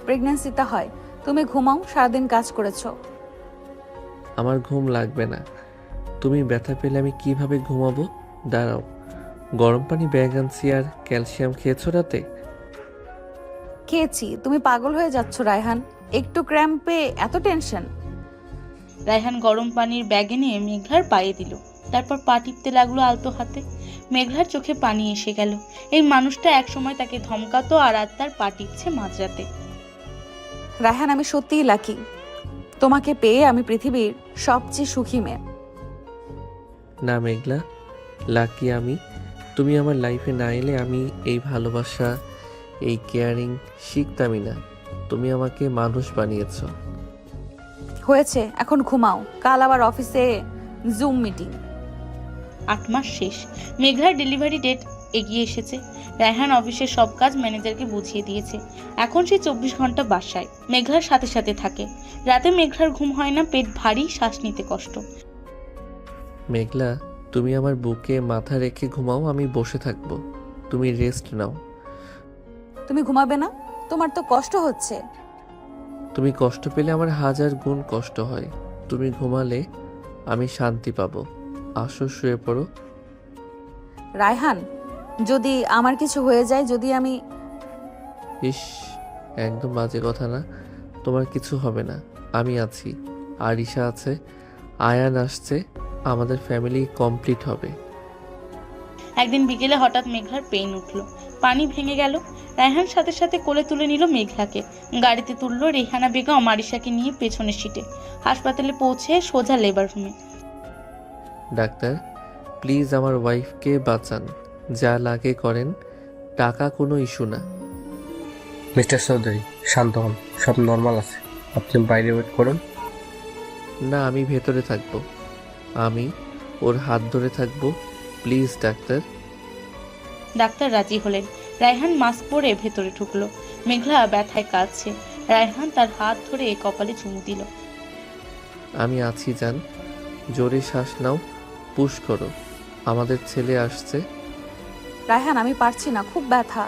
প্রেগন্যান্সিতে হয়। তুমি ঘুমাও, সারাদিন কাজ করেছো। আমার ঘুম লাগবে না। তুমি ব্যথা পেলে আমি কিভাবে ঘুমাবো? দাঁড়াও, গরম পানি ব্যাগ আনছি। আর ক্যালসিয়াম খেয়েছো রাতে? খেয়েছি। তুমি পাগল হয়ে যাচ্ছ রায়হান, একটু ক্র্যাম্পে এত টেনশন? রায়হান গরম পানির ব্যাগে নিয়ে মেঘলার পায়ে দিল, তারপর পা টিপতে লাগলো আলতো হাতে। মেঘলার চোখে পানি এসে গেল। এই মানুষটা একসময় তাকে ধমকাতো, আর আজ তার পা টিপছে মাঝরাতে। রায়হান, আমি সত্যিই লাকি। তোমাকে পেয়ে আমি পৃথিবীর সবচেয়ে সুখী মেয়ে। না মেঘলা, লাকি আমি। তুমি আমার লাইফে না এলে আমি এই ভালোবাসা, এই কেয়ারিং শিখতামই না। তুমি আমাকে মানুষ বানিয়েছো। হয়েছে, এখন ঘুমাও, কাল আবার অফিসে জুম মিটিং। 8 মাস শেষ। মেঘলার ডেলিভারি ডেট এগিয়ে এসেছে। রায়হান অফিসের সব কাজ ম্যানেজারকে বুঝিয়ে দিয়েছে। এখন সে 24 ঘন্টা বাসায় মেঘলার সাথে সাথে থাকে। রাতে মেঘলার ঘুম হয় না, পেট ভারী, শ্বাস নিতে কষ্ট। মেঘলা, তুমি আমার বুকে মাথা রেখে ঘুমাও, আমি বসে থাকবো। তুমি রেস্ট নাও। তুমি ঘুমাবে না? তোমার তো কষ্ট হচ্ছে। তুমি কষ্ট পেলে আমার 1000 গুণ কষ্ট হয়। তুমি ঘুমালে আমি শান্তি পাবো। আসো, শুয়ে পড়ো। রায়হান, যদি আমার কিছু হয়ে যায়, যদি আমি... ইস, একদম বাজে কথা না। তোমার কিছু হবে না, আমি আছি। আরিশা আছে, আয়ান আসছে, আমাদের ফ্যামিলি কমপ্লিট হবে। একদিন বিকেলে হঠাৎ মেঘলার পেইন উঠলো, পানি ভেঙে গেল। রায়হান সাথে সাথে কোলে তুলে নিল মেঘলাকে, গাড়িতে তুললো। রেহানা বেগম আরিশাকে নিয়ে পেছনের সিটে। হাসপাতালে পৌঁছে সোজা লেবার রুমে। ডাক্তার, প্লিজ আমার ওয়াইফকে বাঁচান, যা লাগে করেন, টাকা কোনো ইস্যু না। মিস্টার চৌধুরী, শান্ত হন, সব নর্মাল আছে। আপনি বাইরে ওয়েট করুন। না, আমি ভেতরে থাকবো। আমি ওর হাত ধরে থাকবো, প্লিজ ডাক্তার। ডাক্তার রাজি হলেন। রায়হান মাস্ক পরে ভেতরে ঢুকলো। মেঘলা ব্যথায় কাঁদছে। রায়হান তার হাত ধরে কপালে চুমু দিল। আমি আছি জান, জোরে শ্বাস নাও, পুশ করো, আমাদের ছেলে আসছে। রায়হান, আমি পারছি না, খুব ব্যথা।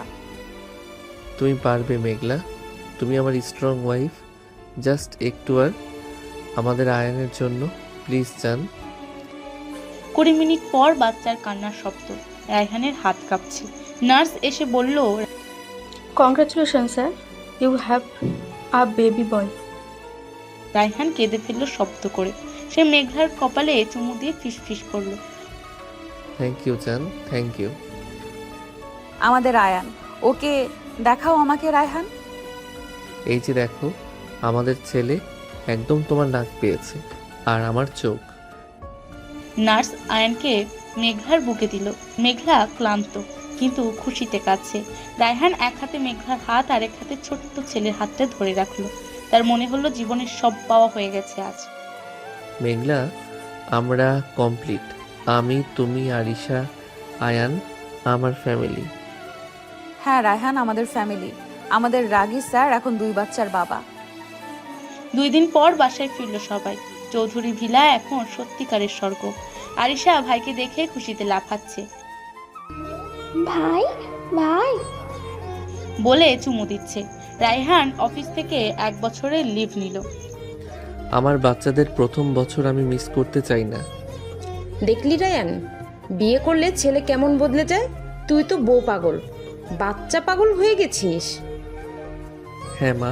তুমি পারবে মেঘলা, তুমি আমার স্ট্রং ওয়াইফ। জাস্ট একটু আর আমাদের আয়নের জন্য প্লিজ জান। 20 মিনিট পর বাচ্চার কান্নার শব্দ। রায়হানের হাত কাঁপছে। নার্স এসে বলল, congratulation sir, you have a baby boy. Raihan কেঁদে ফেলল শব্দ করে। সে মেঘলার কপালে চুমু দিয়ে ফিসফিস করলো। থ্যাংক ইউ জান, থ্যাংক ইউ। আমাদের আয়ান, ওকে দেখাও আমাকে রায়হান। এই যে দেখো, আমাদের ছেলে একদম তোমার নাক পেয়েছে, আর আমার চোখ। নার্স আয়ানকে মেঘলার বুকে দিল। মেঘলা ক্লান্ত কিন্তু খুশিতে কাঁদছে। রায়হান এক হাতে মেঘলার হাত, আর এক হাতে ছোট্ট ছেলের হাতটা ধরে রাখলো। তার মনে হলো জীবনের সব পাওয়া হয়ে গেছে আজ। মেঘলা, আমরা কমপ্লিট। আমি, তুমি, আরিশা, আয়ান, আমার ফ্যামিলি। হ্যাঁ রায়হান, আমাদের ফ্যামিলি। আমাদের রাগী স্যার এখন 2 বাচ্চার বাবা। 2 দিন পর বাসায় ফিরল সবাই। চৌধুরী ভিলা এখন সত্যিকারের স্বর্গ। আরিশা ভাইকে দেখে খুশিতে লাফাচ্ছে। ভাই, ভাই বলে চুমু দিচ্ছে। রায়হান অফিস থেকে 1 বছরের লিভ নিল। আমার বাচ্চাদের প্রথম বছর আমি মিস করতে চাই না। দেখলি রায়ান, বিয়ে করলে ছেলে কেমন বদলে যায়। তুই তো বউ পাগল, বাচ্চা পাগল হয়ে গেছিস। হ্যাঁ মা,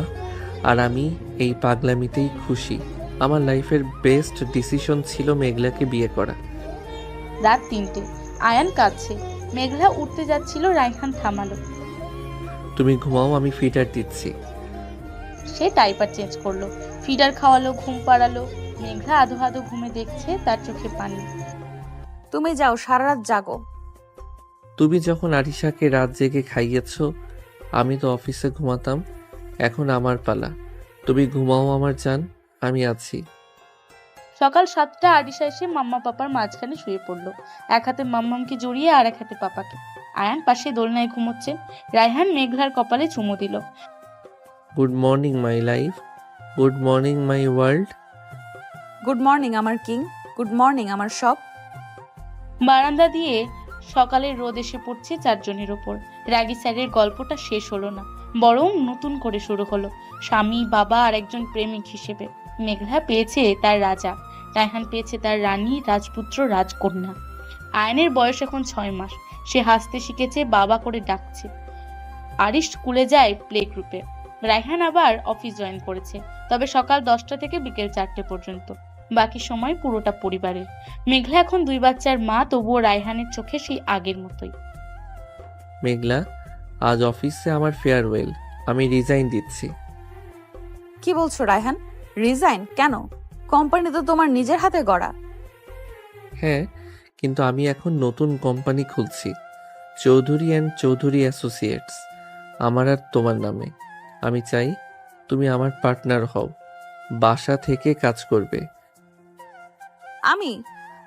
আর আমি এই পাগলামিতেই খুশি। আমার লাইফের বেস্ট ডিসিশন ছিল মেঘলাকে বিয়ে করা। রাত 3টে, আয়ান কাঁদছে। মেঘলা উঠতে যাচ্ছিল, রায়হান থামালো। তুমি ঘুমাও, আমি ফিটার দিচ্ছি। সে ডাইপার চেঞ্জ করলো, ফিডার খাওয়ালো, ঘুম পাড়ালো। মেঘলা আধো আধো ঘুমে দেখছে, তার চোখে পানি। তুমি যাও, সারা রাত জাগো। তুমি যখন আরিশাকে রাত জেগে খাইয়েছ, আমি তো অফিসে ঘুমাতাম। এখন আমার পালা। তুমি ঘুমাও আমার জান, আমি আছি। সকাল 7টা, আরিশা এসে মাম্মা পাপার মাঝখানে শুয়ে পড়লো। এক হাতে মাম্মামকে জড়িয়ে আর এক হাতে পাপাকে। আয়ান পাশে দোলনায় ঘুমোচ্ছে। রায়হান মেঘলার কপালে চুমু দিল। Good morning my life, good morning my world. Good morning আমার কিং, গুড মর্নিং আমার সব। বারান্দা দিয়ে সকালের রোদ এসে পড়ছে 4 জনের ওপর। রাগী স্যারের গল্পটা শেষ হলো না, বরং নতুন করে শুরু হলো, স্বামী, বাবা আর একজন প্রেমিক হিসেবে। মেঘলা পেয়েছে তার রাজা, রায়হান পেয়েছে তার রানী, রাজপুত্র, রাজকন্যা। আয়নের বয়স এখন 6 মাস। সে হাসতে শিখেছে, বাবা করে ডাকছে। আরিশ স্কুলে যায় প্লে গ্রুপে। রায়হান আবার অফিস জয়েন করেছে, তবে সকাল 10টা থেকে বিকেল 4টে পর্যন্ত। বাকি সময় পুরোটা পরিবারের। মেঘলা এখন 2 বাচ্চার মা, তবুও রায়হানের চোখে সেই আগের মতোই। মেঘলা, আজ অফিসে আমার ফেয়ারওয়েল, আমি রিজাইন দিচ্ছি। কি বলছো রায়হান? রিজাইন কেন? কোম্পানি তো তোমার নিজের হাতে গড়া। হ্যাঁ, কিন্তু আমি এখন নতুন কোম্পানি খুলছি, চৌধুরী অ্যান্ড চৌধুরী অ্যাসোসিয়েটস, আমার আর তোমার নামে। আমি চাই তুমি আমার পার্টনার হও, বাসা থেকে কাজ করবে।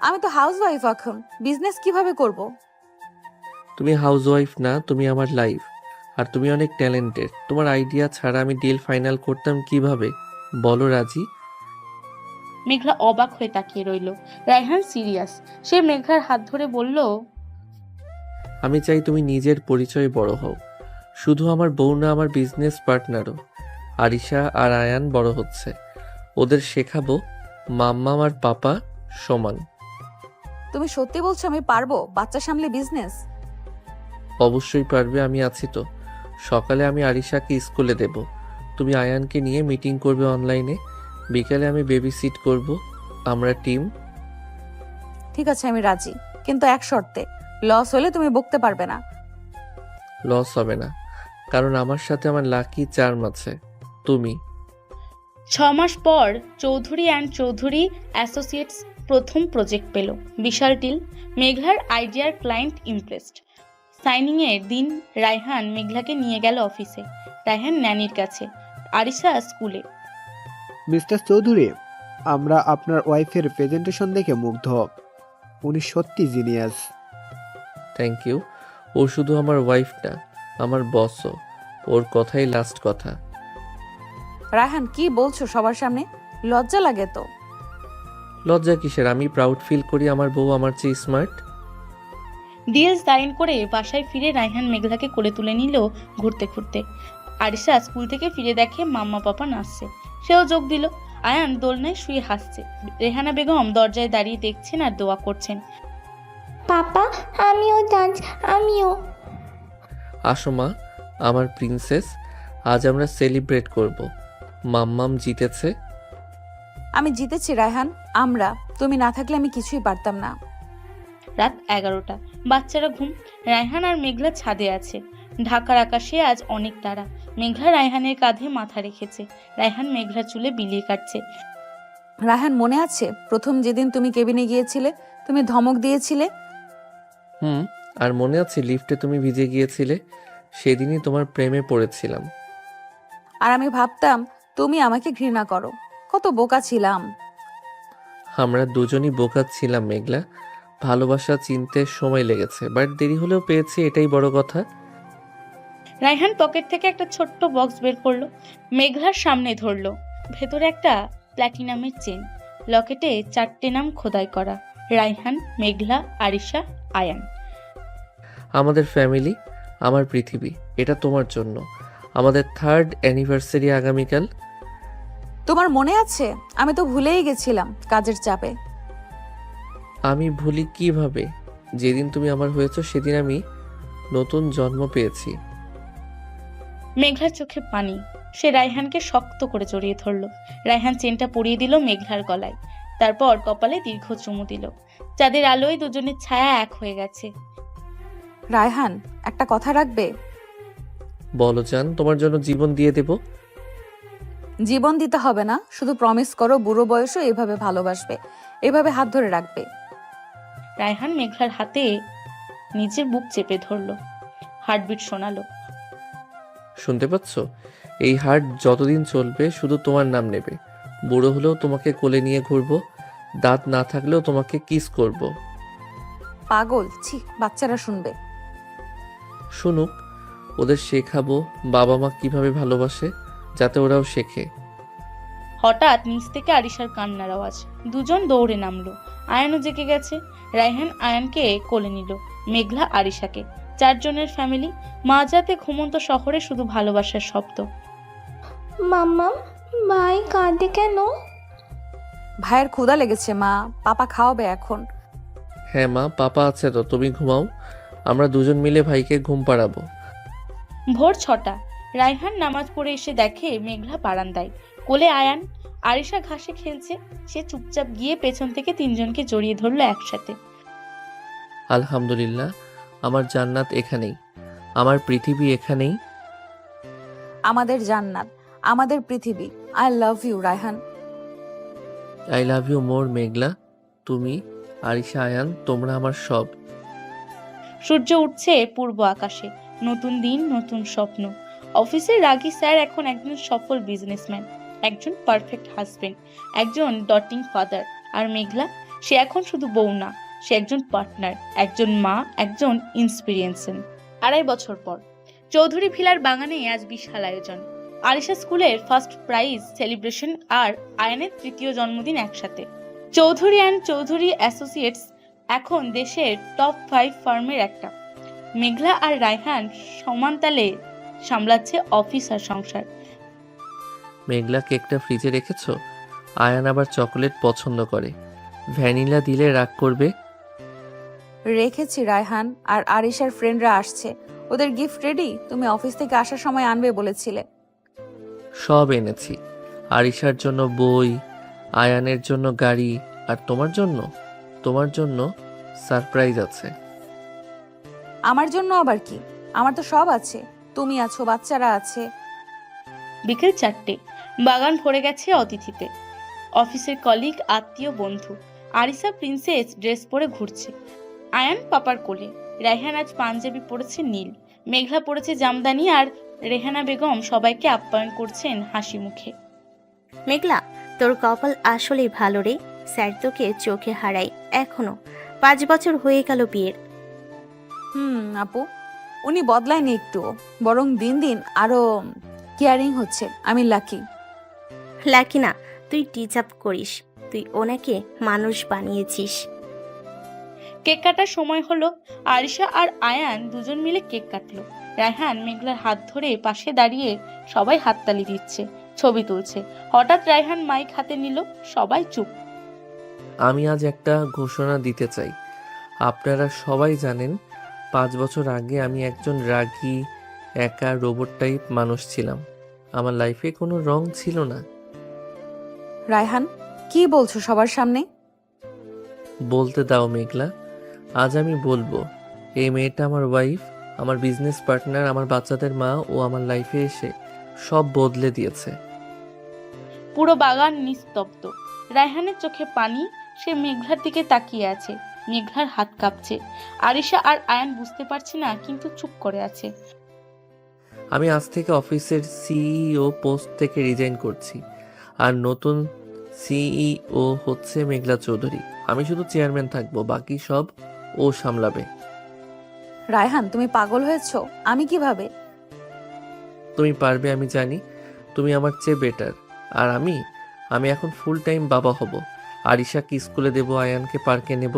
আমি তো হাউসওয়াইফ, এখন বিজনেস কিভাবে করব? তুমি হাউসওয়াইফ না, তুমি আমার লাইফ। আর তুমি অনেক ট্যালেন্টেড। তোমার আইডিয়া ছাড়া আমি ডিল ফাইনাল করতাম কিভাবে? বলো রাজি। মেঘলা অবাক হয়ে তাকিয়ে রইল। রায়হান সিরিয়াস। সে মেঘলার হাত ধরে বলল, আমি চাই তুমি নিজের পরিচয় বড় হও। শুধু আমার বউ না, আমার বিজনেস পার্টনারও। আরিশা আর আয়ান বড় হচ্ছে, ওদের শেখাবো মাম্মাম আর পাপা সমান। তুমি সত্যি বলছো আমি পারবো বাচ্চা সামলে বিজনেস? অবশ্যই পারবে, আমি আছি তো। সকালে আমি আরিশাকে স্কুলে দেব, তুমি আয়ানকে নিয়ে মিটিং করবে অনলাইনে। বিকেলে আমি বেবি সিট করব, আমরা টিম। ঠিক আছে, আমি রাজি, কিন্তু এক শর্তে। লস হলে তুমি বকতে পারবে না। লস হবে না, কারণ আমার সাথে আমার লাকি চার্ম আছে, তুমি। 6 মাস পর চৌধুরী অ্যান্ড চৌধুরী অ্যাসোসিয়েটস প্রথম প্রজেক্ট পেল। বিশাল ডিল। মেঘলার আইডিয়ার ক্লায়েন্ট ইমপ্রেসড। সাইনিং এর দিন রায়হান মেঘলাকে নিয়ে গেল অফিসে। রায়হান ন্যানির কাছে, আরিশা স্কুলে। মিস্টার চৌধুরী, আমরা আপনার ওয়াইফের প্রেজেন্টেশন দেখে মুগ্ধ। উনি সত্যি জিনিয়াস। Thank you. ও শুধু আমার ওয়াইফ না, আমার বসও। ওর কথাই লাস্ট কথা। রায়হান, কি বলছো সবার সামনে? লজ্জা লাগে তো। লজ্জা কিসের? আমি প্রাউড ফিল করি আমার বউ আমার চেয়ে স্মার্ট। ডিল সাইন করে বাসায় ফিরে রায়হান মেঘলাকে কোলে তুলে নিল ঘুরতে ঘুরতে। আরিশা স্কুল থেকে ফিরে দেখে মাম্মা পাপা নাচছে, সেও যোগ দিল। আয়ান দোলনায় শুয়ে হাসছে। রেহানা বেগম দরজায় দাঁড়িয়ে দেখছেন আর দোয়া করছেন। পাপা আমিও ডান্স, আমিও। আসো মা, আমার প্রিন্সেস, আজ আমরা সেলিব্রেট করব। মাম্মাম জিতেছে। আমি জিতেছি রায়হান, আমরা। তুমি না থাকলে আমি কিছুই পারতাম না। রাত 11টা, বাচ্চারা ঘুম। রায়হান আর মেঘলা ছাদে আছে। ঢাকার আকাশে আজ অনেক তারা। মেঘলা রায়হানের কাঁধে মাথা রেখেছে। রায়হান মেঘলার চুলে বিলিয়ে কাটছে। রায়হান, মনে আছে প্রথম যেদিন তুমি কেবিনে গিয়েছিলে, তুমি ধমক দিয়েছিলে? আর মনে আছে লিফটে তুমি ভিজে গিয়েছিলে? সেদিনই তোমার প্রেমে পড়েছিলাম। আর আমি ভাবতাম তুমি আমাকে ঘৃণা করো। কত বোকা ছিলাম। আমরা দুজনই বোকা ছিলাম মেঘলা। ভালোবাসা চিনতে সময় লেগেছে, বাট দেরি হলেও পেয়েছি, এটাই বড় কথা। রায়হান পকেট থেকে একটা ছোট্ট বক্স বের করলো, মেঘলার সামনে ধরলো। ভেতরে একটা প্ল্যাটিনামের চেন, লকেটে 4টে নাম খোদাই করা, রায়হান, মেঘলা, আরিশা, আয়ান। আমাদের ফ্যামিলি, আমার পৃথিবী, এটা তোমার জন্য। আমাদের 3rd অ্যানিভার্সারি আগামীকাল। তোমার মনে আছে? আমি তো ভুলেই গেছিলাম কাজের চাপে। আমি ভুলি কিভাবে? যেদিন তুমি আমার হয়েছো সেদিন আমি নতুন জন্ম পেয়েছি। মেঘলার চোখে পানি। সে রায়হানকে শক্ত করে জড়িয়ে ধরলো। রায়হান চেনটা পরিয়ে দিল মেঘলার গলায়, তারপর কপালে দীর্ঘ চুমু দিল। চাঁদের আলোয় দুজনের ছায়া এক হয়ে গেছে। রায়হান, একটা কথা রাখবে? বলো জান, তোমার জন্য জীবন দিয়ে দেব। জীবন দিতে হবে না, শুধু প্রমিস করো বুড়ো বয়সও এভাবে ভালোবাসবে, এভাবে হাত ধরে রাখবে। রায়হান মেঘলার হাতে নিজের বুক চেপে ধরলো। হার্টবিট শোনালো। শুনতে পাচ্ছ? এই হার্ট যতদিন চলবে শুধু তোমার নাম নেবে। বুড়ো হলেও তোমাকে কোলে নিয়ে ঘুরবো, দাঁত না থাকলেও তোমাকে কিস করব। পাগল, ছি, বাচ্চারা শুনবে। শুনুক, ওদের শেখাবো বাবা মা কিভাবে ভালোবাসে, যাতে ওরাও শেখে। হঠাৎ নিচ থেকে আরিশার কান্নার আওয়াজ। দুজন দৌড়ে নামলো। আয়ানও জেগে গেছে। রায়হান আয়ানকে কোলে নিল, মেঘলা আরিশাকে। 4 জনের ফ্যামিলি। মাঝরাতে ঘুমন্ত শহরে শুধু ভালোবাসার শব্দ। মাম্মা, ভাই কাঁদে কেন? ভাইয়ের ক্ষুধা লেগেছে মা, পাপা খাওয়াবে এখন। হ্যাঁ মা, পাপা আছে তো, তুমি ঘুমাও, আমরা দুজন মিলে ভাইকে ঘুম পাড়াবো। ভোর 6টা। রায়হান নামাজ পড়ে এসে দেখে মেঘলা বারান্দায়, কোলে আয়ান। আরিশা ঘাসে খেলছে। সে চুপচাপ গিয়ে পেছন থেকে 3 জনকে জড়িয়ে ধরলো একসাথে। আলহামদুলিল্লাহ, আমার জান্নাত এখানেই, আমার পৃথিবী এখানেই। আমাদের জান্নাত, আমাদের পৃথিবী। I love you Raihan. I love you more Meghla. তুমি, আরিশা, আয়ান, তোমরা আমার সব। সূর্য উঠছে পূর্ব আকাশে। নতুন দিন, নতুন স্বপ্ন। অফিসের রাগী স্যার এখন একজন সফল বিজনেসম্যান, একজন পারফেক্ট হাজবেন্ড, একজন ডটিং ফাদার। আর মেঘলা, সে এখন শুধু বউ না, সে একজন পার্টনার, একজন মা, একজন ইন্সপিরেশন। 2.5 বছর পর চৌধুরী ভিলার বাগানে আজ বিশাল আয়োজন। আরিশা স্কুলের ফার্স্ট প্রাইজ সেলিব্রেশন আর আয়ানের 3য় জন্মদিন একসাথে। চৌধুরী অ্যান্ড চৌধুরী অ্যাসোসিয়েটস এখন দেশের টপ 5 ফার্মের একটা। মেঘলা আর রায়হান সমান তালে সামলাচ্ছে অফিস আর সংসার। মেঘলা, কেকটা ফ্রিজে রেখেছো? আয়ান আবার চকোলেট পছন্দ করে, ভ্যানিলা দিলে রাগ করবে। রেখেছি রায়হান, আর আরিশার ফ্রেন্ডরা আসছে, ওদের গিফট রেডি? তুমি অফিস থেকে আসার সময় আনবে বলেছিলে। সব এনেছি, আরিশার জন্য বই, আয়ানের জন্য গাড়ি, আর তোমার জন্য সারপ্রাইজ আছে। আমার জন্য আবার কি? আমার তো সব আছে, তুমি আছো, বাচ্চারা আছে। বিকেল 4টে। বাগান ভরে গেছে অতিথিতে। অফিসের কলিগ, আত্মীয়, বন্ধু। আরিশা প্রিন্সেস ড্রেস পরে ঘুরছে, আয়ান পাপার কোলে। রায়হান আজ পাঞ্জাবি পরেছে নীল, মেঘলা পরেছে জামদানি, আর রেহানা বেগম সবাইকে আপ্যায়ন করছেন হাসি মুখে। মেঘলা, তোর কপাল আসলেই ভালো রে। স্যার তোকে চোখে হারাই এখনো। 5 বছর হয়ে গেল বিয়ের। আপু, উনি বদলায়নি একটুও, বরং দিন দিন আরো কেয়ারিং হচ্ছে। আমি লাকি। লাকি না, তুই টিচ আপ করিস। তুই ওনাকে মানুষ বানিয়েছিস। কেক কাটার সময় হলো। আরিশা আর আয়ান দুজন মিলে কেক কাটলো। রায়হান মেঘলার হাত ধরে পাশে দাঁড়িয়ে সবাই হাততালি দিচ্ছে, ছবি তুলছে। হঠাৎ রায়হান মাইক হাতে নিল, সবাই চুপ। আমি আজ একটা ঘোষণা দিতে চাই। আপনারা সবাই জানেন 5 বছর আগে আমি একজন রাগী, একা, রোবট টাইপ মানুষ ছিলাম। আমার লাইফে কোনো রং ছিল না। রায়হান, কি বলছো সবার সামনে? বলতে দাও মেঘলা, আজ আমি বলবো। এই মেয়েটা আমার ওয়াইফ, আমার বিজনেস পার্টনার, আমার বাচ্চাদের মা। ও আমার লাইফে এসে সব বদলে দিয়েছে। পুরো বাগান নিস্তব্ধ। রায়হানের চোখে পানি। সে মেঘলার দিকে তাকিয়ে আছে। মেঘলার হাত কাঁপছে। আরিশা আর আয়ান বুঝতে পারছে না, কিন্তু চুপ করে আছে। আমি আজ থেকে অফিসের সিইও পোস্ট থেকে রিজাইন করছি, আর নতুন সিইও হচ্ছে মেঘলা চৌধুরী। আমি শুধু চেয়ারম্যান থাকবো, বাকি সব ও সামলাবে। রায়হান, তুমি পাগল হয়েছো? আমি কিভাবে? তুমি পারবে, আমি জানি। তুমি আমার চেয়ে বেটার। আর আমি এখন ফুল টাইম বাবা হব। আরিশাকে স্কুলে দেব, আয়ানকে পার্কে নেব।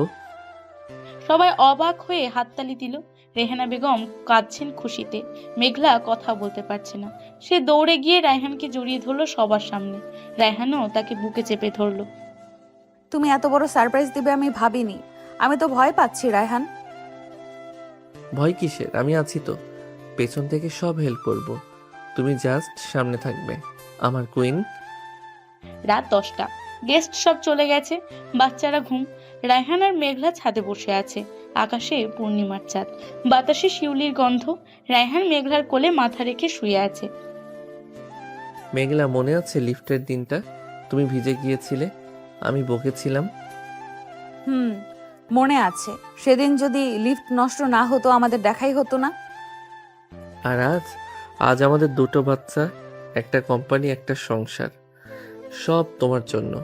সবাই অবাক হয়ে হাততালি দিল। রেহানা বেগম কাঁদছেন খুশিতে। মেঘলা কথা বলতে পারছে না। সে দৌড়ে গিয়ে রায়হানকে জড়িয়ে ধরলো সবার সামনে। রায়হানও তাকে বুকে চেপে ধরলো। তুমি এত বড় সারপ্রাইজ দিবে আমি ভাবিনি। আমি তো ভয় পাচ্ছি রায়হান। ভয় কিসের? আমি আছি তো, পেছন থেকে সব হেল্প করব। তুমি জাস্ট সামনে থাকবে, আমার কুইন। রাত 10টা, গেস্ট সব চলে গেছে, বাচ্চারা ঘুম। রায়হান আর মেঘলা ছাদে বসে আছে। আকাশে পূর্ণিমার চাঁদ, বাতাসে শিউলির গন্ধ। রায়হান মেঘলার কোলে মাথা রেখে শুয়ে আছে। মেঘলা, মনে আছে লিফটের দিনটা? তুমি ভিজে গিয়েছিলে, আমি বকেছিলাম। মনে আছে। সেদিন যদি লিফট নষ্ট না হতো আমাদের দেখাই হতো না। আর আজ আমাদের দুটো বাচ্চা, একটা কোম্পানি, একটা সংসার, সব তোমার জন্য।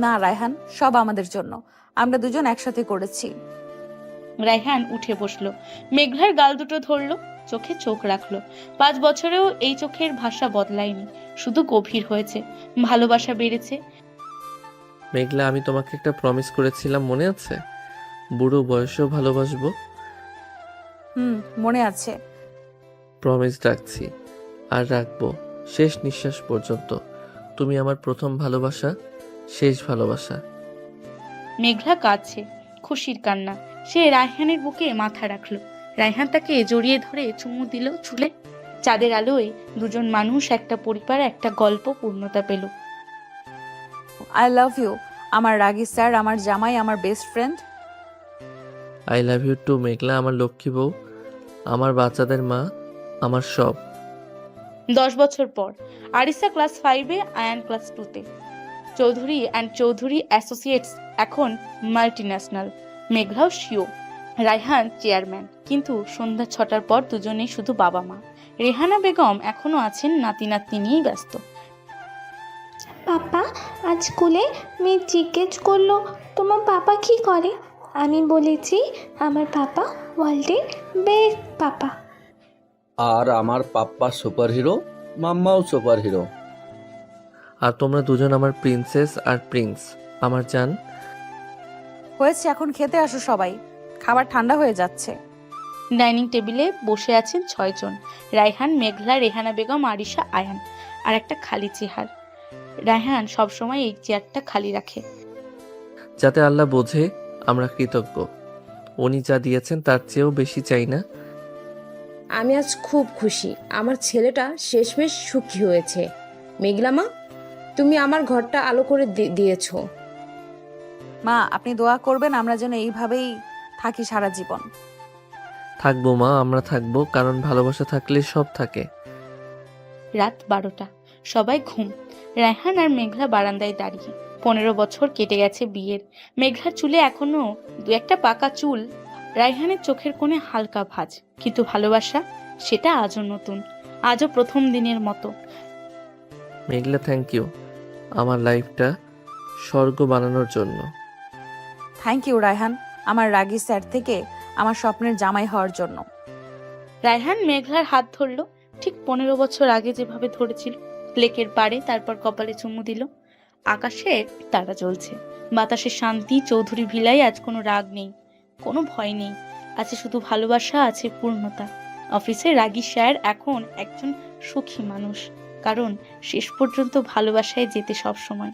না রায়হান, সব আমাদের জন্য। আমরা দুজন একসাথে করেছি। রায়হান উঠে বসলো, মেঘলার গাল দুটো ধরলো, চোখে চোখ রাখলো। 5 বছরেও এই চোখের ভাষা বদলায়নি, শুধু গভীর হয়েছে, ভালোবাসা বেড়েছে। মেঘলা, আমি তোমাকে একটা প্রমিস করেছিলাম, মনে আছে? বুড়ো বয়সেও ভালোবাসবো। মনে আছে। প্রমিস রাখছি, আর রাখবো শেষ নিঃশ্বাস পর্যন্ত। তুমি আমার প্রথম ভালোবাসা, শেষ ভালোবাসা। মেঘলা কাঁদছে, খুশির কান্না। সে রায়হানের বুকে মাথা রাখলো। রায়হান তাকে জড়িয়ে ধরে চুমু দিল চুলে। চাঁদের আলোয় দুজন মানুষ, একটা পরিবার, একটা গল্প পূর্ণতা পেল। আই লাভ ইউ আমার রাগী স্যার, আমার জামাই, আমার best friend. I love you too Meghla, আমার লক্ষ্মী বউ, আমার বাচ্চাদের মা, আমার সব। 10 বছর পর আরিসা ক্লাস 5-এ, আয়ান ক্লাস 2-তে। চৌধুরী অ্যান্ড চৌধুরী অ্যাসোসিয়েটস এখন মাল্টিন্যাশনাল। মেঘলাও সিও, রায়হান চেয়ারম্যান। কিন্তু সন্ধ্যা 6টার পর দুজনেই শুধু বাবা মা। রেহানা বেগম এখনো আছেন নাতি নাতনি নিয়েই ব্যস্ত। পাপা, আজ স্কুলে মেয়ে জিজ্ঞেস করলো তোমার পাপা কি করে। আমি বলেছি আমার পাপা ওয়ার্ল্ডের বেস্ট পাপা। আর আমার পাপ্পা সুপার হিরো, মাম্মাও সুপার হিরো। আর তোমরা দুজন আমার প্রিন্সেস আর প্রিন্স, আমার জান। হয়েছে, এখন খেতে আসো সবাই, খাবার ঠান্ডা হয়ে যাচ্ছে। ডাইনিং টেবিলে বসে আছেন 6 জন। রায়হান, মেঘলা, রেহানা বেগম, আরিশা, আয়ান, আর একটা খালি চেয়ার। রায়হান সবসময় এই চেয়ারটা খালি রাখে, যাতে আল্লাহ বোঝে আমরা কৃতজ্ঞ। উনি যা দিয়েছেন তার চেয়েও বেশি চাই না। আমি আজ খুব খুশি, আমার ছেলেটা শেষমেশ সুখী হয়েছে। মেঘলা মা, তুমি আমার ঘরটা আলো করে দিয়েছো। মা, আপনি দোয়া করবেন আমরা যেন এইভাবেই থাকি সারা জীবন। থাকবো মা, আমরা থাকবো, কারণ ভালোবাসা থাকলে সব থাকে। রাত 12টা, সবাই ঘুম। রায়হান আর মেঘলা বারান্দায় দাঁড়িয়ে। 15 বছর কেটে গেছে বিয়ের। মেঘলার চুলে এখনো 2-1টা পাকা চুল। রায়হানের চোখের কোণে হালকা ভাঁজ, কিন্তু ভালোবাসা সেটা আজও নতুন, আজও প্রথম দিনের মতো। মেঘলা, থ্যাংক ইউ আমার লাইফটা স্বর্গ বানানোর জন্য। থ্যাংক ইউ রায়হান, আমার রাগী স্যার থেকে আমার স্বপ্নের জামাই হওয়ার জন্য। রায়হান মেঘলার হাত ধরলো, ঠিক 15 বছর আগে যেভাবে ধরেছিল। লেকের পাড়ে, তারপর কপালে চুমু দিল। আকাশে তারা জ্বলছে, বাতাসে শান্তি। চৌধুরী ভিলায় আজ কোনো রাগ নেই, কোনো ভয় নেই, আছে শুধু ভালোবাসা, আছে পূর্ণতা। অফিসে রাগী স্যার এখন একজন সুখী মানুষ, কারণ শেষ পর্যন্ত ভালোবাসায় যেতে সব সময়।